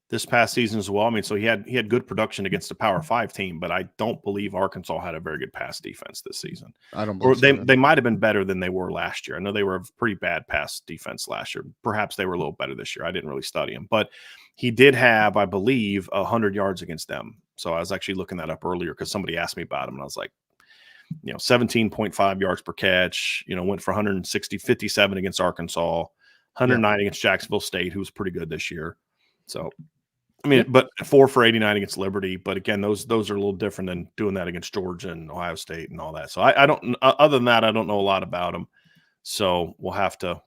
[SPEAKER 2] this past season as well. I mean, so he had good production against a Power 5 team, but I don't believe Arkansas had a very good pass defense this season.
[SPEAKER 1] I don't believe
[SPEAKER 2] they might have been better than they were last year. I know they were a pretty bad pass defense last year. Perhaps they were a little better this year. I didn't really study them, but he did have, I believe, 100 yards against them. So I was actually looking that up earlier because somebody asked me about him, and I was like, 17.5 yards per catch, went for 57 against Arkansas, 109 against Jacksonville State, who was pretty good this year. So, I mean, but 4 for 89 against Liberty. But again, those are a little different than doing that against Georgia and Ohio State and all that. So I don't, other than that, I don't know a lot about him. So we'll have to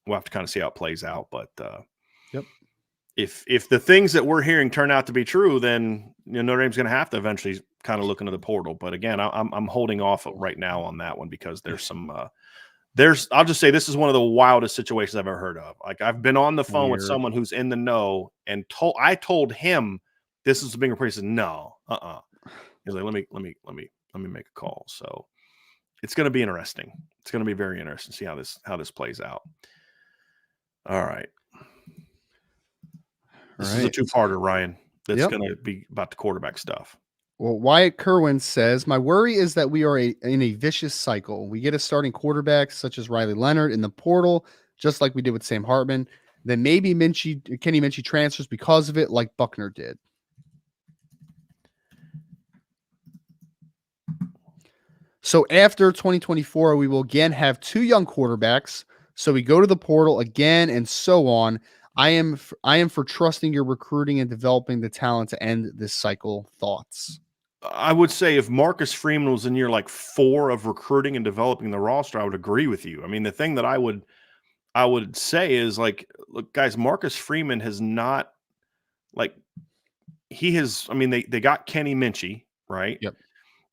[SPEAKER 2] kind of see how it plays out. But if the things that we're hearing turn out to be true, then Notre Dame's going to have to eventually kind of look into the portal. But again, I'm holding off right now on that one because there's some I'll just say this is one of the wildest situations I've ever heard of. Like, I've been on the phone with someone who's in the know and I told him this is a bigger price. He said, no, He's like, let me make a call. So it's going to be interesting. It's going to be very interesting to see how this plays out. All right. This is a two-parter, Ryan. That's going to be about the quarterback stuff.
[SPEAKER 1] Well, Wyatt Kerwin says, my worry is that we are in a vicious cycle. We get a starting quarterback such as Riley Leonard in the portal, just like we did with Sam Hartman. Then maybe Kenny Minchie transfers because of it, like Buckner did. So after 2024, we will again have 2 young quarterbacks. So we go to the portal again and so on. I am for trusting your recruiting and developing the talent to end this cycle. Thoughts?
[SPEAKER 2] I would say if Marcus Freeman was in year like 4 of recruiting and developing the roster, I would agree with you. I mean, the thing that I would say is, like, look, guys, Marcus Freeman has not, like, he has, I mean, they got Kenny Minchie, right?
[SPEAKER 1] Yep.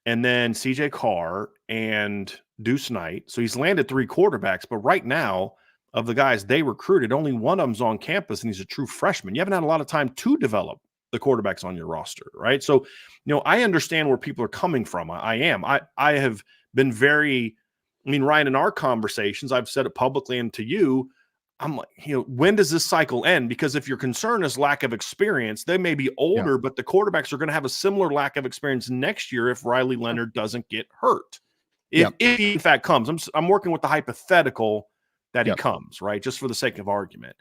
[SPEAKER 2] And then CJ Carr and Deuce Knight. So he's landed 3 quarterbacks, but right now, of the guys they recruited, only one of them's on campus, and he's a true freshman. You haven't had a lot of time to develop the quarterbacks on your roster, right? So, I understand where people are coming from. I have been very, Ryan, in our conversations, I've said it publicly and to you, I'm like, when does this cycle end? Because if your concern is lack of experience, they may be older, but the quarterbacks are going to have a similar lack of experience next year if Riley Leonard doesn't get hurt. If he in fact comes, I'm working with the hypothetical that he comes, right? Just for the sake of argument.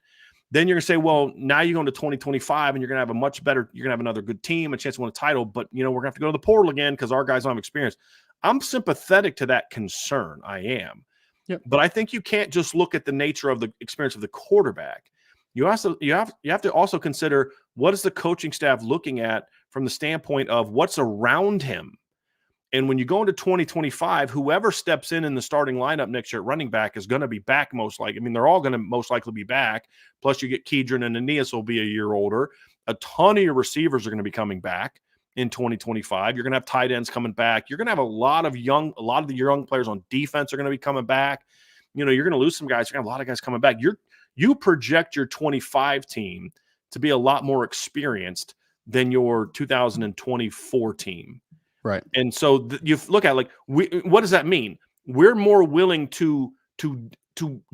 [SPEAKER 2] Then you're going to say, well, now you're going to 2025 and you're going to have you're going to have another good team, a chance to win a title, but we're going to have to go to the portal again because our guys don't have experience. I'm sympathetic to that concern. I am. Yep. But I think you can't just look at the nature of the experience of the quarterback. You have to also consider, what is the coaching staff looking at from the standpoint of what's around him. And when you go into 2025, whoever steps in the starting lineup next year at running back is going to be back most likely. They're all going to most likely be back. Plus, you get Kedron and Aeneas will be a year older. A ton of your receivers are going to be coming back in 2025. You're going to have tight ends coming back. You're going to have a lot of the young players on defense are going to be coming back. You're going to lose some guys. You're going to have a lot of guys coming back. You project your 25 team to be a lot more experienced than your 2024 team.
[SPEAKER 1] Right.
[SPEAKER 2] And so you look at, like, what does that mean? We're more willing to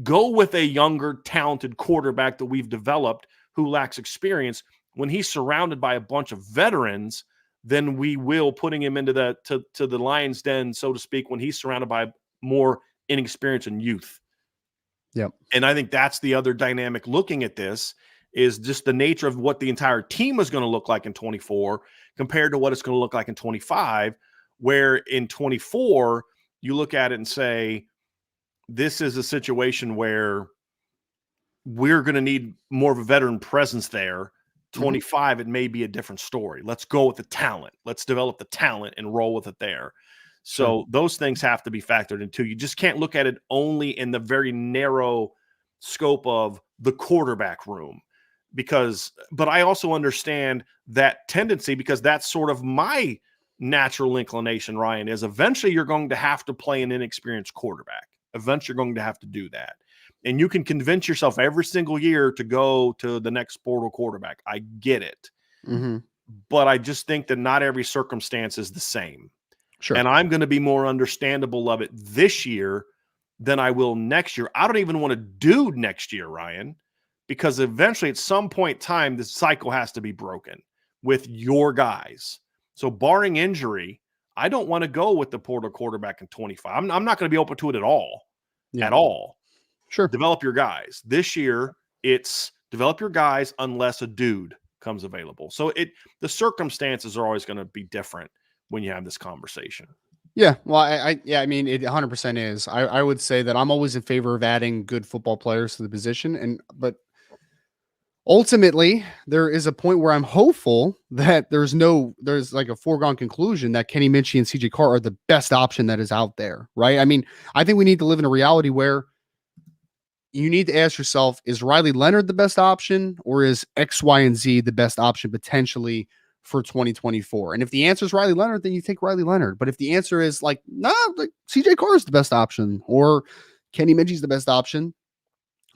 [SPEAKER 2] go with a younger, talented quarterback that we've developed who lacks experience when he's surrounded by a bunch of veterans than we will putting him into to the lion's den, so to speak, when he's surrounded by more inexperience and youth.
[SPEAKER 1] Yep.
[SPEAKER 2] And I think that's the other dynamic looking at this, is just the nature of what the entire team is going to look like in 24 compared to what it's going to look like in 25, where in 24, you look at it and say, this is a situation where we're going to need more of a veteran presence there. 25, it may be a different story. Let's go with the talent. Let's develop the talent and roll with it there. So those things have to be factored into. You just can't look at it only in the very narrow scope of the quarterback room. But I also understand that tendency, because that's sort of my natural inclination, Ryan, is eventually you're going to have to play an inexperienced quarterback. Eventually you're going to have to do that. And you can convince yourself every single year to go to the next portal quarterback. I get it.
[SPEAKER 1] Mm-hmm.
[SPEAKER 2] But I just think that not every circumstance is the same.
[SPEAKER 1] Sure.
[SPEAKER 2] And I'm going to be more understandable of it this year than I will next year. I don't even want to do next year, Ryan, because eventually at some point in time, the cycle has to be broken with your guys. So barring injury, I don't want to go with the portal quarterback in 25. I'm not going to be open to it at all.
[SPEAKER 1] Yeah.
[SPEAKER 2] At all.
[SPEAKER 1] Sure.
[SPEAKER 2] Develop your guys. This year, it's develop your guys unless a dude comes available. So the circumstances are always going to be different when you have this conversation.
[SPEAKER 1] Yeah, well, I mean, it 100% is. I would say that I'm always in favor of adding good football players to the position, but ultimately, there is a point where I'm hopeful that there's like a foregone conclusion that Kenny Minchey and CJ Carr are the best option that is out there, right? I mean, I think we need to live in a reality where you need to ask yourself, is Riley Leonard the best option, or is X, Y, and Z the best option potentially for 2024? And if the answer is Riley Leonard, then you take Riley Leonard. But if the answer is like, no, like CJ Carr is the best option, or Kenny Minchey's the best option,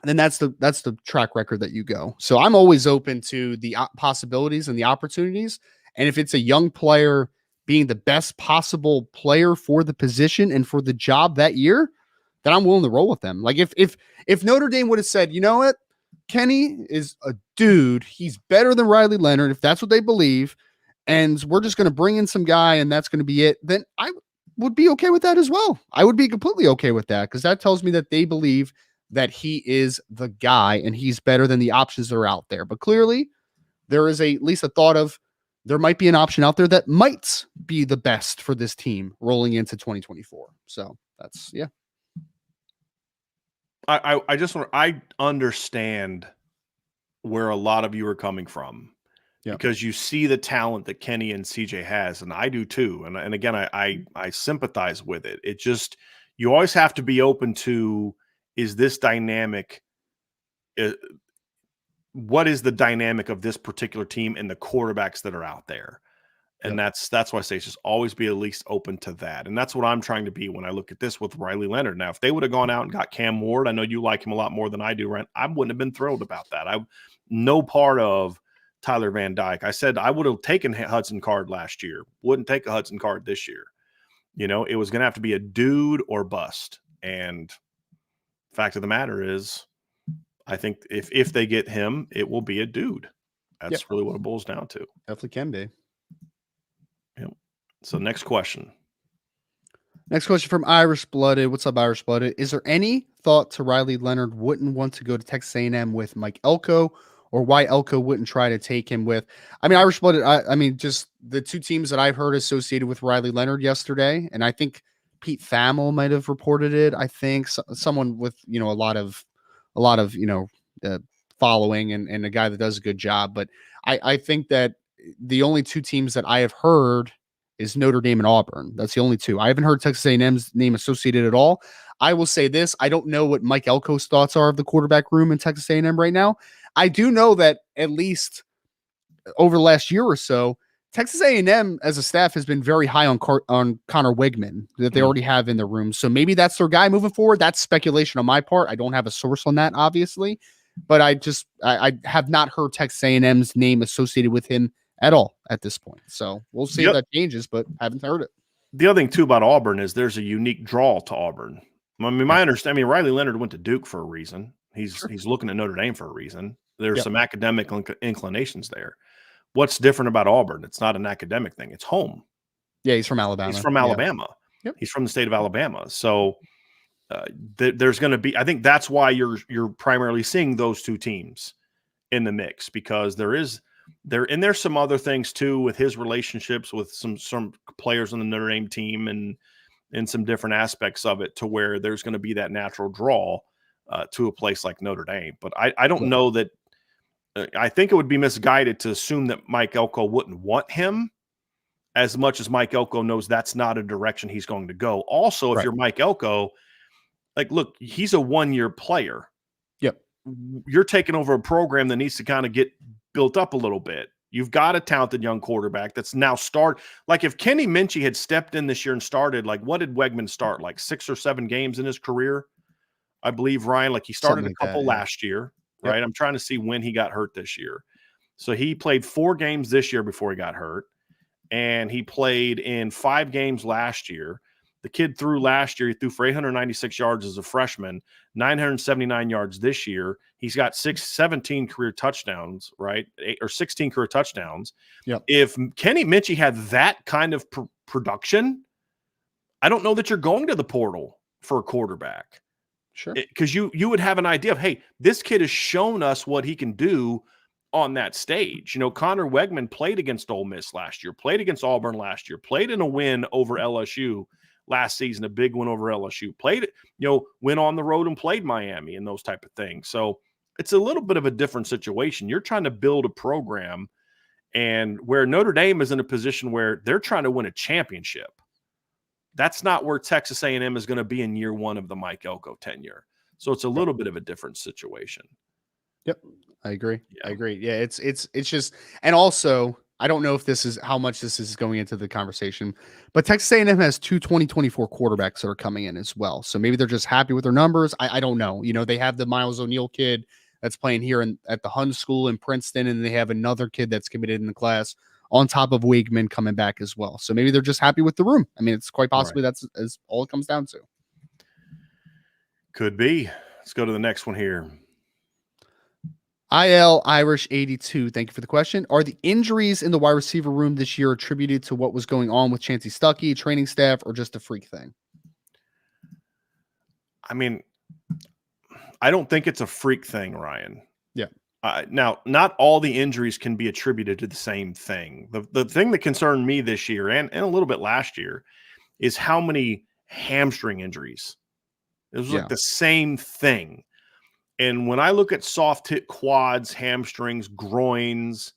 [SPEAKER 1] then that's the track record that you go. So I'm always open to the possibilities and the opportunities. And if it's a young player being the best possible player for the position and for the job that year, then I'm willing to roll with them. Like if Notre Dame would have said, you know what, Kenny is a dude, he's better than Riley Leonard, if that's what they believe, and we're just going to bring in some guy and that's going to be it, then I would be okay with that as well. I would be completely okay with that, because that tells me that they believe that he is the guy and he's better than the options that are out there. But clearly there is at least a thought of there might be an option out there that might be the best for this team rolling into 2024. So that's, yeah.
[SPEAKER 2] I understand where a lot of you are coming from, because you see the talent that Kenny and CJ has, and I do too. And again, I sympathize with it. It just, you always have to be open to, is this dynamic? What is the dynamic of this particular team and the quarterbacks that are out there? And that's why I say it's just always be at least open to that. And that's what I'm trying to be when I look at this with Riley Leonard. Now, if they would have gone out and got Cam Ward, I know you like him a lot more than I do, Ryan. I wouldn't have been thrilled about that. I'm no part of Tyler Van Dyke. I said I would have taken Hudson Card last year. Wouldn't take a Hudson Card this year. You know, it was going to have to be a dude or bust. And fact of the matter is, I think if they get him, it will be a dude. That's really what it boils down to.
[SPEAKER 1] Definitely can be.
[SPEAKER 2] Yep. So next question.
[SPEAKER 1] Next question from Irish Blooded. What's up, Irish Blooded? Is there any thought to Riley Leonard wouldn't want to go to Texas A&M with Mike Elko, or why Elko wouldn't try to take him with? I mean, Irish Blooded, I mean, just the two teams that I've heard associated with Riley Leonard yesterday, and I think Pete Thamel might have reported it. I think someone with, you know, a lot of you know, following and a guy that does a good job. But I think that the only two teams that I have heard is Notre Dame and Auburn. That's the only two. I haven't heard Texas A&M's name associated at all. I will say this: I don't know what Mike Elko's thoughts are of the quarterback room in Texas A&M right now. I do know that at least over the last year or so, Texas A&M as a staff has been very high on Connor Wigman that they already have in the room. So maybe that's their guy moving forward. That's speculation on my part. I don't have a source on that, obviously, but I have not heard Texas A&M's name associated with him at all at this point. So we'll see if that changes, but haven't heard it.
[SPEAKER 2] The other thing too about Auburn is there's a unique draw to Auburn. I mean, my understanding, Riley Leonard went to Duke for a reason. He's looking at Notre Dame for a reason. There's some academic inclinations there. What's different about Auburn? It's not an academic thing. It's home.
[SPEAKER 1] Yeah, he's from Alabama.
[SPEAKER 2] He's from Alabama. Yep. He's from the state of Alabama. So there's going to be, I think that's why you're primarily seeing those two teams in the mix, because there's some other things too with his relationships with some players on the Notre Dame team and some different aspects of it, to where there's going to be that natural draw to a place like Notre Dame. But I don't know that. I think it would be misguided to assume that Mike Elko wouldn't want him, as much as Mike Elko knows that's not a direction he's going to go. Also, if you're Mike Elko, like, look, he's a one-year player.
[SPEAKER 1] Yep.
[SPEAKER 2] You're taking over a program that needs to kind of get built up a little bit. You've got a talented young quarterback that's now like if Kenny Minchie had stepped in this year and started, like what did Wegman start? Like 6 or 7 games in his career, I believe, Ryan. Like he started
[SPEAKER 1] Something
[SPEAKER 2] a
[SPEAKER 1] like
[SPEAKER 2] couple
[SPEAKER 1] that, yeah.
[SPEAKER 2] last year,
[SPEAKER 1] Yep.
[SPEAKER 2] right? I'm trying to see when he got hurt this year. So he played 4 games this year before he got hurt, and he played in 5 games last year. The kid threw last year. He threw for 896 yards as a freshman, 979 yards this year. He's got 17 career touchdowns, right? 16 career touchdowns.
[SPEAKER 1] Yep.
[SPEAKER 2] If Kenny Minchie had that kind of production, I don't know that you're going to the portal for a quarterback.
[SPEAKER 1] Sure.
[SPEAKER 2] Because you would have an idea of, hey, this kid has shown us what he can do on that stage. Connor Wegman played against Ole Miss last year, played against Auburn last year, played in a win over LSU last season, a big win over LSU, went on the road and played Miami and those type of things. So it's a little bit of a different situation. You're trying to build a program, and where Notre Dame is in a position where they're trying to win a championship. That's not where Texas A&M is going to be in year 1 of the Mike Elko tenure. So it's a little bit of a different situation.
[SPEAKER 1] Yep. I agree.
[SPEAKER 2] Yeah.
[SPEAKER 1] I agree. Yeah. It's just, and also I don't know if this is how much this is going into the conversation, but Texas A&M has 2 2024 quarterbacks that are coming in as well. So maybe they're just happy with their numbers. I don't know. They have the Miles O'Neill kid that's playing here at the Hun School in Princeton, and they have another kid that's committed in the class on top of Wigman coming back as well. So maybe they're just happy with the room. I mean, it's quite possibly that's all it comes down to.
[SPEAKER 2] Could be. Let's go to the next one here.
[SPEAKER 1] IL Irish 82. Thank you for the question. Are the injuries in the wide receiver room this year attributed to what was going on with Chancey Stuckey, training staff, or just a freak thing?
[SPEAKER 2] I mean, I don't think it's a freak thing, Ryan.
[SPEAKER 1] Yeah.
[SPEAKER 2] Now, not all the injuries can be attributed to the same thing. The thing that concerned me this year and a little bit last year is how many hamstring injuries. It was like the same thing. And when I look at soft hit quads, hamstrings, groins,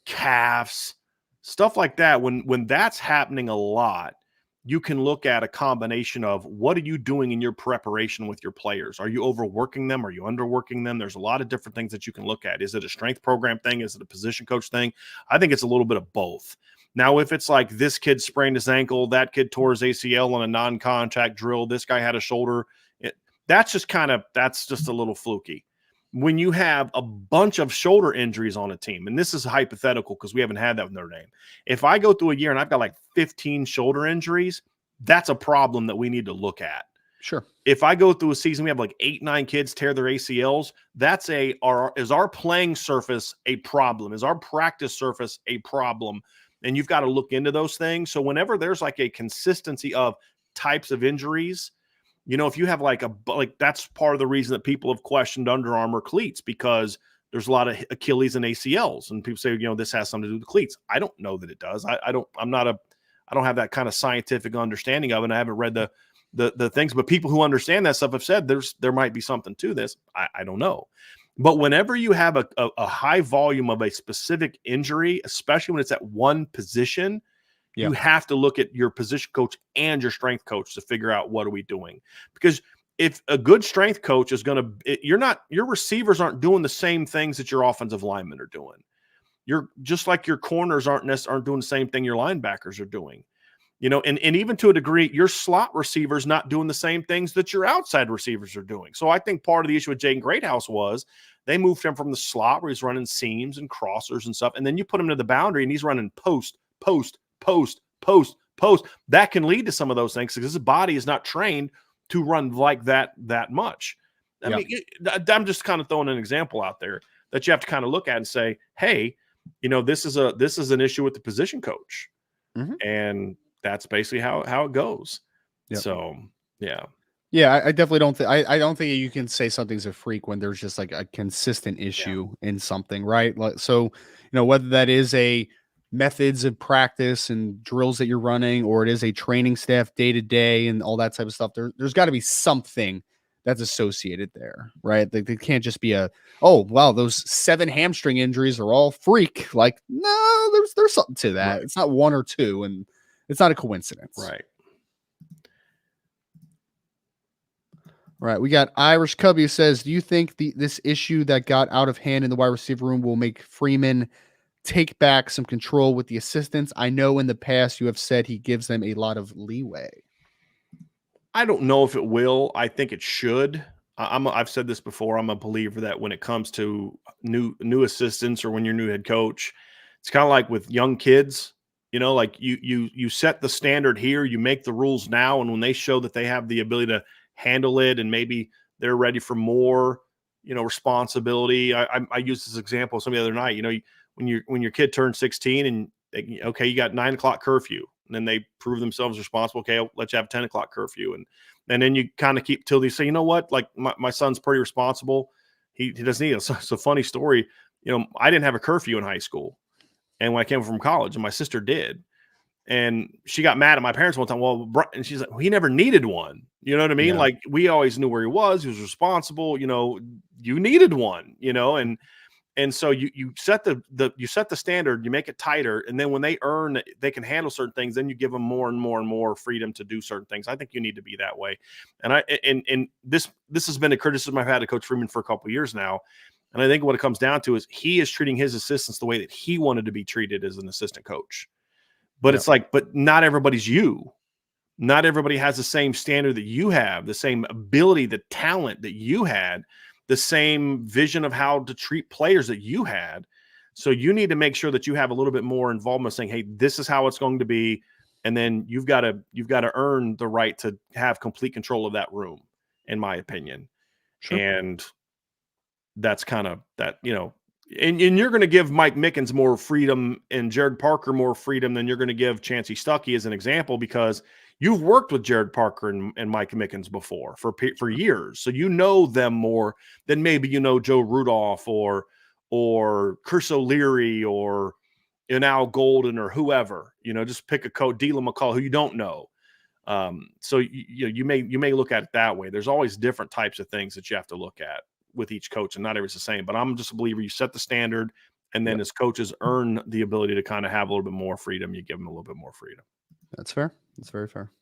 [SPEAKER 2] calves, stuff like that, when that's happening a lot, you can look at a combination of what are you doing in your preparation with your players? Are you overworking them? Are you underworking them? There's a lot of different things that you can look at. Is it a strength program thing? Is it a position coach thing? I think it's a little bit of both. Now, if it's like this kid sprained his ankle, that kid tore his ACL on a non-contact drill, this guy had a shoulder, that's just a little fluky. When you have a bunch of shoulder injuries on a team, and this is hypothetical because we haven't had that with Notre Dame. If I go through a year and I've got like 15 shoulder injuries, that's a problem that we need to look at.
[SPEAKER 1] Sure.
[SPEAKER 2] If I go through a season, we have like 8-9 kids tear their ACLs, is our playing surface a problem? Is our practice surface a problem? And you've got to look into those things. So whenever there's like a consistency of types of injuries, if you have that's part of the reason that people have questioned Under Armour cleats, because there's a lot of Achilles and ACLs, and people say, this has something to do with the cleats. I don't know that it does. I don't have that kind of scientific understanding of it. And I haven't read the things, but people who understand that stuff have said there might be something to this. I don't know. But whenever you have a high volume of a specific injury, especially when it's at one position, you have to look at your position coach and your strength coach to figure out what are we doing. Because if a good strength coach is your receivers aren't doing the same things that your offensive linemen are doing. You're just like your corners aren't doing the same thing your linebackers are doing. And even to a degree, your slot receivers not doing the same things that your outside receivers are doing. So I think part of the issue with Jaden Greathouse was they moved him from the slot where he's running seams and crossers and stuff, and then you put him to the boundary and he's running post. That can lead to some of those things because his body is not trained to run like that much. I mean, I'm just kind of throwing an example out there that you have to kind of look at and say, hey, this is an issue with the position coach. Mm-hmm. And that's basically how it goes. Yep. So, yeah.
[SPEAKER 1] Yeah, I definitely don't think I don't think you can say something's a freak when there's just like a consistent issue in something, right? So, whether that is a methods of practice and drills that you're running, or it is a training staff day to day and all that type of stuff, there's got to be something that's associated there, right? They can't just be those 7 hamstring injuries are all freak. Like, no, there's something to that. Right. It's not 1 or 2, and it's not a coincidence.
[SPEAKER 2] Right.
[SPEAKER 1] Right. We got Irish Cubby who says, do you think this issue that got out of hand in the wide receiver room will make Freeman take back some control with the assistants? I know in the past you have said he gives them a lot of leeway.
[SPEAKER 2] I don't know if it will. I think it should. I've said this before. I'm a believer that when it comes to new assistants or when you're new head coach, it's kind of like with young kids. Like you set the standard here, you make the rules now, and when they show that they have the ability to handle it, and maybe they're ready for more, responsibility. I used this example some the other night. When your kid turns 16 and okay, you got 9 o'clock curfew. And then they prove themselves responsible. Okay, I'll let you have 10 o'clock curfew. And then you kind of keep till they say, you know what? Like my son's pretty responsible. He doesn't need it. It's a funny story. I didn't have a curfew in high school. And when I came from college, and my sister did. And she got mad at my parents one time. Well, and she's like, well, he never needed one. You know what I mean?
[SPEAKER 1] Yeah.
[SPEAKER 2] Like we always knew where he was. He was responsible. You needed one, and so you set the standard, you make it tighter, and then when they can handle certain things, then you give them more and more and more freedom to do certain things. I think you need to be that way. And this has been a criticism I've had of Coach Freeman for a couple of years now. And I think what it comes down to is he is treating his assistants the way that he wanted to be treated as an assistant coach. But It's like, but not everybody's you. Not everybody has the same standard that you have, the same ability, the talent that you had, the same vision of how to treat players that you had. So you need to make sure that you have a little bit more involvement saying, hey, this is how it's going to be. And then you've got to earn the right to have complete control of that room, in my opinion. Sure. And that's kind of that, and you're going to give Mike Mickens more freedom and Jared Parker more freedom than you're going to give Chancey Stuckey as an example, because you've worked with Jared Parker and Mike Mickens before for years. So you know them more than maybe Joe Rudolph or Chris O'Leary or Al Golden or whoever. Just pick a coach, Dylan McCall, who you don't know. So you may look at it that way. There's always different types of things that you have to look at with each coach, and not everyone's the same. But I'm just a believer you set the standard, and then as coaches earn the ability to kind of have a little bit more freedom, you give them a little bit more freedom.
[SPEAKER 1] That's fair. That's very fair.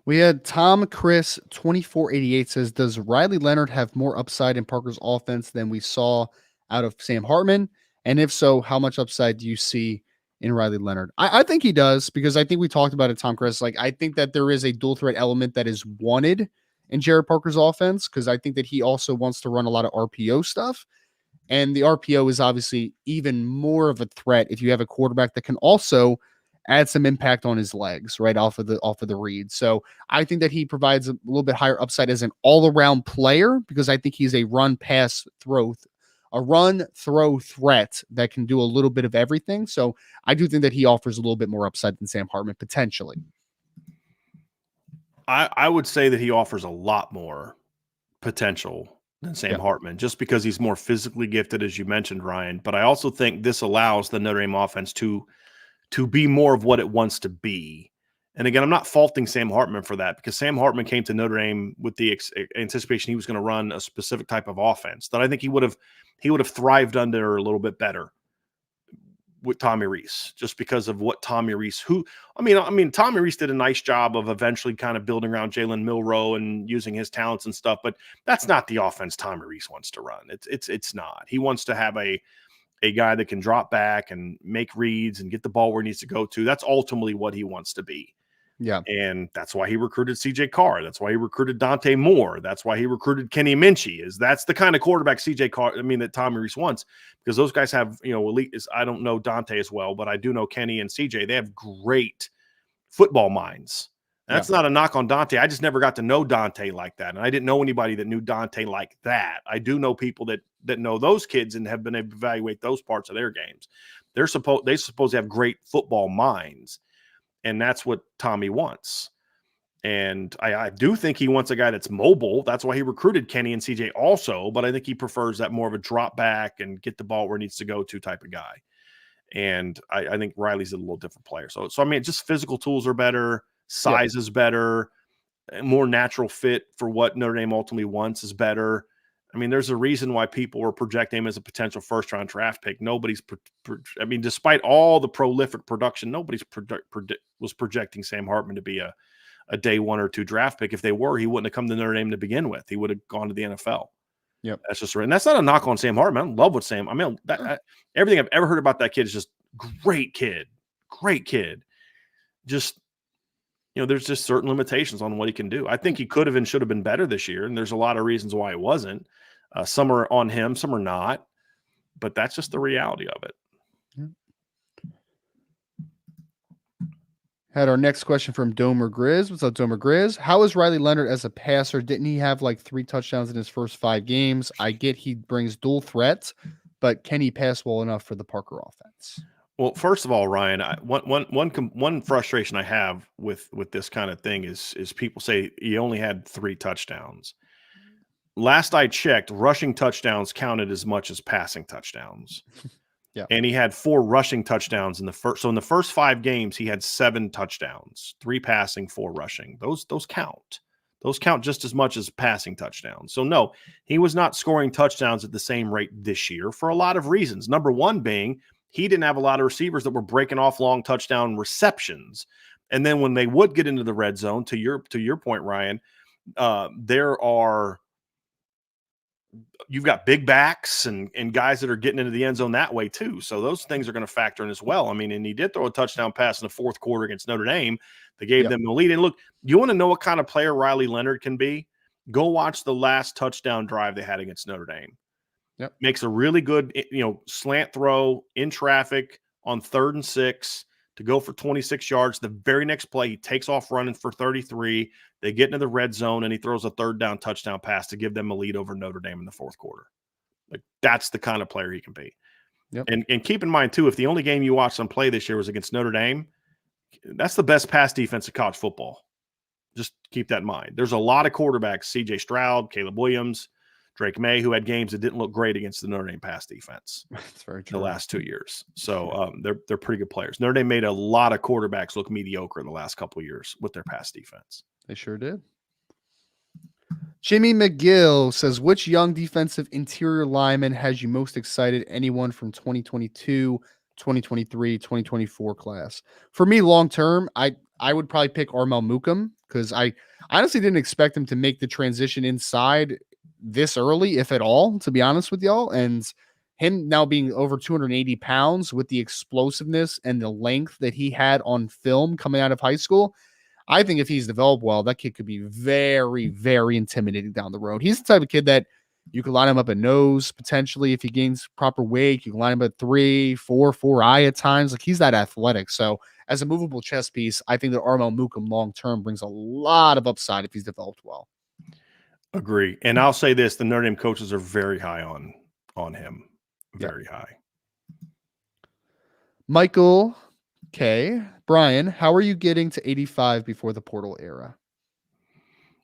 [SPEAKER 1] We had Tom Chris 2488 says, does Riley Leonard have more upside in Parker's offense than we saw out of Sam Hartman? And if so, how much upside do you see in Riley Leonard? I think he does, because I think we talked about it, Tom Chris. Like, I think that there is a dual threat element that is wanted in Jared Parker's offense, because I think that he also wants to run a lot of RPO stuff. And the RPO is obviously even more of a threat if you have a quarterback that can also add some impact on his legs right off of the read. So I think that he provides a little bit higher upside as an all-around player, because I think he's a run throw threat that can do a little bit of everything. So I do think that he offers a little bit more upside than Sam Hartman potentially.
[SPEAKER 2] I would say that he offers a lot more potential than Sam Hartman, just because he's more physically gifted, as you mentioned, Ryan. But I also think this allows the Notre Dame offense to be more of what it wants to be. And again, I'm not faulting Sam Hartman for that, because Sam Hartman came to Notre Dame with the anticipation he was going to run a specific type of offense that I think he would have thrived under a little bit better with Tommy Rees, just because of what Tommy Rees, Tommy Rees did a nice job of eventually kind of building around Jalen Milroe and using his talents and stuff, but that's not the offense Tommy Rees wants to run. It's not. He wants to have a guy that can drop back and make reads and get the ball where he needs to go to. That's ultimately what he wants to be. Yeah. And that's why he recruited CJ Carr. That's why he recruited Dante Moore. That's why he recruited Kenny Minchie. That's the kind of quarterback CJ Carr, that Tommy Rees wants, because those guys have, elite. I don't know Dante as well, but I do know Kenny and CJ. They have great football minds. That's not a knock on Dante. I just never got to know Dante like that. And I didn't know anybody that knew Dante like that. I do know people that know those kids and have been able to evaluate those parts of their games. They're supposed to have great football minds. And that's what Tommy wants. And I do think he wants a guy that's mobile. That's why he recruited Kenny and CJ also. But I think he prefers that more of a drop back and get the ball where it needs to go to type of guy. And I think Riley's a little different player. So just physical tools are better. Size is better. More natural fit for what Notre Dame ultimately wants is better. There's a reason why people were projecting him as a potential first-round draft pick. Nobody's despite all the prolific production, nobody's was projecting Sam Hartman to be a day 1 or 2 draft pick. If they were, he wouldn't have come to Notre Dame to begin with. He would have gone to the NFL.
[SPEAKER 1] Yep.
[SPEAKER 2] That's just right. And that's not a knock on Sam Hartman. I love what Sam. I mean, everything I've ever heard about that kid is just great kid. Just, there's just certain limitations on what he can do. I think he could have and should have been better this year. And there's a lot of reasons why it wasn't. Some are on him, some are not. But that's just the reality of it.
[SPEAKER 1] Had our next question from Domer Grizz. What's up, Domer Grizz? How is Riley Leonard as a passer? Didn't he have like 3 touchdowns in his first 5 games? I get he brings dual threat, but can he pass well enough for the Parker offense?
[SPEAKER 2] Well, first of all, Ryan, one frustration I have with this kind of thing is people say he only had 3 touchdowns. Last I checked, rushing touchdowns counted as much as passing touchdowns.
[SPEAKER 1] Yeah.
[SPEAKER 2] And he had 4 rushing touchdowns in the first. So in the first 5 games, he had 7 touchdowns, 3 passing, 4 rushing. Those count. Those count just as much as passing touchdowns. So no, he was not scoring touchdowns at the same rate this year for a lot of reasons. Number one being he didn't have a lot of receivers that were breaking off long touchdown receptions. And then when they would get into the red zone, to your point, Ryan, you've got big backs and guys that are getting into the end zone that way too. So those things are going to factor in as well. I mean, and he did throw a touchdown pass in the fourth quarter against Notre Dame. They gave them the lead. And look, you want to know what kind of player Riley Leonard can be? Go watch the last touchdown drive they had against Notre Dame.
[SPEAKER 1] Yep.
[SPEAKER 2] Makes a really good, slant throw in traffic on 3rd and 6 to go for 26 yards. The very next play, he takes off running for 33. They get into the red zone, and he throws a 3rd down touchdown pass to give them a lead over Notre Dame in the fourth quarter. Like, that's the kind of player he can be.
[SPEAKER 1] Yep.
[SPEAKER 2] And keep in mind, too, if the only game you watched them play this year was against Notre Dame, that's the best pass defense in college football. Just keep that in mind. There's a lot of quarterbacks, C.J. Stroud, Caleb Williams, Drake May, who had games that didn't look great against the Notre Dame pass defense.
[SPEAKER 1] That's very true.
[SPEAKER 2] The last 2 years. So they're pretty good players. Notre Dame made a lot of quarterbacks look mediocre in the last couple of years with their pass defense.
[SPEAKER 1] They sure did. Jimmy McGill says, which young defensive interior lineman has you most excited? Anyone from 2022, 2023, 2024 class? For me, long-term, I would probably pick Armel Mukum because I honestly didn't expect him to make the transition inside this early, if at all, to be honest with y'all. And him now being over 280 pounds with the explosiveness and the length that he had on film coming out of high school, I think if he's developed well, that kid could be very, very intimidating down the road. He's the type of kid that you could line him up at nose potentially if he gains proper weight. You can line him at 3, 4, 4-eye at times. Like, he's that athletic. So as a movable chess piece, I think that Armel Mukum long-term brings a lot of upside if he's developed well.
[SPEAKER 2] Agree. And I'll say this, the Notre Dame coaches are very high on him. Very high.
[SPEAKER 1] Michael K. Brian, how are you getting to 85 before the portal era?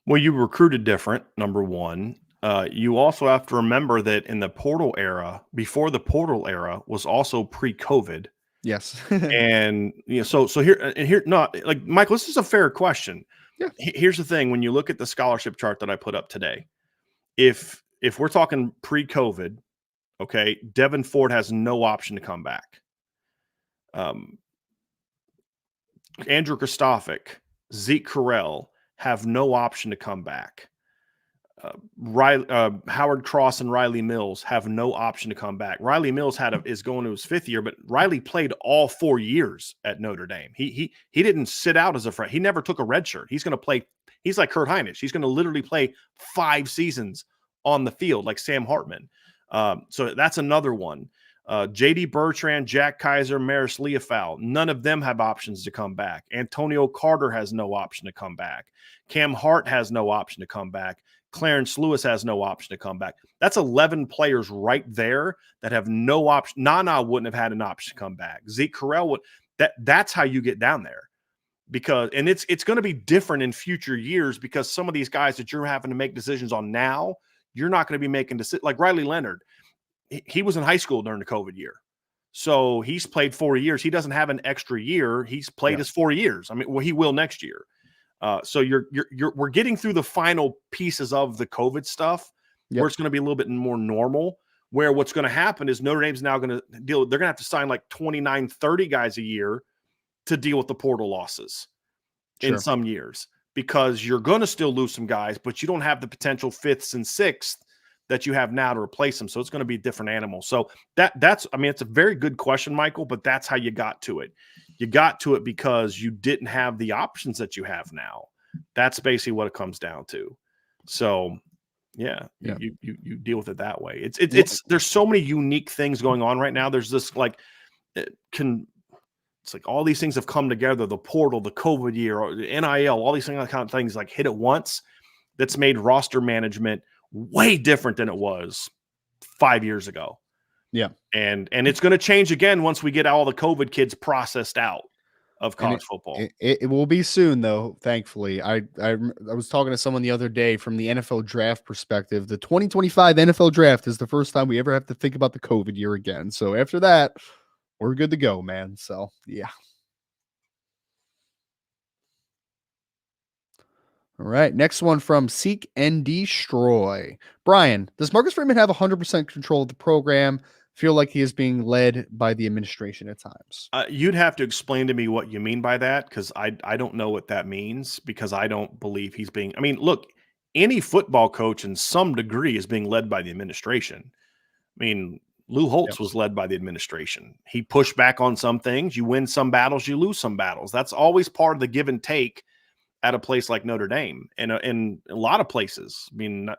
[SPEAKER 2] Well, you recruited different, number one. You also have to remember that in the portal era, before the portal era was also pre-COVID.
[SPEAKER 1] Yes.
[SPEAKER 2] And so here, not like Michael, this is a fair question.
[SPEAKER 1] Yeah.
[SPEAKER 2] Here's the thing: when you look at the scholarship chart that I put up today, if we're talking pre-COVID, okay, Devin Ford has no option to come back. Andrew Kristofic, Zeke Correll have no option to come back. Howard Cross and Riley Mills have no option to come back. Riley Mills is going to his 5th year, but Riley played all 4 years at Notre Dame. He didn't sit out as a freshman. He never took a red shirt. He's going to play. He's like Kurt Heinrich. He's going to literally play 5 seasons on the field like Sam Hartman. So that's another one. J.D. Bertrand, Jack Kaiser, Maris Leofau, none of them have options to come back. Antonio Carter has no option to come back. Cam Hart has no option to come back. Clarence Lewis has no option to come back. That's 11 players right there that have no option. Nana wouldn't have had an option to come back. Zeke Correll would. That's how you get down there. Because it's going to be different in future years because some of these guys that you're having to make decisions on now, you're not going to be making decisions. Like Riley Leonard, he was in high school during the COVID year. So he's played 4 years. He doesn't have an extra year. He's played his 4 years. I mean, well, he will next year. So we're getting through the final pieces of the COVID stuff where it's going to be a little bit more normal, where what's going to happen is Notre Dame's now going to they're going to have to sign like 29, 30 guys a year to deal with the portal losses in some years, because you're going to still lose some guys, but you don't have the potential 5th and 6th that you have now to replace him. So it's going to be a different animal. So that's, I mean, it's a very good question, Michael, but that's how you got to it. You got to it because you didn't have the options that you have now. That's basically what it comes down to. So yeah. You deal with it that way. It's there's so many unique things going on right now. There's this like, it's like all these things have come together, the portal, the COVID year, or the NIL, all these kind of things like hit at once. That's made roster management way different than it was 5 years ago.
[SPEAKER 1] Yeah.
[SPEAKER 2] And it's going to change again once we get all the COVID kids processed out of college football.
[SPEAKER 1] It will be soon, though, thankfully. I was talking to someone the other day from the NFL draft perspective. The 2025 NFL draft is the first time we ever have to think about the COVID year again. So after that, we're good to go, man. So, yeah. All right. Next one from Seek and Destroy. Brian, does Marcus Freeman have 100% control of the program? Feel like he is being led by the administration at times?
[SPEAKER 2] You'd have to explain to me what you mean by that, because I don't know what that means, because I don't believe he's being. I mean, look, any football coach in some degree is being led by the administration. I mean, Lou Holtz was led by the administration. He pushed back on some things. You win some battles, you lose some battles. That's always part of the give and take at a place like Notre Dame and in a lot of places. I mean,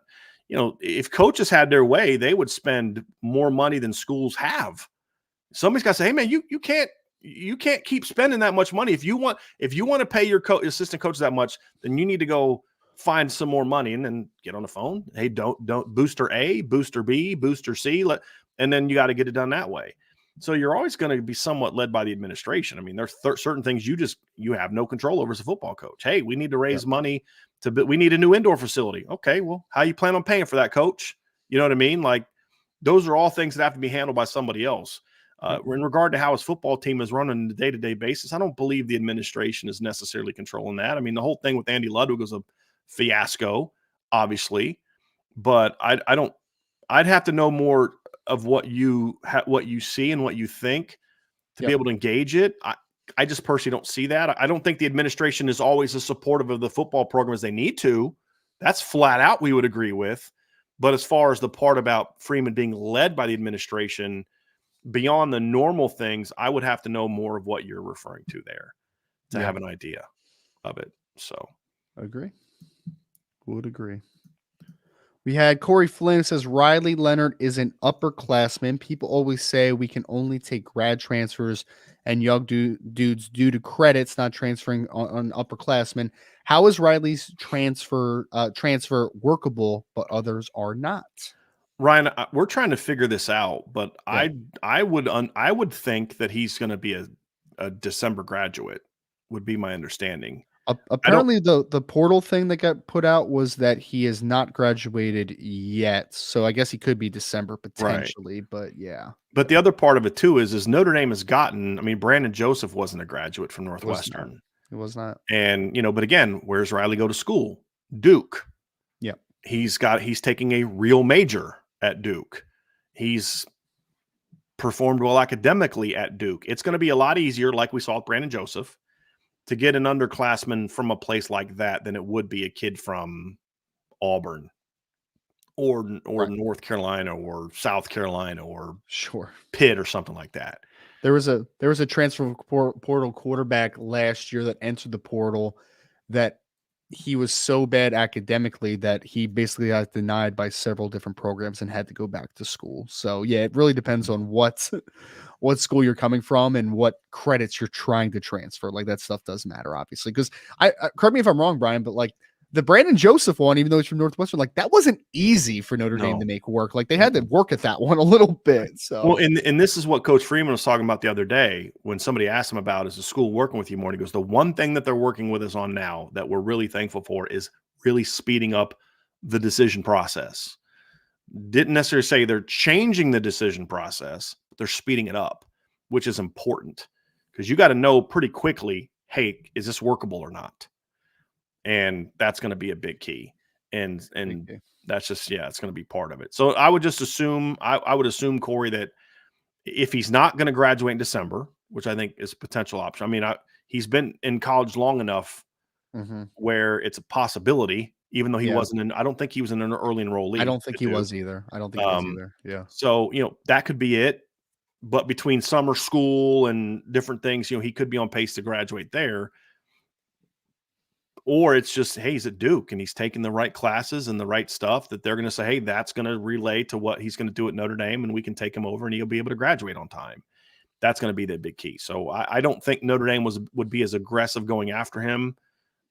[SPEAKER 2] you know, if coaches had their way, they would spend more money than schools have. Somebody's got to say, hey man, you can't keep spending that much money. If you want to pay your assistant coach that much, then you need to go find some more money and then get on the phone. Hey, don't booster A, booster B, booster C, and then you got to get it done that way. So you're always going to be somewhat led by the administration. I mean, there's certain things you have no control over as a football coach. Hey, we need to raise money we need a new indoor facility. Okay, well, how you plan on paying for that, coach? You know what I mean? Like, those are all things that have to be handled by somebody else. In regard to how his football team is run on a day-to-day basis, I don't believe the administration is necessarily controlling that. I mean, the whole thing with Andy Ludwig was a fiasco, obviously, but I'd have to know more of what you see and what you think to be able to engage it. I just personally don't see that. I don't think the administration is always as supportive of the football program as they need to. That's flat out we would agree with. But as far as the part about Freeman being led by the administration, beyond the normal things, I would have to know more of what you're referring to there to have an idea of it. So,
[SPEAKER 1] agree. Would agree. We had Corey Flynn says Riley Leonard is an upperclassman. People always say we can only take grad transfers and young dudes due to credits, not transferring on upperclassmen. How is Riley's transfer workable, but others are not?
[SPEAKER 2] Ryan, we're trying to figure this out, but I would think that he's going to be a December graduate, would be my understanding.
[SPEAKER 1] Apparently, the portal thing that got put out was that he is not graduated yet. So I guess he could be December potentially, but yeah.
[SPEAKER 2] But the other part of it too is Notre Dame has gotten. I mean, Brandon Joseph wasn't a graduate from Northwestern.
[SPEAKER 1] It was not.
[SPEAKER 2] And but again, where's Riley go to school? Duke.
[SPEAKER 1] Yeah.
[SPEAKER 2] He's taking a real major at Duke. He's performed well academically at Duke. It's going to be a lot easier, like we saw with Brandon Joseph, to get an underclassman from a place like that than it would be a kid from Auburn or North Carolina or South Carolina or Pitt or something like that.
[SPEAKER 1] There was a transfer portal quarterback last year that entered the portal that he was so bad academically that he basically got denied by several different programs and had to go back to school. So yeah, it really depends on what school you're coming from and what credits you're trying to transfer. Like, that stuff does matter, obviously. Because I correct me if I'm wrong, Brian, but like the Brandon Joseph one, even though it's from Northwestern, like that wasn't easy for Notre Dame to make work. Like they had to work at that one a little bit. So
[SPEAKER 2] well, and this is what Coach Freeman was talking about the other day when somebody asked him about, is the school working with you more? And he goes, the one thing that they're working with us on now that we're really thankful for is really speeding up the decision process. Didn't necessarily say they're changing the decision process, but they're speeding it up, which is important because you got to know pretty quickly, hey, is this workable or not? And that's going to be a big key. And that's just, it's going to be part of it. So I would just assume, I would assume, Corey, that if he's not going to graduate in December, which I think is a potential option. I mean, he's been in college long enough where it's a possibility even though he wasn't in. I don't think he was in an early enrollee.
[SPEAKER 1] I don't think he was either. Yeah.
[SPEAKER 2] So, that could be it. But between summer school and different things, he could be on pace to graduate there. Or it's just, hey, he's at Duke and he's taking the right classes and the right stuff that they're going to say, hey, that's going to relay to what he's going to do at Notre Dame, and we can take him over and he'll be able to graduate on time. That's going to be the big key. So I don't think Notre Dame would be as aggressive going after him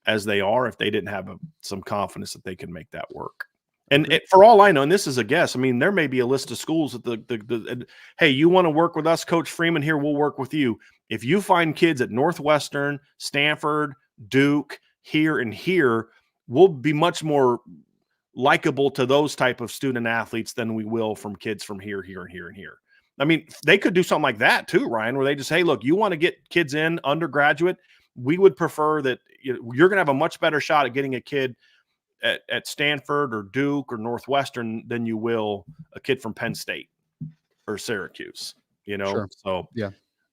[SPEAKER 2] as they are if they didn't have some confidence that they could make that work. And for all I know, and this is a guess, I mean, there may be a list of schools that hey, you want to work with us, Coach Freeman, here, we'll work with you. If you find kids at Northwestern, Stanford, Duke, here and here, we'll be much more likable to those type of student athletes than we will from kids from here, here, and here, and here. I mean, they could do something like that too, Ryan, where they just, hey, look, you want to get kids in undergraduate, we would prefer that you're going to have a much better shot at getting a kid at Stanford or Duke or Northwestern than you will a kid from Penn State or Syracuse,
[SPEAKER 1] Sure.
[SPEAKER 2] So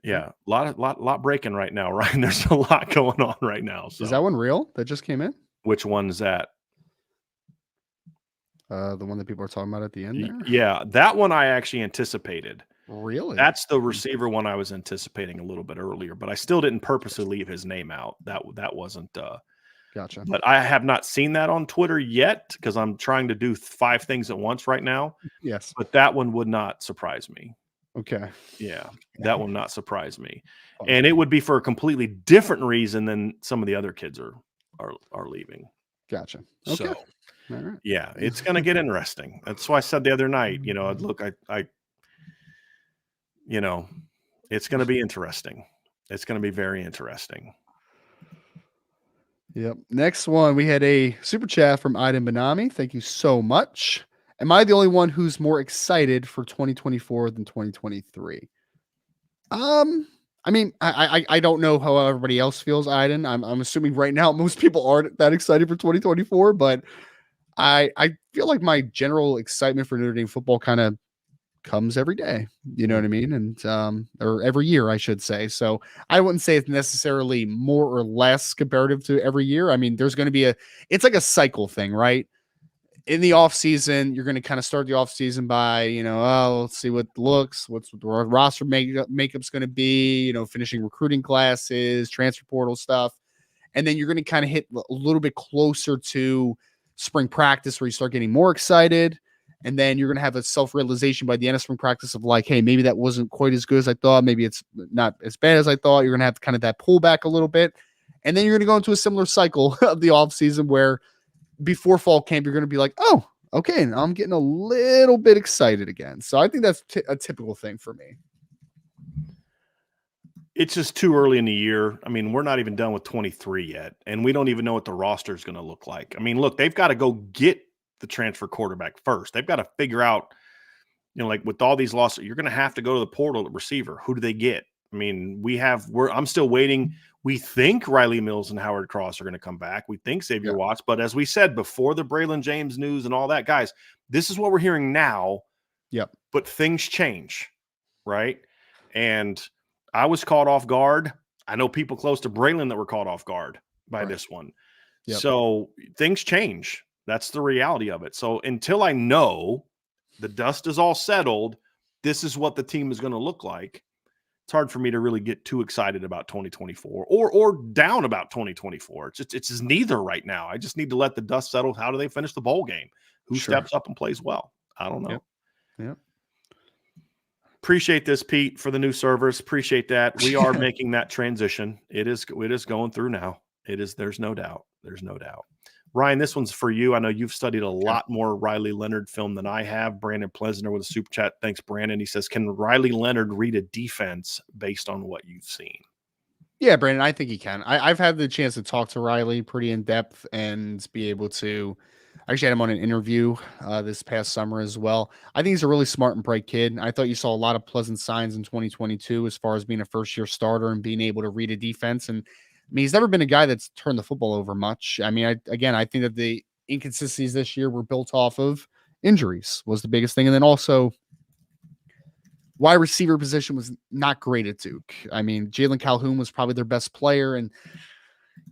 [SPEAKER 1] yeah,
[SPEAKER 2] a lot breaking right now, Ryan. There's a lot going on right now. So.
[SPEAKER 1] Is that one real that just came in?
[SPEAKER 2] Which one is that?
[SPEAKER 1] The one that people are talking about at the end there?
[SPEAKER 2] Yeah, that one I actually anticipated.
[SPEAKER 1] Really?
[SPEAKER 2] That's the receiver one I was anticipating a little bit earlier, but I still didn't purposely leave his name out. That wasn't
[SPEAKER 1] Gotcha.
[SPEAKER 2] But I have not seen that on Twitter yet because I'm trying to do 5 things at once right now.
[SPEAKER 1] Yes.
[SPEAKER 2] But that one would not surprise me.
[SPEAKER 1] Okay.
[SPEAKER 2] Yeah, that will not surprise me. And it would be for a completely different reason than some of the other kids are leaving.
[SPEAKER 1] Gotcha. Okay.
[SPEAKER 2] So,
[SPEAKER 1] all right.
[SPEAKER 2] Yeah, it's going to get interesting. That's why I said the other night, look, it's going to be interesting. It's going to be very interesting.
[SPEAKER 1] Yep. Next one, we had a super chat from Aiden Benami. Thank you so much. Am I the only one who's more excited for 2024 than 2023? I mean, I don't know how everybody else feels, Aiden. I'm assuming right now most people aren't that excited for 2024, but I feel like my general excitement for Notre Dame football kind of comes every day, you know what I mean? And or every year, I should say. So I wouldn't say it's necessarily more or less comparative to every year. I mean, there's going to be it's like a cycle thing, right? In the off season, you're going to kind of start the off season by, let's see what looks, what's the roster makeup's going to be, finishing recruiting classes, transfer portal stuff. And then you're going to kind of hit a little bit closer to spring practice where you start getting more excited. And then you're going to have a self-realization by the end of spring practice of like, hey, maybe that wasn't quite as good as I thought. Maybe it's not as bad as I thought. You're going to have kind of that pullback a little bit. And then you're going to go into a similar cycle of the offseason where before fall camp, you're going to be like, oh, okay, now I'm getting a little bit excited again. So I think that's a typical thing for me.
[SPEAKER 2] It's just too early in the year. I mean, we're not even done with 23 yet, and we don't even know what the roster is going to look like. I mean, look, they've got to go get the transfer quarterback first. They've got to figure out, like with all these losses, you're going to have to go to the portal at receiver. Who do they get? I mean, I'm still waiting. We think Riley Mills and Howard Cross are going to come back. We think Xavier Watts, but as we said before the Braylon James news and all that, guys, this is what we're hearing now.
[SPEAKER 1] Yep.
[SPEAKER 2] But things change, right? And I was caught off guard. I know people close to Braylon that were caught off guard by this one. Yep. So things change. That's the reality of it. So until I know the dust is all settled, this is what the team is going to look like. It's hard for me to really get too excited about 2024 or down about 2024. It's just neither right now. I just need to let the dust settle. How do they finish the bowl game? Who steps up and plays well? I don't know.
[SPEAKER 1] Yep.
[SPEAKER 2] Appreciate this, Pete, for the new servers. Appreciate that. We are making that transition. It is going through now. It is. There's no doubt. There's no doubt. Ryan, this one's for you. I know you've studied a lot more Riley Leonard film than I have. Brandon Plesner with a super chat. Thanks, Brandon. He says, can Riley Leonard read a defense based on what you've seen?
[SPEAKER 1] Yeah, Brandon, I think he can. I've had the chance to talk to Riley pretty in depth and be able to – I actually had him on an interview this past summer as well. I think he's a really smart and bright kid. I thought you saw a lot of pleasant signs in 2022 as far as being a first-year starter and being able to read a defense. And I mean, he's never been a guy that's turned the football over much. I mean, I think that the inconsistencies this year were built off of injuries was the biggest thing. And then also wide receiver position was not great at Duke. I mean, Jalen Calhoun was probably their best player. And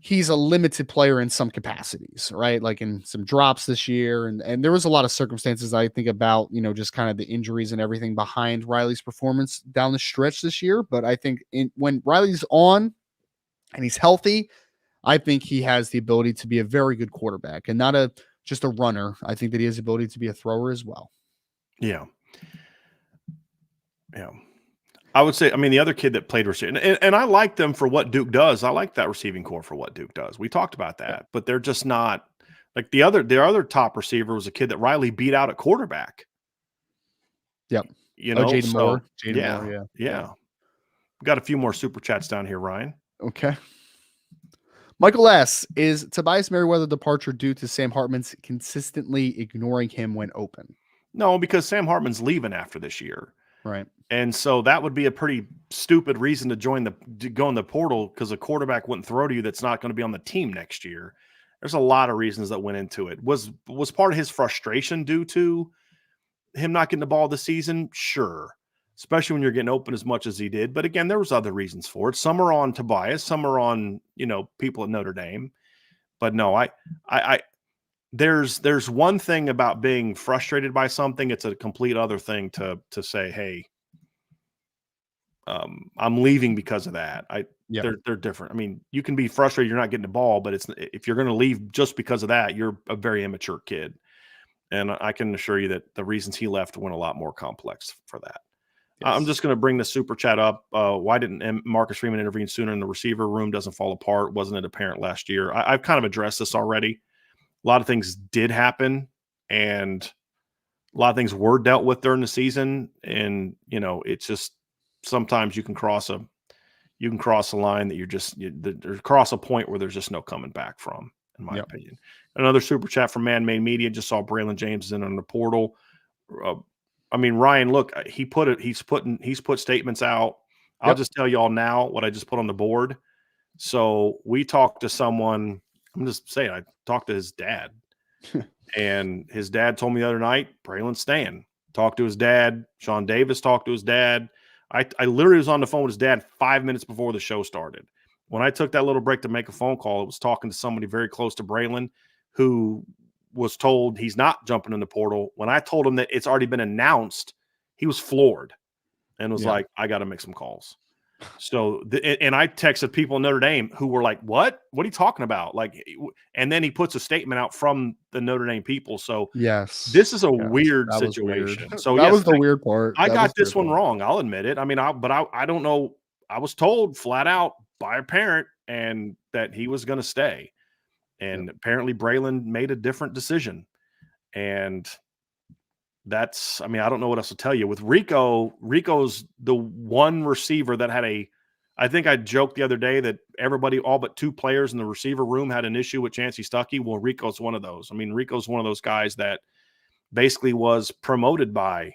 [SPEAKER 1] he's a limited player in some capacities, right? Like in some drops this year. And there was a lot of circumstances I think about, just kind of the injuries and everything behind Riley's performance down the stretch this year. But I think when Riley's on and he's healthy, I think he has the ability to be a very good quarterback and not just a runner. I think that he has the ability to be a thrower as well.
[SPEAKER 2] Yeah. Yeah. I would say, the other kid that played receiver, and I like them for what Duke does. I like that receiving core for what Duke does. We talked about that, but they're just not like their other top receiver was a kid that Riley beat out at quarterback.
[SPEAKER 1] Yep.
[SPEAKER 2] Jaden
[SPEAKER 1] Moore.
[SPEAKER 2] Moore, yeah. We got a few more super chats down here, Ryan.
[SPEAKER 1] Okay. Michael S. Is Tobias Merryweather departure due to Sam Hartman's consistently ignoring him when open?
[SPEAKER 2] No, because Sam Hartman's leaving after this year.
[SPEAKER 1] Right.
[SPEAKER 2] And so that would be a pretty stupid reason to go in the portal, because a quarterback wouldn't throw to you that's not going to be on the team next year. There's a lot of reasons that went into it. Was part of his frustration due to him not getting the ball this season? Sure. Especially when you're getting open as much as he did. But again, there was other reasons for it. Some are on Tobias, some are on, people at Notre Dame. But no, there's one thing about being frustrated by something. It's a complete other thing to say, hey, I'm leaving because of that. They're different. You can be frustrated you're not getting the ball, but if you're going to leave just because of that, you're a very immature kid. And I can assure you that the reasons he left went a lot more complex for that. Yes. I'm just going to bring the super chat up. Why didn't Marcus Freeman intervene sooner in the receiver room? Doesn't fall apart. Wasn't it apparent last year? I've kind of addressed this already. A lot of things did happen, and a lot of things were dealt with during the season. And, it's just sometimes you can cross a line that cross a point where there's just no coming back from, in my opinion. Another super chat from Man-Made Media. Just saw Braylon James is in on the portal. Ryan, look, he's put statements out. I'll just tell y'all now what I just put on the board. So we talked to someone. I'm just saying, I talked to his dad, and his dad told me the other night, Braylon's staying. Talked to his dad. Sean Davis talked to his dad. I literally was on the phone with his dad 5 minutes before the show started. When I took that little break to make a phone call, it was talking to somebody very close to Braylon who was told he's not jumping in the portal. When I told him that it's already been announced, he was floored and was like, I got to make some calls. So, and I texted people in Notre Dame who were like, what are you talking about? And then he puts a statement out from the Notre Dame people. So this is a weird situation.
[SPEAKER 1] Weird.
[SPEAKER 2] So
[SPEAKER 1] that was the weird part.
[SPEAKER 2] I got this one wrong. I'll admit it. I don't know. I was told flat out by a parent and that he was going to stay. And apparently Braylon made a different decision. And that's, I don't know what else to tell you. With Rico's the one receiver that had I think I joked the other day that everybody, all but two players in the receiver room had an issue with Chancey Stuckey. Well, Rico's one of those. Rico's one of those guys that basically was promoted by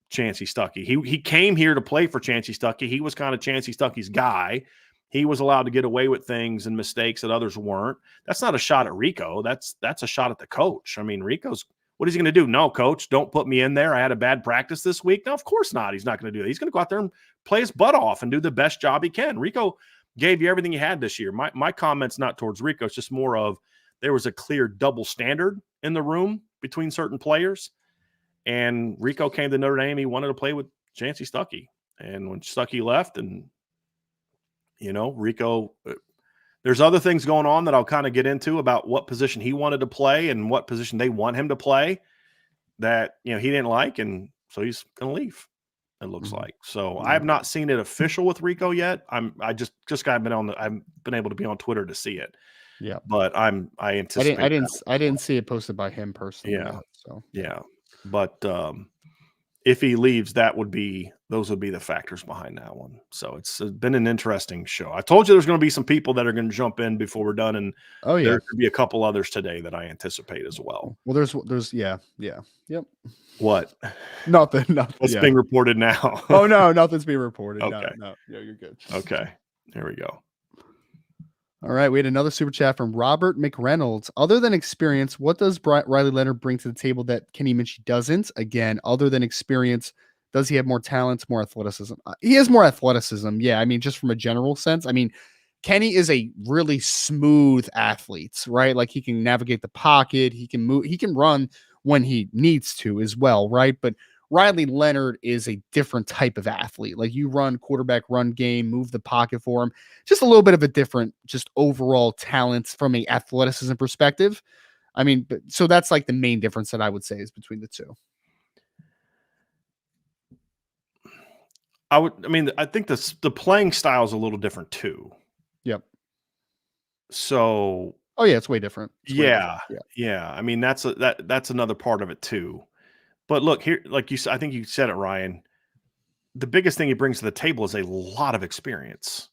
[SPEAKER 2] Chancey Stuckey. He came here to play for Chancey Stuckey. He was kind of Chancey Stuckey's guy. He was allowed to get away with things and mistakes that others weren't. That's not a shot at Rico. That's a shot at the coach. Rico's, what is he going to do? No, coach, don't put me in there. I had a bad practice this week. No, of course not. He's not going to do that. He's going to go out there and play his butt off and do the best job he can. Rico gave you everything he had this year. My comment's not towards Rico. It's just more of there was a clear double standard in the room between certain players. And Rico came to Notre Dame. He wanted to play with Chancey Stuckey. And when Stuckey left and, Rico, there's other things going on that I'll kind of get into about what position he wanted to play and what position they want him to play that, he didn't like. And so he's going to leave, it looks like. So I have not seen it official with Rico yet. I've been able to be on Twitter to see it.
[SPEAKER 1] Yeah.
[SPEAKER 2] But I anticipate
[SPEAKER 1] I didn't see it posted by him personally.
[SPEAKER 2] Yeah. Yeah. But if he leaves, those would be the factors behind that one. So it's been an interesting show. I told you there's going to be some people that are going to jump in before we're done, and there could be a couple others today that I anticipate as well.
[SPEAKER 1] Well, there's yep.
[SPEAKER 2] What?
[SPEAKER 1] Nothing.
[SPEAKER 2] What's being reported now?
[SPEAKER 1] Oh no, nothing's being reported.
[SPEAKER 2] Okay.
[SPEAKER 1] No, you're good.
[SPEAKER 2] Okay, here we go.
[SPEAKER 1] All right, we had another super chat from Robert McReynolds. Other than experience, what does Riley Leonard bring to the table that Kenny Minchie doesn't? Again, other than experience, does he have more talent, more athleticism? He has more athleticism, yeah. Just from a general sense. Kenny is a really smooth athlete, right? Like he can navigate the pocket, he can move, he can run when he needs to as well, right? But Riley Leonard is a different type of athlete. Like you run quarterback run game, move the pocket for him, just a little bit of a different, just overall talent from a athleticism perspective. I mean, so that's like the main difference that I would say is between the two.
[SPEAKER 2] I think the playing style is a little different too.
[SPEAKER 1] Yep.
[SPEAKER 2] So,
[SPEAKER 1] oh yeah, it's way different.
[SPEAKER 2] Yeah. I mean, that's another part of it too. But look here, like you said, I think you said it, Ryan. The biggest thing he brings to the table is a lot of experience.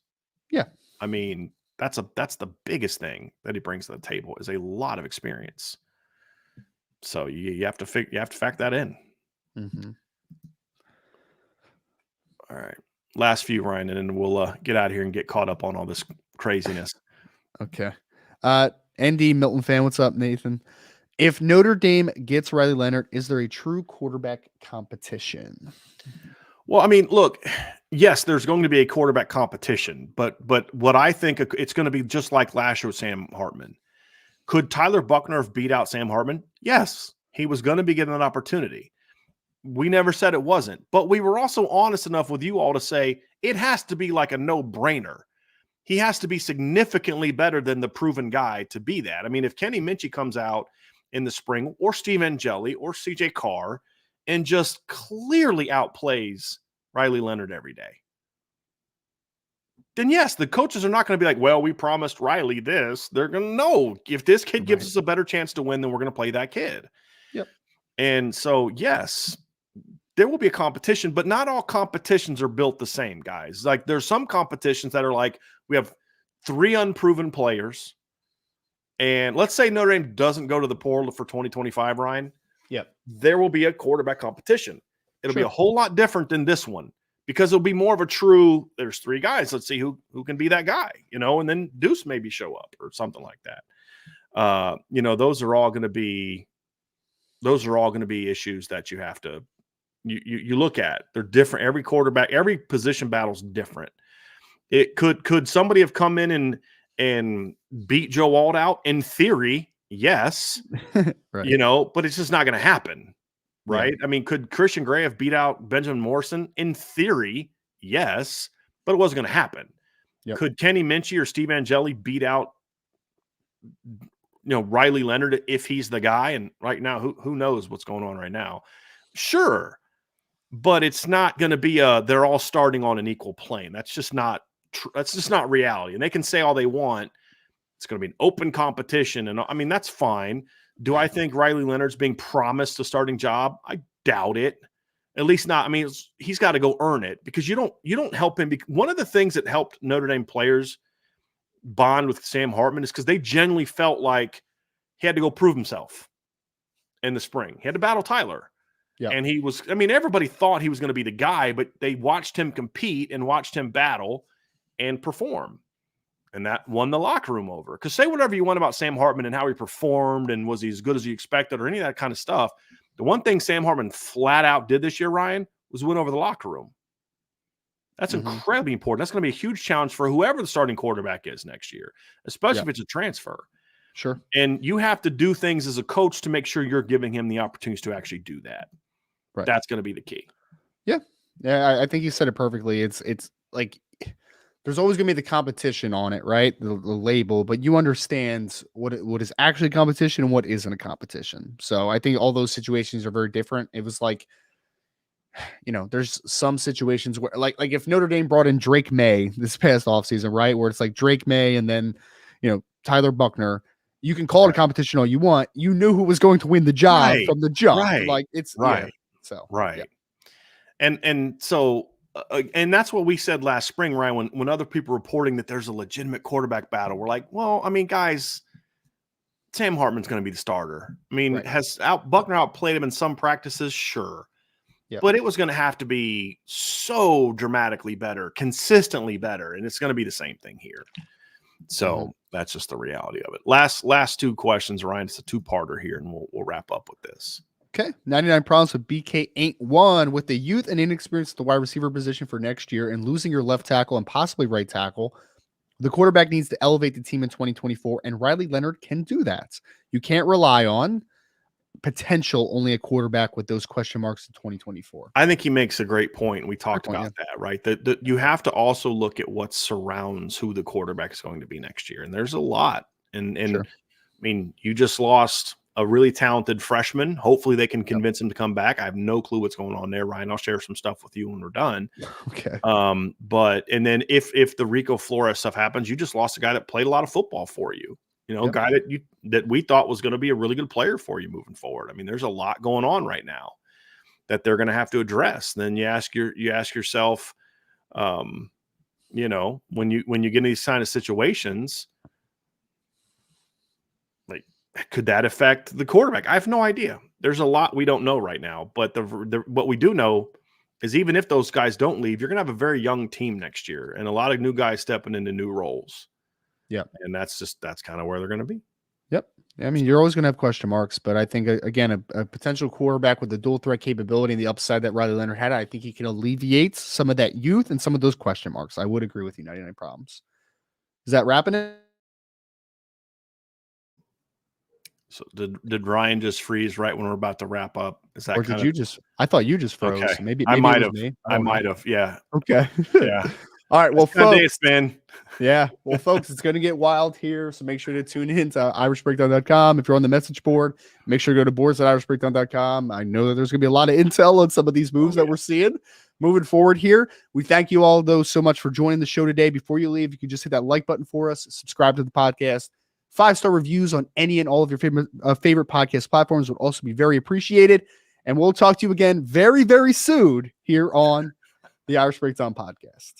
[SPEAKER 1] Yeah.
[SPEAKER 2] I mean, that's the biggest thing that he brings to the table is a lot of experience. So you have to factor that in.
[SPEAKER 1] Mm-hmm.
[SPEAKER 2] All right. Last few, Ryan, and then we'll get out of here and get caught up on all this craziness.
[SPEAKER 1] Okay. ND Milton fan, what's up, Nathan? If Notre Dame gets Riley Leonard, is there a true quarterback competition?
[SPEAKER 2] Well, I mean, look, yes, there's going to be a quarterback competition, but what I think it's going to be just like last year with Sam Hartman. Could Tyler Buchner have beat out Sam Hartman? Yes, he was going to be given an opportunity. We never said it wasn't, but we were also honest enough with you all to say it has to be like a no-brainer. He has to be significantly better than the proven guy to be that. I mean, if Kenny Minchie comes out in the spring, or Steve Angeli, or CJ Carr, and just clearly outplays Riley Leonard every day, then yes, the coaches are not going to be like, well, we promised Riley this. They're going to know if this kid gives us a better chance to win, then we're going to play that kid.
[SPEAKER 1] Yep.
[SPEAKER 2] And so, yes, there will be a competition, but not all competitions are built the same, guys. Like there's some competitions that are like, we have 3 unproven players. And let's say Notre Dame doesn't go to the portal for 2025, Ryan.
[SPEAKER 1] Yep.
[SPEAKER 2] There will be a quarterback competition. It'll be a whole lot different than this one because it'll be more of a true, there's 3 guys. Let's see who can be that guy, and then Deuce maybe show up or something like that. Those are all going to be issues that you have to, you look at. They're different. Every quarterback, every position battle is different. It could somebody have come in and beat Joe Alt out? In theory, yes.
[SPEAKER 1] Right.
[SPEAKER 2] But it's just not going to happen. Right. Yeah. I mean, could Christian Gray have beat out Benjamin Morrison? In theory, yes, but it wasn't going to happen. Yep. Could Kenny Minchie or Steve Angeli beat out, Riley Leonard if he's the guy? And right now, who knows what's going on right now? Sure. But it's not going to be they're all starting on an equal plane. That's just not reality. And they can say all they want. It's going to be an open competition. And I mean, that's fine. Do I think Riley Leonard's being promised a starting job? I doubt it. At least not. I mean, he's got to go earn it because you don't help him. One of the things that helped Notre Dame players bond with Sam Hartman is because they genuinely felt like he had to go prove himself in the spring. He had to battle Tyler. Yeah. And everybody thought he was going to be the guy, but they watched him compete and watched him battle and perform. And that won the locker room over. Because say whatever you want about Sam Hartman and how he performed and was he as good as you expected or any of that kind of stuff. The one thing Sam Hartman flat out did this year, Ryan, was win over the locker room. That's incredibly important. That's going to be a huge challenge for whoever the starting quarterback is next year, especially if it's a transfer.
[SPEAKER 1] Sure.
[SPEAKER 2] And you have to do things as a coach to make sure you're giving him the opportunities to actually do that. Right. That's going to be the key.
[SPEAKER 1] Yeah. Yeah. I think you said it perfectly. It's like there's always going to be the competition on it, right? The label, but you understand what is actually competition and what isn't a competition. So I think all those situations are very different. It was like, there's some situations where like if Notre Dame brought in Drake May this past offseason, right? Where it's like Drake May and then, Tyler Buchner. You can call it a competition all you want. You knew who was going to win the job from the jump.
[SPEAKER 2] Right.
[SPEAKER 1] Like it's
[SPEAKER 2] right.
[SPEAKER 1] Yeah. So
[SPEAKER 2] right. Yeah. And so and that's what we said last spring, Ryan, when other people reporting that there's a legitimate quarterback battle. We're like, well, I mean, guys, Sam Hartman's going to be the starter. I mean, has Buchner outplayed him in some practices? Sure. Yep. But it was going to have to be so dramatically better, consistently better. And it's going to be the same thing here. So that's just the reality of it. Last 2 questions, Ryan. It's a 2-parter here, and we'll wrap up with this.
[SPEAKER 1] Okay. 99 problems with BK ain't one. With the youth and inexperience at the wide receiver position for next year and losing your left tackle and possibly right tackle, The quarterback needs to elevate the team in 2024, and Riley Leonard can do that. You can't rely on potential only a quarterback with those question marks in 2024.
[SPEAKER 2] I think he makes a great point. We talked about that, right? That you have to also look at what surrounds who the quarterback is going to be next year. And there's a lot. And
[SPEAKER 1] Sure.
[SPEAKER 2] I mean, you just lost a really talented freshman. Hopefully they can convince him to come back. I have no clue what's going on there, Ryan. I'll share some stuff with you when we're done.
[SPEAKER 1] Okay.
[SPEAKER 2] But and then if the Rico Flores stuff happens, you just lost a guy that played a lot of football for you. You know, a guy that we thought was going to be a really good player for you moving forward. I mean, there's a lot going on right now that they're going to have to address. Then you ask yourself, you know, when you get in these kind of situations, like, could that affect the quarterback? I have no idea. There's a lot we don't know right now, but what we do know is even if those guys don't leave, you're going to have a very young team next year and a lot of new guys stepping into new roles.
[SPEAKER 1] Yep.
[SPEAKER 2] And that's kind of where they're going to be.
[SPEAKER 1] Yep. I mean, you're always going to have question marks, but I think, again, a potential quarterback with the dual threat capability and the upside that Riley Leonard had, I think he can alleviate some of that youth and some of those question marks. I would agree with you, 99 problems. Is that wrapping it?
[SPEAKER 2] So did Ryan just freeze right when we're about to wrap up? Is that
[SPEAKER 1] or did you just? I thought you just froze.
[SPEAKER 2] Okay.
[SPEAKER 1] Maybe
[SPEAKER 2] I might have.
[SPEAKER 1] Me.
[SPEAKER 2] I might have. Yeah.
[SPEAKER 1] Okay.
[SPEAKER 2] Yeah.
[SPEAKER 1] All right. Well, folks,
[SPEAKER 2] man.
[SPEAKER 1] Yeah. Well, folks, it's going to get wild here. So make sure to tune in to irishbreakdown.com. If you're on the message board, make sure to go to boards@irishbreakdown.com. I know that there's going to be a lot of intel on some of these moves that we're seeing moving forward here. We thank you all, though, so much for joining the show today. Before you leave, you can just hit that like button for us, subscribe to the podcast. 5-star reviews on any and all of your favorite podcast platforms would also be very appreciated. And we'll talk to you again very, very soon here on the Irish Breakdown podcast.